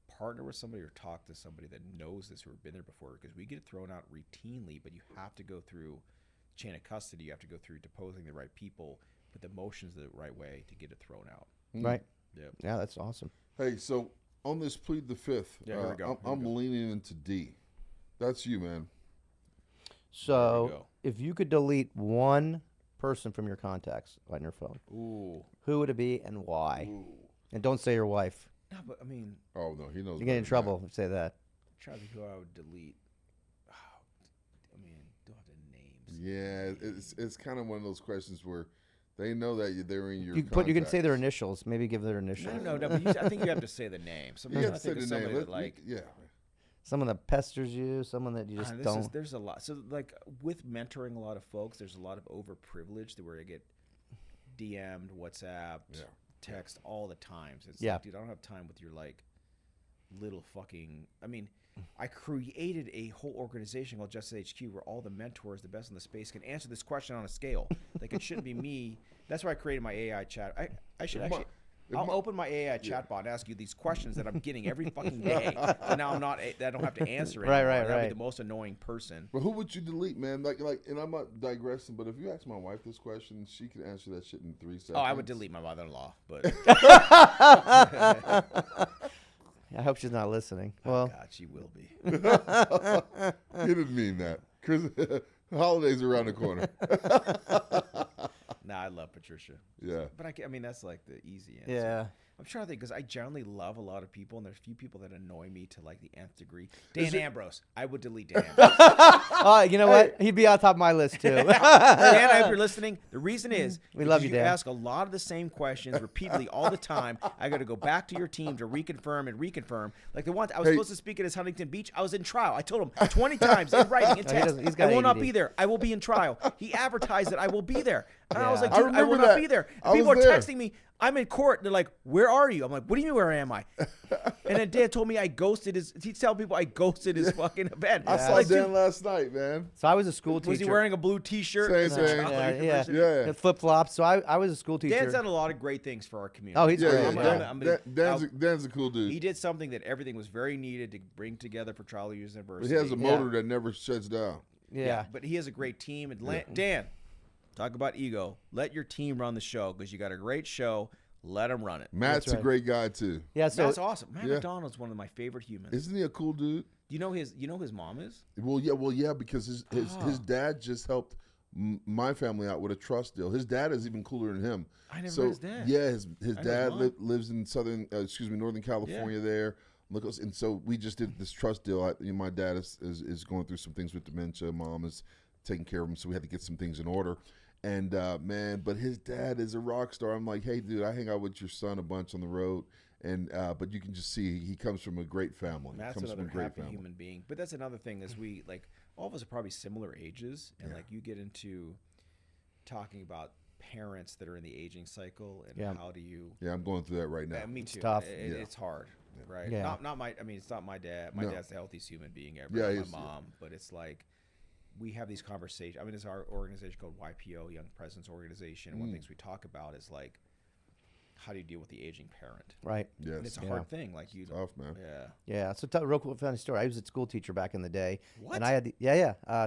C: partner with somebody or talk to somebody that knows this, who have been there before, because we get it thrown out routinely, but you have to go through chain of custody. You have to go through deposing the right people, put the motions the right way to get it thrown out.
A: Right?
C: Yep.
A: Yeah, that's awesome.
B: Hey, so on this Plead the Fifth,
C: Yeah, here we go.
B: I'm leaning into D. That's you, man.
A: So
C: go.
A: if you could delete one person from your contacts on your phone,
C: Ooh.
A: who would it be and why? And don't say your wife.
C: No, but I mean,
B: Oh no, he knows.
A: You get in
B: better than
A: trouble if you say that.
C: I'm trying to think who I would delete. Oh, I mean, don't have the names.
B: Yeah, it's kind of one of those questions where they know that they're in your.
A: You can say their
B: contacts.
A: initials. Maybe give their initials.
C: No. But I think you have to say the name.
B: You
C: Sometimes
B: have
C: I
B: to say
C: think
B: the
C: of
B: name.
C: somebody that, like.
B: Yeah.
A: Someone that pesters you. Someone that you just don't.
C: There's a lot. So like with mentoring a lot of folks, there's a lot of overprivileged where I get DM'd, WhatsApp, text all the times. It's like, dude, I don't have time with your like little fucking. I mean, I created a whole organization called Justice HQ where all the mentors, the best in the space, can answer this question on a scale. Like it shouldn't be me. That's why I created my AI chat. I should actually. I'll open my AI chatbot and ask you these questions that I'm getting every fucking day. And now I don't have to answer anymore.
A: Right.
C: That'd be the most annoying person.
B: But who would you delete, man? Like, and I'm not digressing, but if you ask my wife this question, she can answer that shit in 3 seconds.
C: Oh, I would delete my mother-in-law, but
A: I hope she's not listening. Well,
C: God, she will be.
B: You didn't mean that. Holidays around the corner.
C: Nah, I love Patricia.
B: Yeah.
C: But I mean, that's like the easy answer.
A: yeah.
C: I'm trying to think because I generally love a lot of people, and there's a few people that annoy me to like the nth degree. Dan Ambrose. I would delete Dan Ambrose.
A: Oh, you know what? He'd be on top of my list too.
C: Dan, I hope you're listening. The reason is
A: We love
C: because
A: you, Dan.
C: ask a lot of the same questions repeatedly all the time. I got to go back to your team to reconfirm and reconfirm. Like the one I was supposed to speak at his Huntington Beach. I was in trial. I told him 20 times in writing, in text.
A: he's got
C: I will not
A: ADD.
C: be there. I will be in trial. He advertised that I will be there. And I was
A: Yeah.
C: like,
B: I
C: dude, I will
B: remember
C: not
B: that.
C: be there.
B: I
C: And people
B: was
C: are
B: there.
C: texting me. I'm in court. They're like, where are you? I'm like, what do you mean, where am I? And then Dan told me I ghosted his. He's telling people I ghosted his fucking event.
B: I saw
C: Like,
B: Dan
C: dude,
B: last night, man.
A: So I was a school teacher.
C: was he wearing a blue T-shirt?
B: Same
C: As a
B: thing.
C: child?
B: Yeah.
A: Flip flops. So I was a school teacher.
C: Dan's done a lot of great things for our community.
A: Oh, he's
B: Yeah,
A: great.
B: Dan's a cool dude.
C: He did something that everything was very needed to bring together for Trial University.
B: He has a motor that never shuts down.
A: Yeah.
C: But he has a great team. And Dan, talk about ego. Let your team run the show because you got a great show. Let them run it.
B: Matt's
A: That's right.
B: a great guy too.
A: Yeah. So
C: That's awesome. Matt McDonald's one of my favorite humans.
B: Isn't he a cool dude?
C: You know who his mom is?
B: Well, yeah, because his dad just helped my family out with a trust deal. His dad is even cooler than him.
C: I never met his dad.
B: Yeah, his dad
C: mom.
B: lives in Northern California there. Look, and so we just did this trust deal. My dad is going through some things with dementia. Mom is taking care of him, so we had to get some things in order. And man, but his dad is a rock star. I'm like, hey, dude, I hang out with your son a bunch on the road, and but you can just see he comes from a great family.
C: Matt's
B: comes from
C: another
B: a great
C: happy
B: family.
C: human being. But that's another thing is we like all of us are probably similar ages, and like you get into talking about parents that are in the aging cycle and how do you?
B: Yeah, I'm going through that right now.
C: Me too.
A: tough.
C: It's hard, right?
A: Yeah.
C: Not my. I mean, it's not my dad. My dad's the healthiest human being ever.
B: Yeah,
C: Yeah,
B: he
C: my
B: is,
C: mom. But it's like we have these conversations. I mean, there's our organization called YPO, Young Presidents Organization. And one of the things we talk about is like, how do you deal with the aging parent?
A: right.
B: Yes.
C: And it's a hard thing. Like you,
B: Tough, man.
C: yeah.
A: Yeah. So real cool funny story. I was a school teacher back in the day,
C: What?
A: and I had
C: did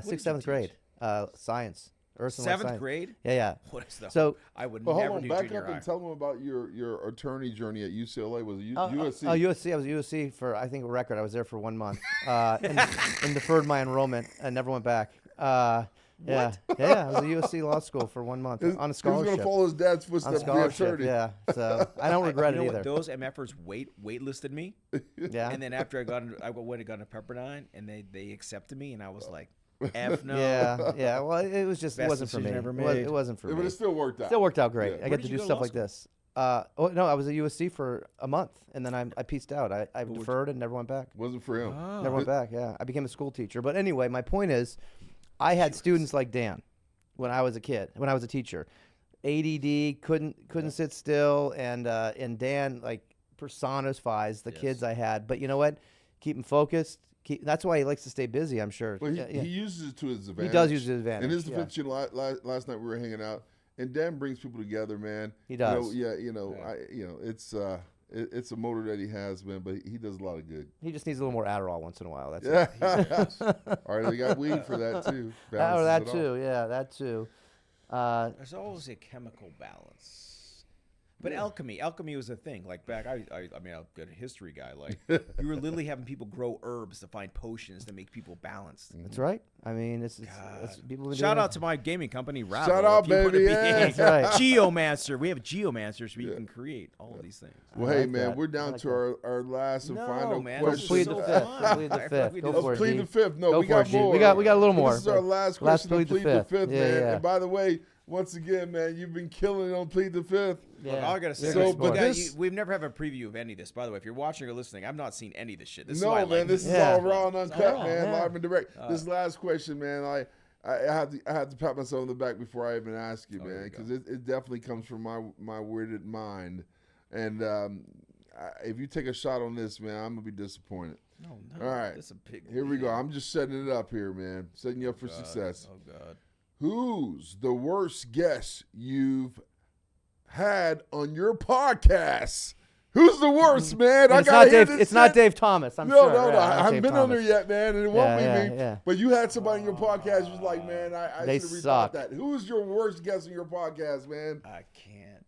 A: sixth,
C: you
A: 7th grade, science. Earth and life
C: Seventh
A: science.
C: grade?
A: Yeah.
C: What is that?
A: So
C: I would
B: But hold
C: never
B: on,
C: do
B: back
C: junior
B: up
C: high.
B: and tell them about your attorney journey at UCLA. Was it USC?
A: Oh, USC. I was at USC for, I think, a record. I was there for 1 month and deferred my enrollment and never went back. Yeah. I was at USC Law School for 1 month on a
B: He was
A: scholarship.
B: going to follow his dad's
A: On
B: footsteps. Be an
A: scholarship,
B: attorney.
A: yeah. So I don't regret
C: You know
A: it either.
C: what? Those MFers waitlisted me,
A: Yeah.
C: and then after I went and got into Pepperdine, and they accepted me, and I was like, F no.
A: Yeah. Well, it was just, it
C: Best
A: wasn't for me.
C: decision ever
A: It
C: made.
A: wasn't for
B: Yeah,
A: me.
B: but it still worked out.
A: Still worked out great.
B: Yeah.
A: I
C: Where
A: get
C: did
A: to
C: you
A: do
C: go to
A: stuff
C: law
A: like this. No, I was at USC for a month, and then I pieced out. I deferred and never went back.
B: Wasn't for him.
A: Never went back. Yeah, I became a school teacher. But anyway, my point is, I had students like Dan when I was a kid, when I was a teacher. ADD, couldn't sit still, and Dan like personifies the kids I had. But you know what? Keep them focused. That's why he likes to stay busy, I'm sure.
B: Well, he uses it to his advantage.
A: He does use his advantage.
B: In his
A: yeah.
B: defense, last night we were hanging out, and Dan brings people together, man.
A: He does.
B: It's it's a motor that he has, man. But he does a lot of good.
A: He just needs a little more Adderall once in a while. That's it.
B: Yeah. All right, they got weed for that too. Balances
A: That
B: it all.
A: too. Yeah, that too.
C: There's always a chemical balance. But alchemy was a thing. Like back, I mean, I'm a good history guy. Like you were literally having people grow herbs to find potions to make people balanced.
A: That's right. I mean, it's people.
C: Shout out to my gaming company, Ravel.
B: Shout out, baby.
A: That's right.
C: Geomancer. We have geomancers where you can create all of these things.
B: Well, hey, man, we're down to our last and final question.
A: Plead the Fifth. Plead the Fifth. Go for it,
B: Plead
A: G.
B: the Fifth. No,
A: Go
B: we
A: for
B: got
A: it, G.
B: more.
A: We got a little more.
B: This is our last question.
A: Plead the Fifth.
B: Man.
A: Yeah.
B: And by the way, once again, man, you've been killing it on Plead the Fifth.
C: Look, all I gotta say, we've never had a preview of any of this. By the way, if you're watching or listening, I've not seen any of this shit. This is why I like
B: this
C: this.
B: is all raw and uncut,
A: raw,
B: man,
A: yeah.
B: live and direct. This last question, man, I have to pat myself on the back before I even ask you, man, because it definitely comes from my weirded mind. And if you take a shot on this, man, I'm gonna be disappointed.
C: No.
B: All right,
C: That's a big
B: here we go. I'm just setting it up here, man, setting you up for success.
C: Oh God.
B: Who's the worst guest you've had on your podcast? Who's the worst, man?
A: It's not Dave. It's not Dave Thomas. I'm sure.
B: No.
A: Yeah,
B: I haven't
A: Dave
B: been on there
A: Thomas.
B: yet, man, and it won't be me.
A: Yeah.
B: But you had somebody on your podcast who's like, man, I
A: They
B: should have
A: suck.
B: rethought that. Who's your worst guest on your podcast, man?
C: I can't.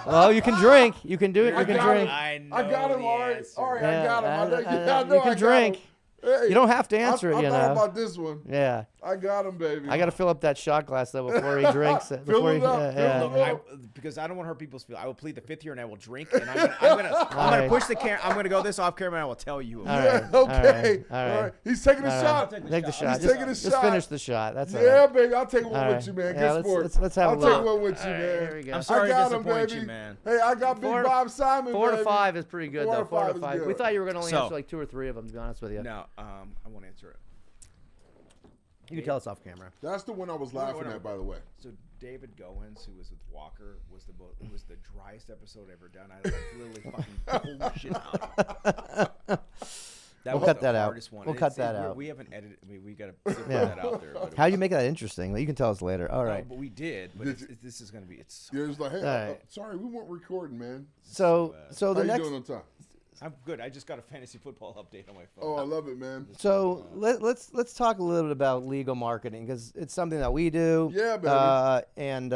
A: Well, you can drink. You can do it. You can drink.
C: I know
B: I got him,
C: the
B: all right.
C: answer.
B: All right, I got him. I know
A: You
B: I
A: can
B: got
A: drink.
B: him. Hey,
A: You don't have to answer it,
B: I
A: you
B: thought
A: know.
B: about this one.
A: Yeah.
B: I got him, baby.
A: I got to fill up that shot glass though before he drinks it.
B: Fill
A: Before
B: it
A: he,
B: up, fill it up.
C: Because I don't want to hurt people's feelings. I will plead the fifth here, and I will drink, and I'm gonna push the camera. I'm gonna go this off camera, and I will tell you.
A: All right.
B: Okay.
A: All right.
B: He's taking a shot.
A: Take the shot.
B: He's taking a
A: Just
B: shot.
A: finish the shot. That's all
B: Yeah,
A: right.
B: baby. I'll take one
A: All
B: with
A: right.
B: you, man.
A: Yeah,
B: Good sport.
A: let's have a
B: I'll
A: look.
B: take one with you,
A: All right,
B: man.
A: here we go.
C: I'm sorry
B: I got
C: to
B: him,
C: disappoint
B: baby.
C: you, man.
B: Hey, I got Big Bob Simon,
A: 4 to
B: baby.
A: 5 is pretty good
B: 4
A: though.
B: to
A: 4
B: 5
A: to
B: is
A: 5.
B: good.
A: We thought you were gonna only
C: So-
A: answer like 2 or 3 of them. To be honest with you.
C: No, I won't answer it.
A: You can tell us off camera.
B: That's the one I was laughing at, by the way.
C: So David Goins, who was with Walker, was the driest episode ever done. I literally fucking bullshit out.
A: We'll cut that out. We'll cut that out.
C: We haven't edited. I mean, we got to put that out there. But
A: How do you make that interesting? You can tell us later. All right.
C: No, but we did. But this is gonna be. It's.
B: You're just like, hey,
A: right.
B: sorry, we weren't recording, man.
A: So
B: How
A: the
B: you
A: next.
B: doing on time?
C: I'm good. I just got a fantasy football update on my phone.
B: Oh, I love it, man.
A: So let's talk a little bit about legal marketing because it's something that we do.
B: Yeah, baby.
A: And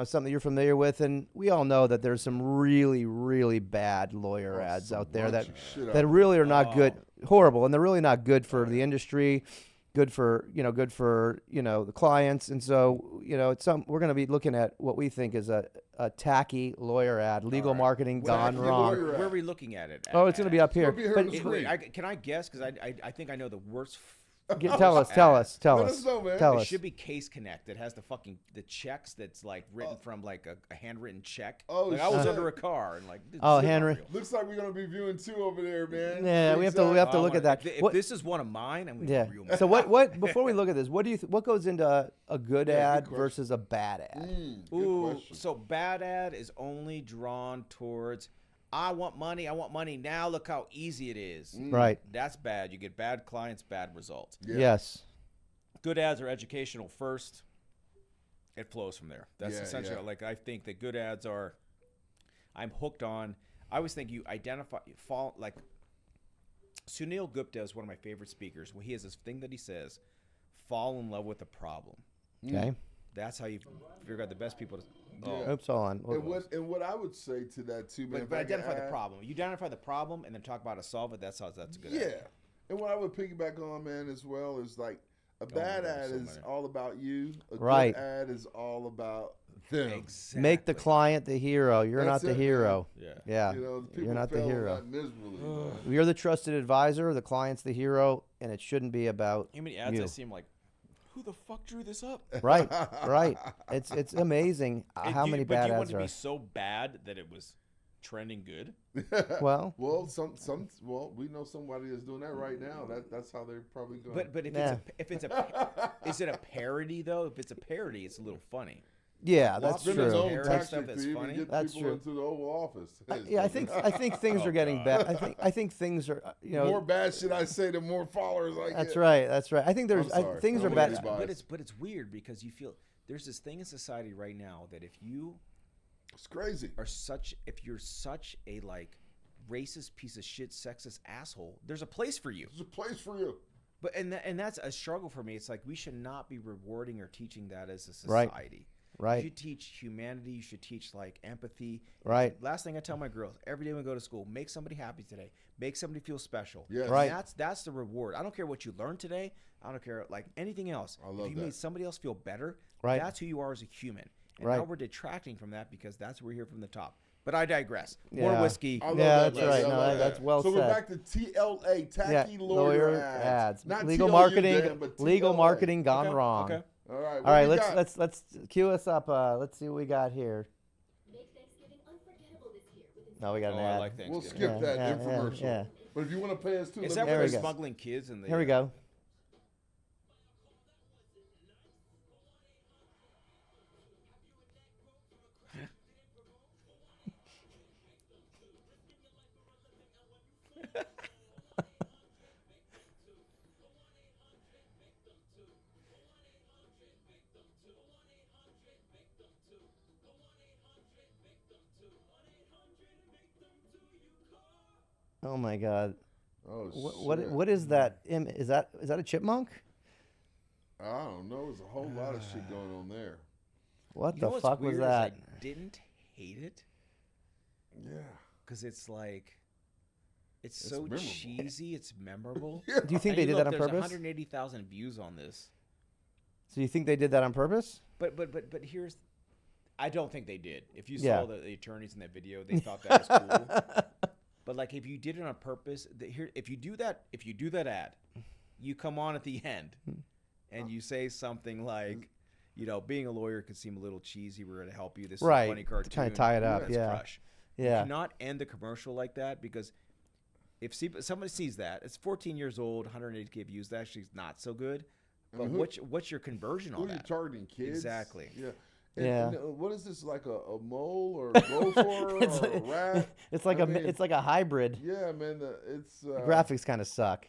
A: something you're familiar with, and we all know that there's some really, really bad lawyer ads out there that really are not good, horrible, and they're really not good for the industry, good for the clients, and so we're going to be looking at what we think is a tacky lawyer ad, legal marketing gone wrong.
C: Where are we looking at it?
A: Oh, it's going to be up here.
B: It's gonna be
A: But
B: on the screen.
C: Can I guess? Because I think I know the worst.
A: tell us.
B: Let us know, man.
A: Tell
C: It
A: us.
C: should be Case Connect. It has the checks that's like written from like a handwritten check.
B: Oh,
C: like I was
B: shit.
C: under a car and like. this
A: Oh,
C: is not
A: Henry.
C: real.
B: Looks like we're gonna be viewing 2 over there, man.
A: Yeah, we have to
C: Oh,
A: look at that.
C: If this is one of mine, I'm
A: Yeah.
C: real mad.
A: So what? Before we look at this, what do you? What goes into a good ad
B: question.
A: versus a bad ad?
B: Good
C: Ooh,
B: question.
C: so bad ad is only drawn towards. I want money now. Look how easy it is.
A: Right.
C: That's bad. You get bad clients, bad results.
B: Yeah.
A: Yes.
C: Good ads are educational first. It flows from there. That's
B: Yeah,
C: essentially
B: yeah.
C: like I think that good ads are. I'm hooked on. I always think you identify like. Sunil Gupta is one of my favorite speakers. He has this thing that he says, "Fall in love with the problem."
A: Okay.
C: That's how you figure out the best people to.
B: Yeah.
A: Oops, hold on.
B: And what I would say to that too, man.
C: But identify the problem. You identify the problem and then talk about how to solve it. That's a good.
B: Yeah.
C: ad.
B: And what I would piggyback on, man, as well is like a bad ad is all about you. A
A: Right.
B: good ad is all about them.
C: Exactly.
A: Make the client the hero. You're
B: That's
A: not the
B: it,
A: hero.
C: Yeah.
A: Yeah.
B: You know, people
A: You're not the
B: fail
A: hero.
B: that miserably.
A: You're the trusted advisor. The client's the hero, and it shouldn't be about
C: How many ads
A: you.
C: I see? I'm like, who the fuck drew this up?
A: Right. Right. It's amazing how many
C: But
A: bad
C: do you want
A: ads
C: to
A: are.
C: be so bad that it was trending good?
A: Well.
B: Well, we know somebody that's doing that right now. That's how they're probably going.
C: But if it's is it a parody though? If it's a parody, it's a little funny.
A: Yeah, that's
B: it's been its
A: true.
B: own
C: Parody
B: tactic
C: stuff that's
B: to even
C: funny.
B: get
A: That's
B: people
A: true.
B: into the Oval Office.
A: Yeah, I think things are getting bad. I think things are
B: The more bad shit I say, the more followers I get.
A: That's right. That's right. I think there's
B: I'm sorry.
A: things are
B: I'm
A: bad.
B: gonna be biased.
C: But it's weird because you feel there's this thing in society right now that if you
B: It's crazy.
C: if you're such a like racist piece of shit, sexist asshole, there's a place for you.
B: There's a place for you.
C: But and that's a struggle for me. It's like we should not be rewarding or teaching that as a
A: Right.
C: society.
A: Right.
C: You should teach humanity. You should teach like empathy.
A: Right.
C: Last thing I tell my girls every day when we go to school: make somebody happy today. Make somebody feel special.
B: Yes.
A: Right.
C: That's the reward. I don't care what you learned today. I don't care like anything else.
B: I love
C: if you
B: that.
C: made somebody else feel better,
A: Right.
C: that's who you are as a human. And
A: Right.
C: now we're detracting from that because that's what we're here from the top. But I digress.
A: Yeah.
C: More whiskey.
B: I love
A: Yeah,
B: that,
A: that's
B: man.
A: right.
B: I
A: No,
B: love
A: that's
B: that.
A: well
B: so
A: said.
B: we're back to TLA, tacky lawyer ads. Not
A: legal
B: TLU
A: marketing,
B: Dan, but
A: legal
B: TLA.
A: marketing gone
C: Okay,
A: wrong.
C: okay.
B: All right.
A: All right,
B: what we got?
A: let's cue us up. Let's see what we got here.
D: Make Thanksgiving unforgettable this year with
A: No, we got an
C: Oh,
A: ad.
C: I like
B: We'll
C: Thanksgiving.
B: skip that
A: Yeah,
B: infomercial.
A: yeah.
B: But if you want to pay us too,
C: Is
B: let
C: that
B: me
A: There
C: where
A: we
C: they're
A: go.
C: smuggling kids in the?
A: Here we go. Oh my God!
B: Oh,
A: What
B: shit.
A: what is that? Is that a chipmunk?
B: I don't know. There's a whole lot of shit going on there.
C: You
A: What
C: know
A: the
C: what's
A: fuck was
C: weird is
A: that?
C: I didn't hate it
B: Yeah.
C: because it's like, it's so
B: memorable.
C: cheesy. It's memorable.
B: Yeah.
A: Do you think
C: And
A: they did
C: look,
A: that on
C: there's
A: purpose?
C: 180,000 views on this.
A: So you think they did that on purpose?
C: But here's, I don't think they did. If you
A: Yeah.
C: saw the attorneys in that video, they thought that was cool. But like, if you did it on purpose, if you do that ad, you come on at the end, and you say something like, you know, being a lawyer could seem a little cheesy. We're going to help you. This is
A: Right.
C: a funny
A: To
C: cartoon.
A: kinda tie it up,
C: Let's
A: yeah.
C: Crush.
A: Yeah.
C: You cannot end the commercial like that because if somebody sees that, it's 14 years old, 180K views. That actually is not so good.
B: I
C: But
B: mean,
C: what's your conversion
B: Who
C: on
B: are you
C: that?
B: targeting, kids?
C: Exactly.
B: Yeah.
A: Yeah.
B: What is this, like a mole or a gopher or a rat?
A: It's like
B: I
A: a
B: mean,
A: it's like a hybrid.
B: Yeah, man. It's
A: The graphics kind of suck.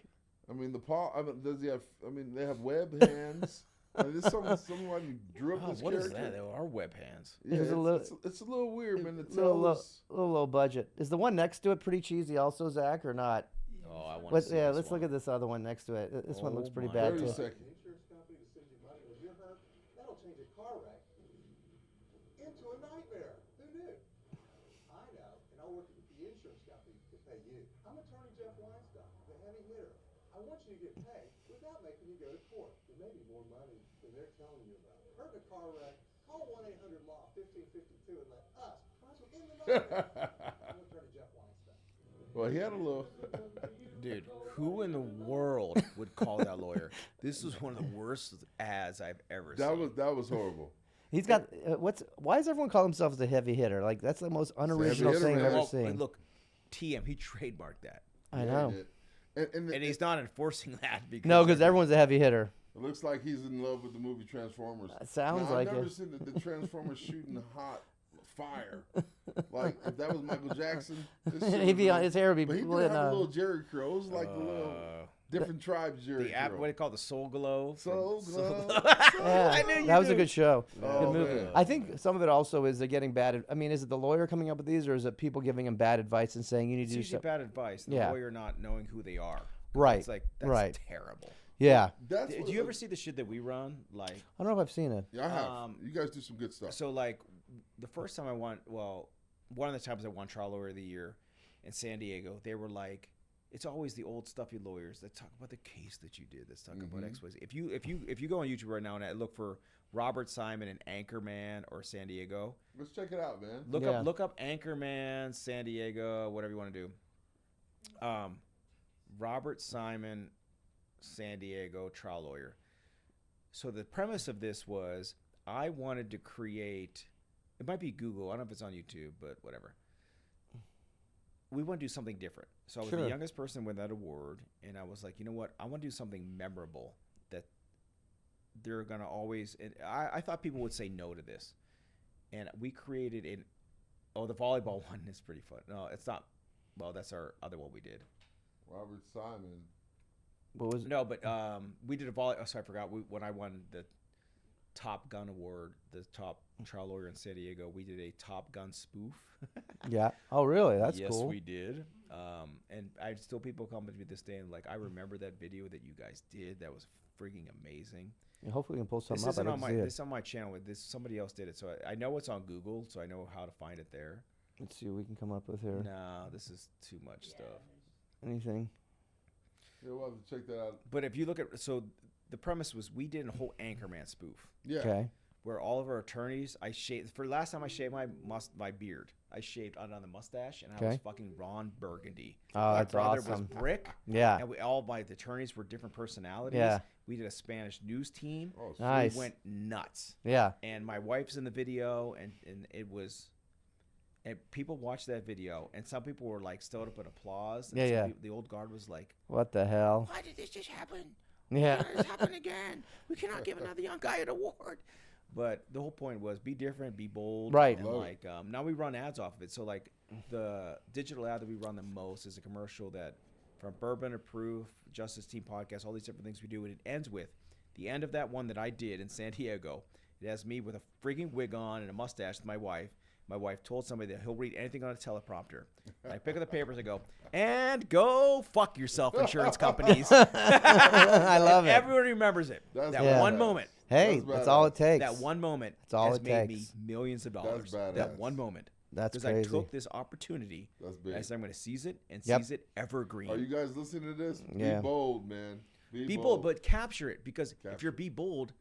B: I mean, the paw. I mean, does he have? I mean, they have web hands. I mean, this someone drew up
C: Oh,
B: this
C: what is
B: character.
C: that? There are web hands.
B: Yeah,
A: There's a little-
B: it's a little weird, man. The
A: Little
B: tails.
A: low budget. Is the one next to it pretty cheesy also, Zach, or not?
C: Oh, I want to
A: Let's
C: see
A: yeah,
C: this
A: let's
C: one.
A: look at this other one next to it. This one looks
C: Oh
A: pretty
C: my
A: bad
B: 30
A: too.
B: seconds.
E: Insurance company to send you money when you're hurt, that'll change a car wreck into a nightmare. Who knew? I know, and I'll work with the insurance company to pay you. I'm attorney Jeff Weinstein, the heavy hitter. I want you to get paid without making you go to court. There may be more money than they're telling you about. Hurt in a car wreck, call 1-800-LAW 1552 and let us price in the nightmare. I'm attorney Jeff Weinstein.
B: Well, he had a little.
C: Dude, who in the world would call that lawyer? This was one of the worst ads I've ever seen.
B: that was horrible.
A: He's got why does everyone call himself the heavy hitter? Like that's the most unoriginal
B: hitter,
A: thing I've
B: man.
A: ever
C: Well,
A: seen.
C: look, TM, he trademarked that.
A: I
B: Yeah,
A: know.
B: he did. And
C: And he's not enforcing that because
A: No, because everyone's a heavy hitter.
B: it looks like he's in love with the movie Transformers.
A: It sounds
B: Now,
A: like
B: I've never
A: it.
B: seen the Transformers shooting hot fire. Like if that was Michael Jackson, this shit
A: He'd be
B: would
A: on his hair would be
B: But he did
A: lit,
B: have a little Jerry curl. It was like the little different tribes Jerry
C: the app,
B: curl.
C: what do you call it, the Soul Glow?
B: Soul
C: from-
B: Glow.
A: Yeah,
C: I knew you
A: that was a
C: knew.
A: good show.
B: Oh,
A: Good movie.
B: man.
A: I think some of it also is they're getting bad. I mean, is it the lawyer coming up with these, or is it people giving him bad advice and saying you need
C: It's
A: to do
C: usually
A: something?
C: bad advice. The
A: Yeah.
C: lawyer not knowing who they are.
A: Right.
C: It's like, that's
A: right.
C: terrible.
A: Yeah.
B: That's
C: Do
B: what-
C: you ever see the shit that we run? Like,
A: I don't know if I've seen it.
B: Yeah, I have.
C: um,
B: You guys do some good stuff.
C: so like, the first time I won, well, one of the times I won Trial Lawyer of the Year in San Diego, they were like, it's always the old stuffy lawyers that talk about the case that you did. That's talk about X, Y, Z. If you go on YouTube right now and look for Robert Simon and Anchorman or San Diego,
B: Let's check it out, man.
C: look up Anchorman, San Diego, whatever you want to do. Robert Simon, San Diego trial lawyer. So the premise of this was I wanted to create, it might be Google, I don't know if it's on YouTube, but whatever. We want to do something different. So I was
A: Sure.
C: the youngest person with that award, and I was like, you know what? I want to do something memorable that they're going to always, and I thought people would say no to this. And we created the volleyball one is pretty fun. No, it's not. Well, that's our other one we did.
B: Robert Simon.
A: What was?
C: No, but we did a I forgot. When I won the Top Gun award, the top trial lawyer in San Diego, we did a Top Gun spoof.
A: Yeah. Oh, really? That's
C: yes,
A: cool.
C: we did. And I still people come to me this day and like, I remember that video that you guys did. That was freaking amazing.
A: Yeah, hopefully we can pull
C: This
A: something up.
C: isn't
A: I
C: on
A: don't
C: my
A: see
C: this
A: it.
C: is on my channel. This somebody else did it, so I know it's on Google, so I know how to find it there.
A: Let's see what we can come up with here.
C: No, this is too much stuff.
A: Anything?
B: Yeah, we'll have to check that out.
C: But if you look at the premise was we did a whole Anchorman spoof
B: Yeah.
A: Okay.
C: where all of our attorneys for last time I shaved my beard, I shaved on the mustache and I was
A: Okay.
C: fucking Ron Burgundy.
A: Oh,
C: My
A: that's
C: brother
A: awesome.
C: was Brick.
A: Yeah.
C: And all my attorneys were different personalities.
A: Yeah.
C: We did a Spanish news team.
B: Oh, sweet.
A: Nice.
C: We went nuts.
A: Yeah.
C: And my wife's in the video, and it was, and people watched that video, and some people were like stood up with applause. And
A: Yeah,
C: some
A: yeah.
C: the old guard was like,
A: What the hell?
C: "Why did this just happen?
A: Yeah.
C: Why did this happen again? We cannot give another young guy an award." But the whole point was be different, be bold.
A: Right.
C: And
B: Love it.
C: like now we run ads off of it. So like the digital ad that we run the most is a commercial that from Bourbon Approved, Justice Team Podcast, all these different things we do, and it ends with the end of that one that I did in San Diego. It has me with a freaking wig on and a mustache with my wife. My wife told somebody that he'll read anything on a teleprompter. And I pick up the papers and go, and go fuck yourself, insurance companies.
A: I love it.
C: Everyone remembers it.
B: That's
C: That
A: badass.
C: one moment.
A: Hey,
B: That's
A: that's all it takes.
C: That one moment
A: That's all
C: has
A: it
C: made
A: takes.
C: me millions of dollars.
B: badass.
C: That one moment.
A: That's
C: Because I
A: crazy.
C: took this opportunity.
B: That's big.
C: I said I'm going to seize it and
A: Yep.
C: seize it evergreen.
B: Are you guys listening to this?
A: Yeah.
B: Be bold, man.
C: Be bold, but capture it. Because if
B: Capture
C: you're
B: it.
C: be bold,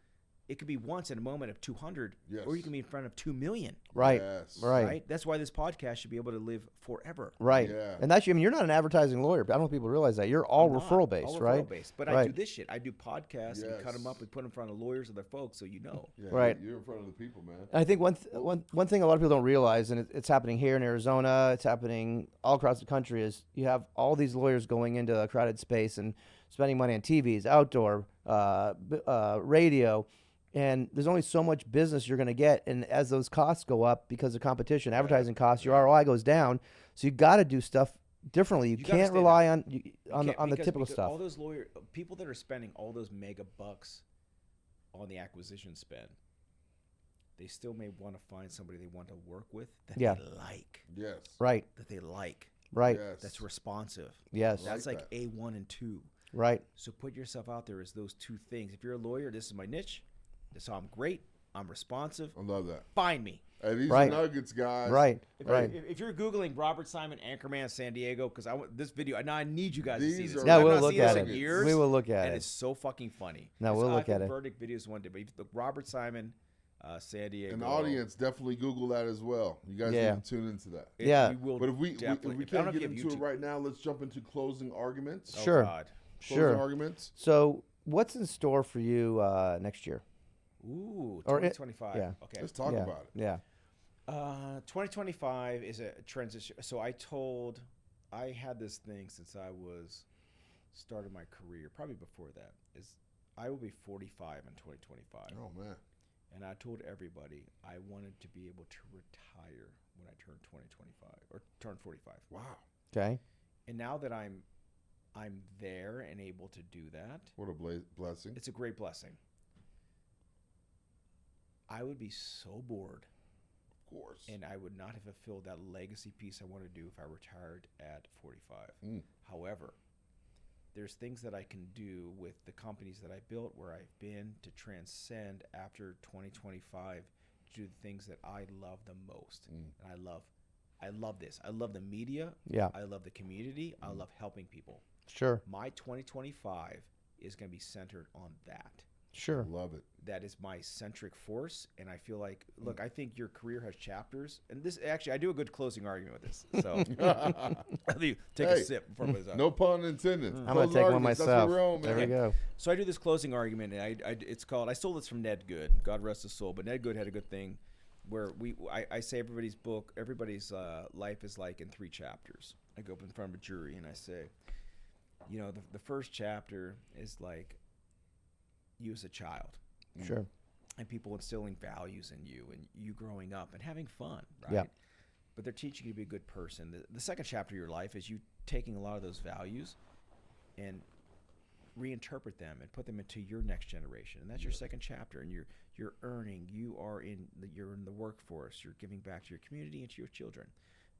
C: it could be once in a moment of 200,
B: Yes.
C: or you can be in front of 2 million.
A: Right.
B: Yes.
A: Right.
C: Right? That's why this podcast should be able to live forever.
A: Right.
B: Yeah.
A: And that's, I mean, you're not an advertising lawyer, but I don't know if people realize that. You're all
C: I'm not.
A: referral based,
C: All
A: right?
C: referral based. But I
A: Right.
C: do this shit. I do podcasts and cut them
B: Yes.
C: up and put them in front of lawyers and their folks so you know.
B: Yeah,
A: Right.
B: You're in front of the people, man.
A: And I think one thing a lot of people don't realize, and it's happening here in Arizona, it's happening all across the country, is you have all these lawyers going into a crowded space and spending money on TVs, outdoor, radio, and there's only so much business you're going to get. And as those costs go up because of competition, advertising costs, your ROI goes down. So you got to do stuff differently. You
C: gotta
A: can't
C: stay
A: rely
C: there.
A: on
C: You
A: the
C: can't-
A: typical
C: because
A: stuff.
C: All those people that are spending all those mega bucks on the acquisition spend, they still may want to find somebody they want to work with that
A: Yeah.
C: they like,
B: Yes.
A: Right. Right.
B: Yes.
C: that's responsive.
A: Yes.
C: That's
B: Like
C: like
B: that.
C: A1 and 2.
A: Right.
C: So put yourself out there as those two things. If you're a lawyer, this is my niche. This is how I'm great. I'm responsive.
B: I love that.
C: Find me.
B: Hey, these
A: Right.
B: are nuggets, guys.
A: Right.
C: If,
A: Right.
C: if you're Googling Robert Simon Anchorman San Diego, because I want this video, now I need you guys to see
B: These
C: this.
B: are
A: Yeah,
C: I've
A: we'll
C: not
A: look
C: seen
A: at
C: this in
A: it.
C: years,
A: We will look at
C: and
A: it.
C: it's so fucking funny.
A: No, we'll look at it.
C: Verdict videos one day, but the Robert Simon, San Diego.
B: And the audience, definitely Google that as well. You guys
A: Yeah.
B: need to tune into that.
A: Yeah.
C: We will
B: But if we
C: definitely. I don't
B: can't
C: know if
B: get
C: you have
B: into it
C: YouTube.
B: right now, let's jump into closing arguments.
C: Oh,
A: Sure.
C: God.
B: Closing
A: Sure.
B: arguments.
A: So what's in store for you next year?
C: Ooh,
A: Or it-
C: 2025.
A: yeah.
C: Okay.
B: Let's talk
A: yeah.
B: about it.
A: Yeah.
C: 2025 is a transition. So I had this thing since I started my career, probably before that, is I will be 45 in 2025.
B: Oh man.
C: And I told everybody I wanted to be able to retire when I turned turn 45.
B: Wow.
A: Okay.
C: And now that I'm there and able to do that,
B: What a blessing.
C: it's a great blessing. I would be so bored,
B: Of course.
C: and I would not have fulfilled that legacy piece I want to do if I retired at 45.
B: Mm.
C: However, there's things that I can do with the companies that I built, where I've been, to transcend after 2025 to do the things that I love the most.
B: Mm.
C: And I love this. I love the media.
A: Yeah.
C: I love the community. I love helping people.
A: Sure.
C: My 2025 is going to be centered on that.
A: Sure.
B: Love it.
C: That is my centric force, and I feel like, look, I think your career has chapters, and this actually, I do a good closing argument with this. So let me take a
B: Hey,
C: sip before it goes on.
B: No pun intended.
A: I'm gonna
B: Closing
A: take one
B: arguments, that's
A: myself.
B: what we're on,
A: There we
B: man.
A: go.
C: So I do this closing argument, and it's called, I stole this from Ned Good, God rest his soul, but Ned Good had a good thing where I say everybody's life is like in 3 chapters. I go up in front of a jury and I say, you know, the first chapter is like you as a child.
A: Sure.
C: And people instilling values in you and you growing up and having fun, right?
A: Yeah.
C: But they're teaching you to be a good person. The second chapter of your life is you taking a lot of those values and reinterpret them and put them into your next generation. And that's your second chapter. And you're earning, you're in the workforce, you're giving back to your community and to your children.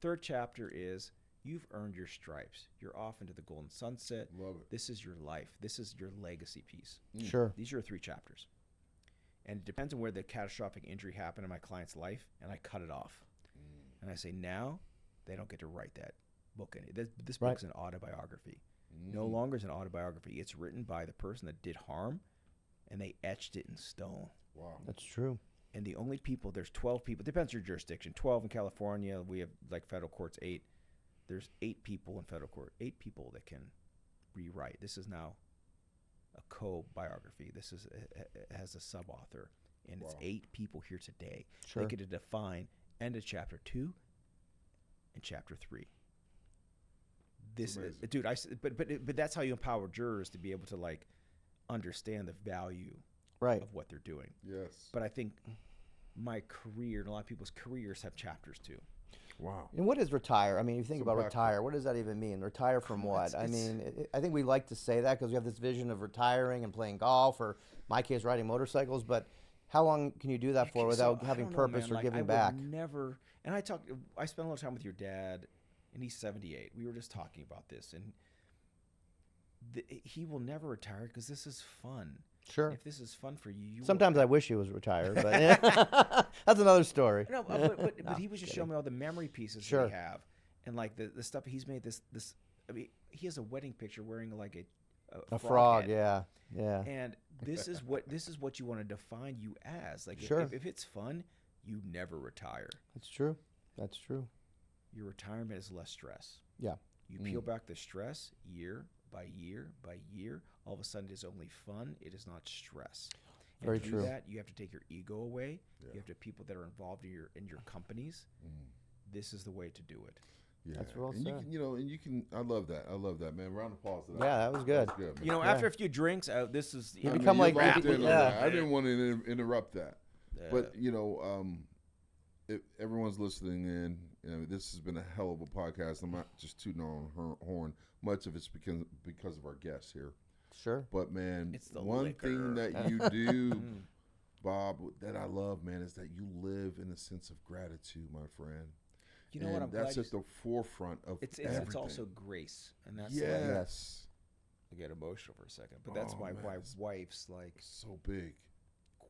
C: Third chapter is you've earned your stripes. You're off into the golden sunset.
B: Love it.
C: This is your life. This is your legacy piece.
A: Sure.
C: These are your 3 chapters. And it depends on where the catastrophic injury happened in my client's life, and I cut it off. And I say, now they don't get to write that book. This book is an autobiography. No longer is an autobiography. It's written by the person that did harm, and they etched it in stone.
B: Wow.
A: That's true.
C: And the only people, there's 12 people, depends on your jurisdiction. 12 in California, we have like federal courts, 8. There's 8 people in federal court, 8 people that can rewrite. This is now a co-biography. This is has a sub-author, and it's 8 people here today.
A: Sure.
C: They get to define end of chapter 2 and chapter 3. This is, dude. But that's how you empower jurors to be able to like understand the value
A: Right.
C: of what they're doing.
B: Yes.
C: But I think my career and a lot of people's careers have chapters too.
B: Wow.
A: And what is retire? I mean, you think about
B: background.
A: retire. What does that even mean? Retire from what? I mean, I think we like to say that because we have this vision of retiring and playing golf, or in my case, riding motorcycles. But how long can you do that for without having
C: I don't know,
A: purpose
C: man.
A: or
C: Like,
A: giving
C: I
A: back?
C: would never. And I spent a lot of time with your dad, and he's 78. We were just talking about this, and he will never retire because this is fun.
A: Sure.
C: If this is fun for you, you
A: Sometimes I wish he was retired, but that's another story.
C: No, but
A: No,
C: he was just
A: kidding.
C: showing me all the memory pieces
A: Sure.
C: that we have, and like the stuff he's made. This I mean, he has a wedding picture wearing like
A: A frog,
C: head.
A: yeah.
C: And this is what you want to define you as. Like
A: Sure.
C: if it's fun, you never retire.
A: That's true. That's true.
C: Your retirement is less stress.
A: Yeah.
C: You peel back the stress year by year by year. All of a sudden, it is only fun. It is not stress. And
A: Very
C: to do
A: true.
C: that, you have to take your ego away. You have to have people that are involved in your companies. This is the way to do it.
B: Yeah.
A: That's well
B: and
A: said.
B: you can. I love that. I love that, man. Round of applause. To that.
A: Yeah, that was good.
B: That's good, man.
C: You know, after a few drinks, this is
A: You
B: I mean,
A: become
B: you're
A: like
B: locked
A: maybe-
B: in on
A: yeah.
B: that. I didn't want to interrupt that, but you know, if everyone's listening in, you know, this has been a hell of a podcast. I'm not just tooting on horn. Much of it's because of our guests here.
A: Sure.
B: But man,
C: It's the
B: one
C: liquor.
B: thing that you do, Bob, that I love, man, is that you live in a sense of gratitude, my friend.
C: You know
B: and
C: what? I'm
B: that's
C: glad
B: at the forefront of
C: it's
B: everything.
C: also grace, and that's
B: yes.
C: I get emotional for a second, but that's
B: Oh,
C: why
B: man,
C: my
B: it's-
C: wife's like
B: So big.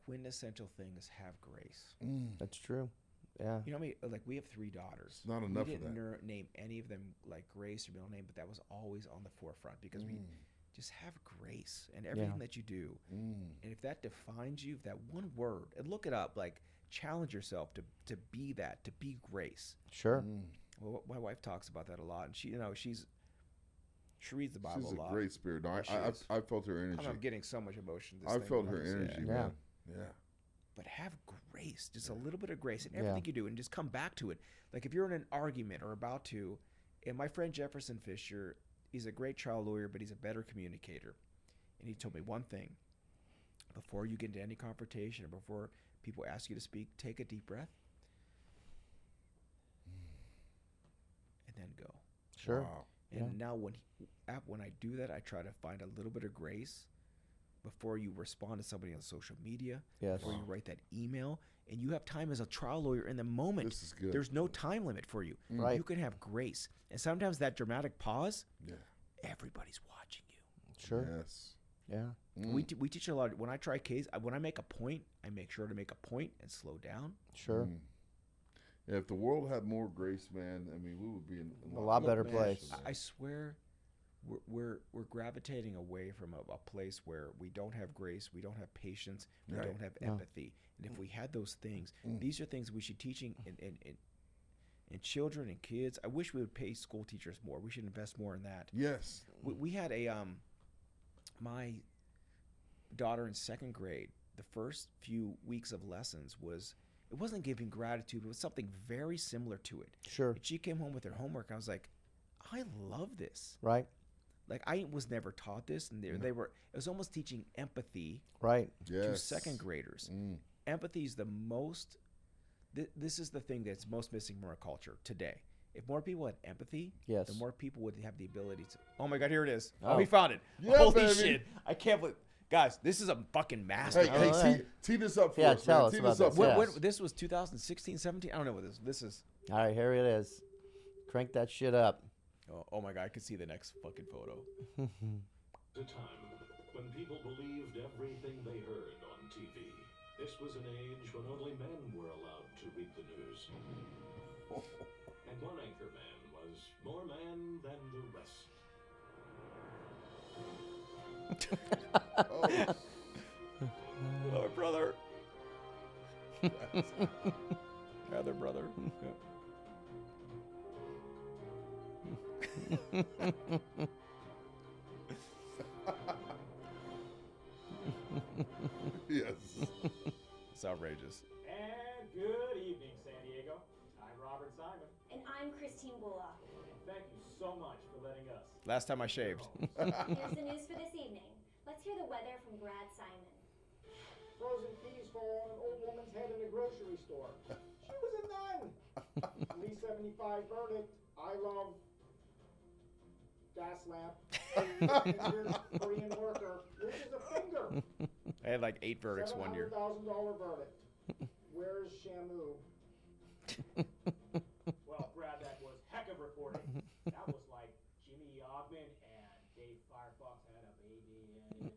C: quintessential thing is have grace.
A: That's true. Yeah.
C: You know what I mean? Like we have 3 daughters.
B: It's not enough
C: we
B: of
C: didn't
B: that.
C: name any of them like Grace or middle name, but that was always on the forefront because we just have grace in everything that you do. And if that defines you, if that one word, and look it up, like challenge yourself to be that, to be grace.
A: Sure.
C: Well, my wife talks about that a lot, and she reads the Bible
B: She's
C: a lot.
B: a great spirit. No,
C: She is.
B: I felt her energy.
C: I'm getting so much emotion. This
B: I
C: thing
B: felt
C: when
B: her
C: say it.
B: energy,
A: Yeah.
B: man. Yeah.
C: But have grace, just a little bit of grace in everything you do, and just come back to it. Like if you're in an argument or about to, and my friend Jefferson Fisher, he's a great trial lawyer, but he's a better communicator. And he told me one thing: before you get into any confrontation or before people ask you to speak, take a deep breath and then go.
A: Sure.
B: Wow.
C: And now when I do that, I try to find a little bit of grace before you respond to somebody on social media,
A: Yes.
C: before you write that email, and you have time as a trial lawyer in the moment.
B: This is good.
C: There's no time limit for you.
A: Right.
C: You can have grace. And sometimes that dramatic pause,
B: Yeah.
C: everybody's watching you.
A: Sure.
B: Yes.
A: Yeah.
C: We teach a lot. When I try case, when I make a point, I make sure to make a point and slow down.
A: Sure.
B: Yeah, if the world had more grace, man, I mean, we would be in
A: A lot better
B: man,
A: place.
C: I swear, we're gravitating away from a place where we don't have grace, we don't have patience, we
B: Right.
C: don't have empathy. And if we had those things, these are things we should teaching in children and kids. I wish we would pay school teachers more. We should invest more in that.
B: Yes.
C: We had my daughter in 2nd grade. The first few weeks of lessons it wasn't giving gratitude. It was something very similar to it.
A: Sure.
C: And she came home with her homework. I was like, I love this.
A: Right.
C: Like I was never taught this, and they were. It was almost teaching empathy
A: Right.
B: Yes.
C: to 2nd graders. Empathy is the most. This is the thing that's most missing from our culture today. If more people had empathy,
A: Yes.
C: the more people would have the ability to. Oh my God! Here it is.
A: Oh.
C: We found it.
B: Yeah,
C: Holy
B: baby.
C: shit! I can't believe. Guys, this is a fucking
B: Hey,
C: masterpiece.
B: hey,
A: All
B: tee,
A: right.
B: tee this up for
A: Yeah,
B: us,
A: tell
B: man.
A: us
B: Tee
A: about
B: this up
A: this,
B: for
A: yeah.
B: us.
C: This was 2016, 17. I don't know what this is.
A: All right, here it is. Crank that shit up.
C: Oh my God, I can see the next fucking photo.
F: A time when people believed everything they heard on TV. This was an age when only men were allowed to read the news. And one anchor man was more man than the rest.
C: Oh, brother. Other brother.
B: Yes.
C: It's outrageous.
G: And good evening, San Diego. I'm Robert Simon.
D: And I'm Christine Bullock.
G: And thank you so much for letting us.
C: Last time I shaved.
D: Here's the news for this evening. Let's hear the weather from Brad Simon.
G: Frozen peas fall on an old woman's head in a grocery store. She was a nun. $3.75 verdict. I love gas lamp. Injured Korean worker loses a finger.
C: I had like 8 verdicts one year.
G: $700,000 verdict. Where's Shamu? Well, Brad, that was heck of reporting. That was like Jimmy Ogman and Dave Firefox had a baby and it was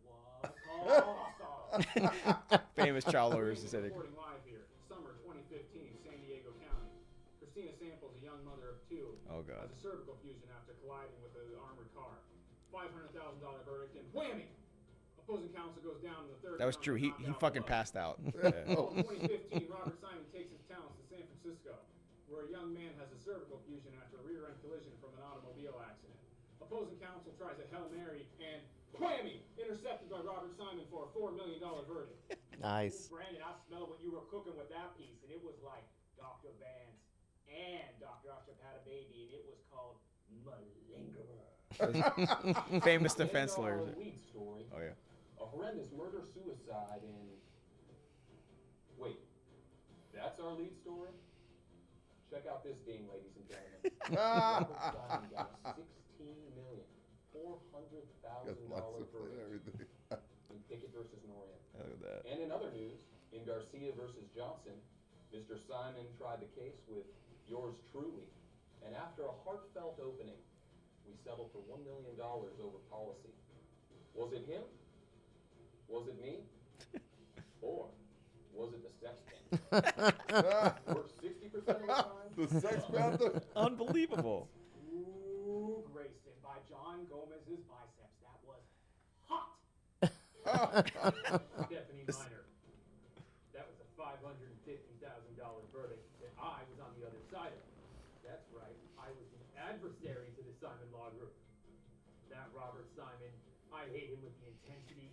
G: awesome.
C: Famous child lawyers who said it.
G: Reporting live here, summer 2015, San Diego County. Christina Samples, a young mother of 2,
C: Oh, God.
G: has a cervical fusion after colliding with an armored car. $500,000 verdict and whammy! Opposing counsel goes down in the third.
C: That was
G: round
C: true.
G: to
C: He
G: knock out
C: fucking
G: blood.
C: passed out.
G: Oh, in 2015, Robert Simon takes his talents to San Francisco, where a young man has a cervical fusion after a rear-end collision from an automobile accident. Opposing counsel tries a Hail Mary and whammy! Intercepted by Robert Simon for a $4 million verdict.
A: Nice.
G: Brandon, I smelled what you were cooking with that piece, and it was like Dr. Vance and Dr. Oship had a baby, and it was called Malingerer.
C: Famous defense
H: And our
C: lawyers.
H: lead story,
C: Oh, yeah.
H: a horrendous murder-suicide in... Wait, that's our lead story? Check out this ding, ladies and gentlemen. Robert Simon got a $16,400,000
B: Lots of
H: verdict
B: everything.
H: in Pickett versus Norian.
C: Look at that.
H: And in other news, in Garcia versus Johnson, Mr. Simon tried the case with yours truly. And after a heartfelt opening, we settled for $1 million over policy. Was it him? Was it me? Or was it the sex thing? Worked 60% of the time?
B: The Sex Panther?
C: Unbelievable.
G: Ooh, Grayson by John Gomez's biceps. That was hot. Stephanie Miner. That was a $550,000 verdict that I was on the other side of. That's right. I was the adversary to the Simon Law Group. That Robert Simon, I hate him with the intensity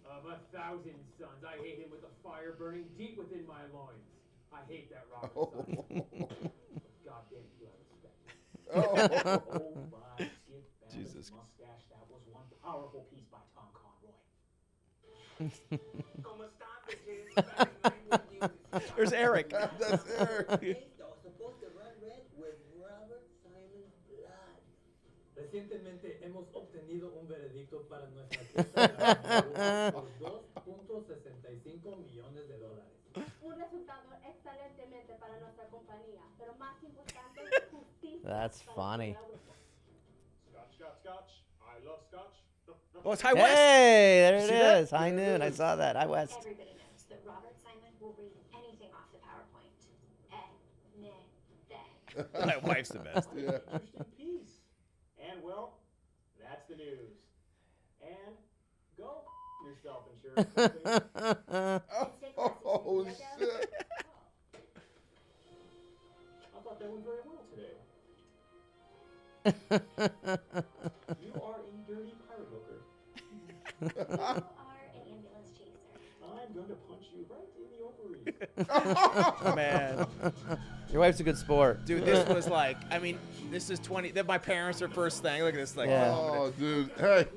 G: of 1,000 suns. I hate him with the fire burning deep within my loins. I hate that Robert Simon. God damn it, you have respect. Oh my Skip Babbitt's
C: Jesus.
G: mustache. That was one powerful piece by Tom Conroy.
C: There's Eric.
B: That's Eric.
I: Supposed to run red with Robert Simon's blood.
J: Recientemente hemos obtenido un veredicto para nuestra pieza por $2.65 millones.
D: Un resultado excelentemente para nuestra compañía, pero más importante, justicia.
A: That's
D: para
A: funny.
D: nuestro grupo.
G: Scotch, Scotch, Scotch. I love Scotch.
C: Oh, it's High West.
A: Hey, there
C: See
A: it
C: that?
A: is. High noon. I saw that. High West.
D: Everybody knows that Robert Simon will read anything off the PowerPoint. Anything.
C: My wife's the best.
B: Yeah.
G: Interesting piece. And well, that's the news. And go yourself, insurance company.
B: Oh, shit.
G: I thought that went very well today. You are a dirty pirate hooker.
D: You are an ambulance chaser.
G: I'm going to punch you right in the ovaries.
C: Man.
A: Your wife's a good sport.
C: Dude, this was like, I mean, this is 20. That my parents are first thing. Look at this. Like,
A: Yeah.
B: Oh, dude. Hey.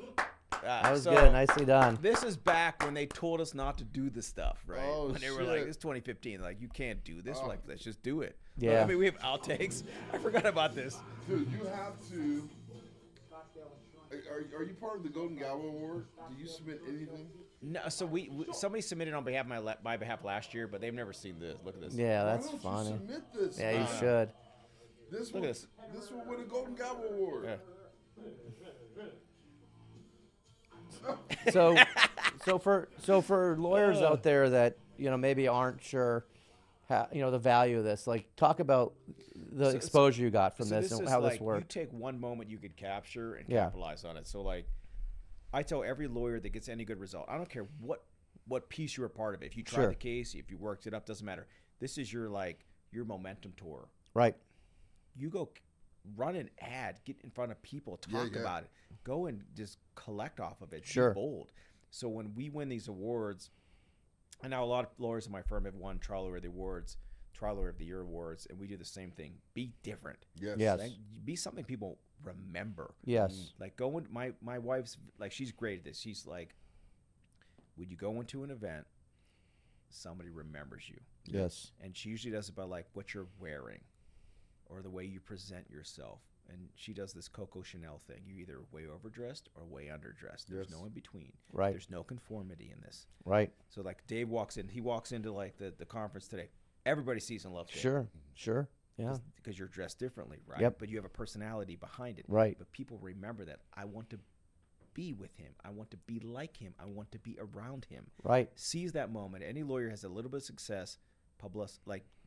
A: That was
C: so
A: good. Nicely done.
C: This is back when they told us not to do this stuff, right?
B: Oh,
C: when they were like,
B: shit.
C: "It's 2015. Like, you can't do this." We're like, let's just do it.
A: Yeah.
C: I mean, we have outtakes. I forgot about this.
B: Dude, you have to. Are you part of the Golden Gavel Award? Do you submit anything?
C: No, so we somebody submitted on behalf of my behalf last year, but they've never seen this. Look at this.
A: Yeah, that's
B: Why don't
A: funny.
B: you submit this?
A: Yeah, you
B: man?
A: should.
B: This
C: Look
B: will
C: at this.
B: this will win a Golden Gavel Award.
C: Yeah.
A: So for lawyers out there that maybe aren't sure how the value of this, like talk about the exposure you got from this and
C: is
A: how
C: like,
A: this worked.
C: You take one moment you could capture and
A: Yeah.
C: capitalize on it. So like, I tell every lawyer that gets any good result, I don't care what piece you're a part of. If you tried
A: Sure.
C: the case, if you worked it up, doesn't matter. This is your momentum tour.
A: Right.
C: You go run an ad, get in front of people, talk about it, go and just collect off of it.
A: Sure.
C: Be bold. So when we win these awards, and now a lot of lawyers in my firm have won Trial Lawyer of the Awards, Trial Lawyer of the Year awards, and we do the same thing. Be different.
B: Yes.
A: Yes.
C: Like, be something people remember.
A: Yes.
C: Like go in, my wife's like, she's great at this. She's like, when you go into an event, somebody remembers you.
A: Yes.
C: And she usually does it by like what you're wearing or the way you present yourself. And she does this Coco Chanel thing. You either way overdressed or way underdressed. There's no in between.
A: Right.
C: There's no conformity in this.
A: Right.
C: So like Dave walks in, he walks into like the conference today. Everybody sees and loves Dave.
A: Sure. Yeah.
C: Because you're dressed differently, right?
A: Yep.
C: But you have a personality behind it.
A: Right.
C: But people remember that. I want to be with him. I want to be like him. I want to be around him.
A: Right.
C: Seize that moment. Any lawyer has a little bit of success.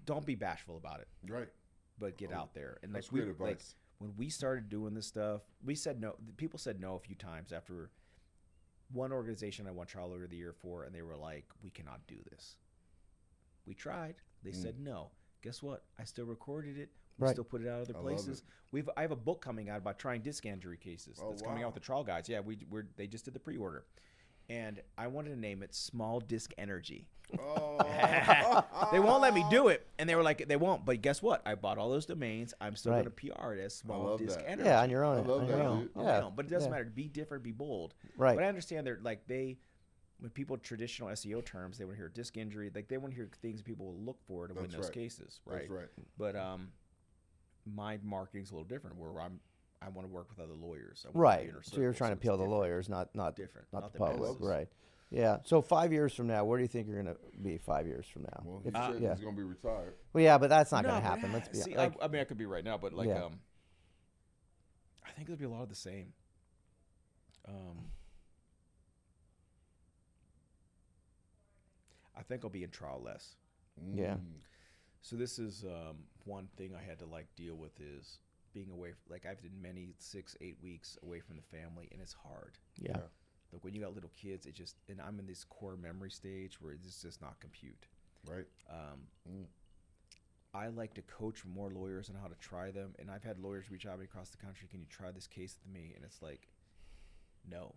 C: Don't be bashful about it.
B: Right.
C: But get out there. And
B: That's
C: like
B: great advice.
C: like when we started doing this stuff, we said no. People said no a few times. After one organization I won Trial Lawyer of the Year for, and they were like, "We cannot do this." We tried. They said no. Guess what? I still recorded it. We still put it out other places. I have a book coming out about trying disc injury cases. That's coming out with the trial guides. Yeah, they just did the pre-order, and I wanted to name it Small Disc Energy.
B: Oh.
C: They won't let me do it, and they were like, they won't. But guess what? I bought all those domains. I'm still going to PR it as Small Disc
B: that.
C: Energy.
A: Yeah, on your own.
B: I love
A: on
B: that,
A: your own.
B: dude.
A: Yeah.
C: But it doesn't matter. Be different. Be bold.
A: Right.
C: But I understand they're like when people traditional SEO terms, they want to hear disc injury. Like they want to hear things people will look for to win those cases, right?
B: That's right.
C: But my marketing's a little different. Where I want to work with other lawyers.
A: Right. So you're trying to appeal to the lawyers, not
C: different,
A: not
C: not
A: the
C: the
A: public.
C: business.
A: Right. Yeah. So 5 years from now, where do you think you're going to be 5 years from now?
B: Well, he
A: If-
B: said
A: yeah.
B: he's going to be retired.
A: Well, yeah, but that's not
C: No,
A: going to
C: but
A: happen. Let's be
C: see,
A: like,
C: I mean, I could be right now, but like,
A: Yeah.
C: I think it'll be a lot of the same. I think I'll be in trial less.
A: Yeah.
C: So this is one thing I had to like deal with is being away. Like I've done many 6-8 weeks away from the family, and it's hard.
A: yeah.
C: Like when you got little kids, and I'm in this core memory stage where it's just not compute.
B: Right.
C: I like to coach more lawyers on how to try them, and I've had lawyers reach out to me across the country. Can you try this case with me? And it's like, no.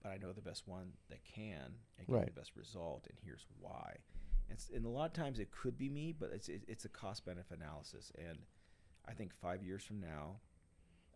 C: But I know the best one that can and get
A: Right.
C: the best result, and here's why. And a lot of times it could be me, but it's a cost-benefit analysis. And I think 5 years from now,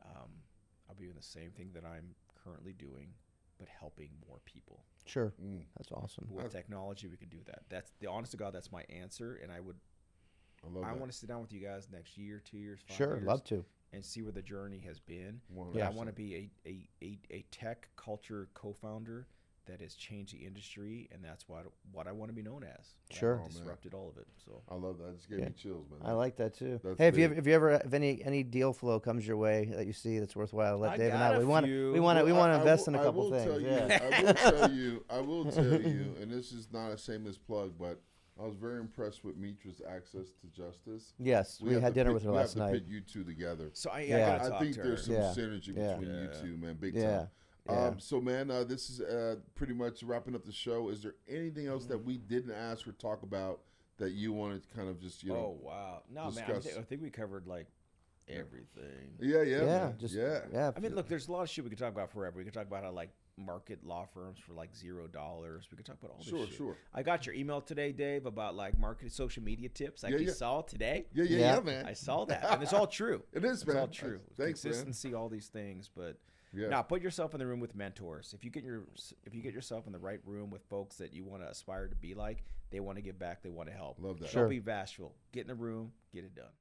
C: I'll be doing the same thing that I'm currently doing, but helping more people.
A: Sure. That's awesome.
C: With technology, we can do that. That's the honest to God. That's my answer, and I want to sit down with you guys next year, 2 years, 5
A: Sure.
C: years,
A: Love to.
C: and see where the journey has been.
B: 100%.
C: But I want to be a tech culture co-founder that has changed the industry, and that's what I want to be known as.
A: Sure.
B: Oh,
C: Disrupted all of it. So
B: I love that. It just gave me chills, man.
A: I like that too.
B: That's
A: Hey,
B: big.
A: if any deal flow comes your way that you see that's worthwhile, let
C: I
A: Dave and
C: got
A: I.
C: a
A: We want
C: few.
A: to invest in a
B: I
A: couple
B: will
A: things.
B: tell you,
A: Yeah.
B: I will tell you, and this is not a shameless plug, but I was very impressed with Mitra's access to justice.
A: Yes, we
B: have
A: had
B: to
A: dinner
B: pit-
A: with her
B: we
A: last
B: have to
A: night.
B: pit you two together.
C: So I
A: Yeah.
C: gotta
B: I
C: talk
B: think
C: to
B: there's some
C: her.
A: Yeah.
B: synergy
A: Yeah.
B: between you two, man. Big
A: Yeah.
B: time.
A: Yeah.
B: So, man, this is pretty much wrapping up the show. Is there anything else that we didn't ask or talk about that you wanted to kind of just,
C: Oh wow! No, man,
B: discuss?
C: I think we covered like everything.
B: Yeah,
A: Yeah.
B: man.
A: Just
B: yeah.
A: yeah.
C: I mean, look, there's a lot of shit we could talk about forever. We could talk about how like market law firms for like $0. We could talk about all this
B: Sure,
C: shit.
B: sure.
C: I got your email today, Dave, about like marketing social media tips. I
B: Yeah,
C: actually
B: yeah.
C: saw it today.
A: Yeah.
B: man.
C: I saw that, and it's all true.
B: It is,
C: It's
B: man.
C: all true.
B: Thanks, man.
C: Consistency, all these things, but
B: Yeah.
C: now put yourself in the room with mentors. If you get yourself in the right room with folks that you want to aspire to be like, they want to give back, they want to help.
B: Love that.
A: Sure.
C: Don't be bashful. Get in the room, get it done.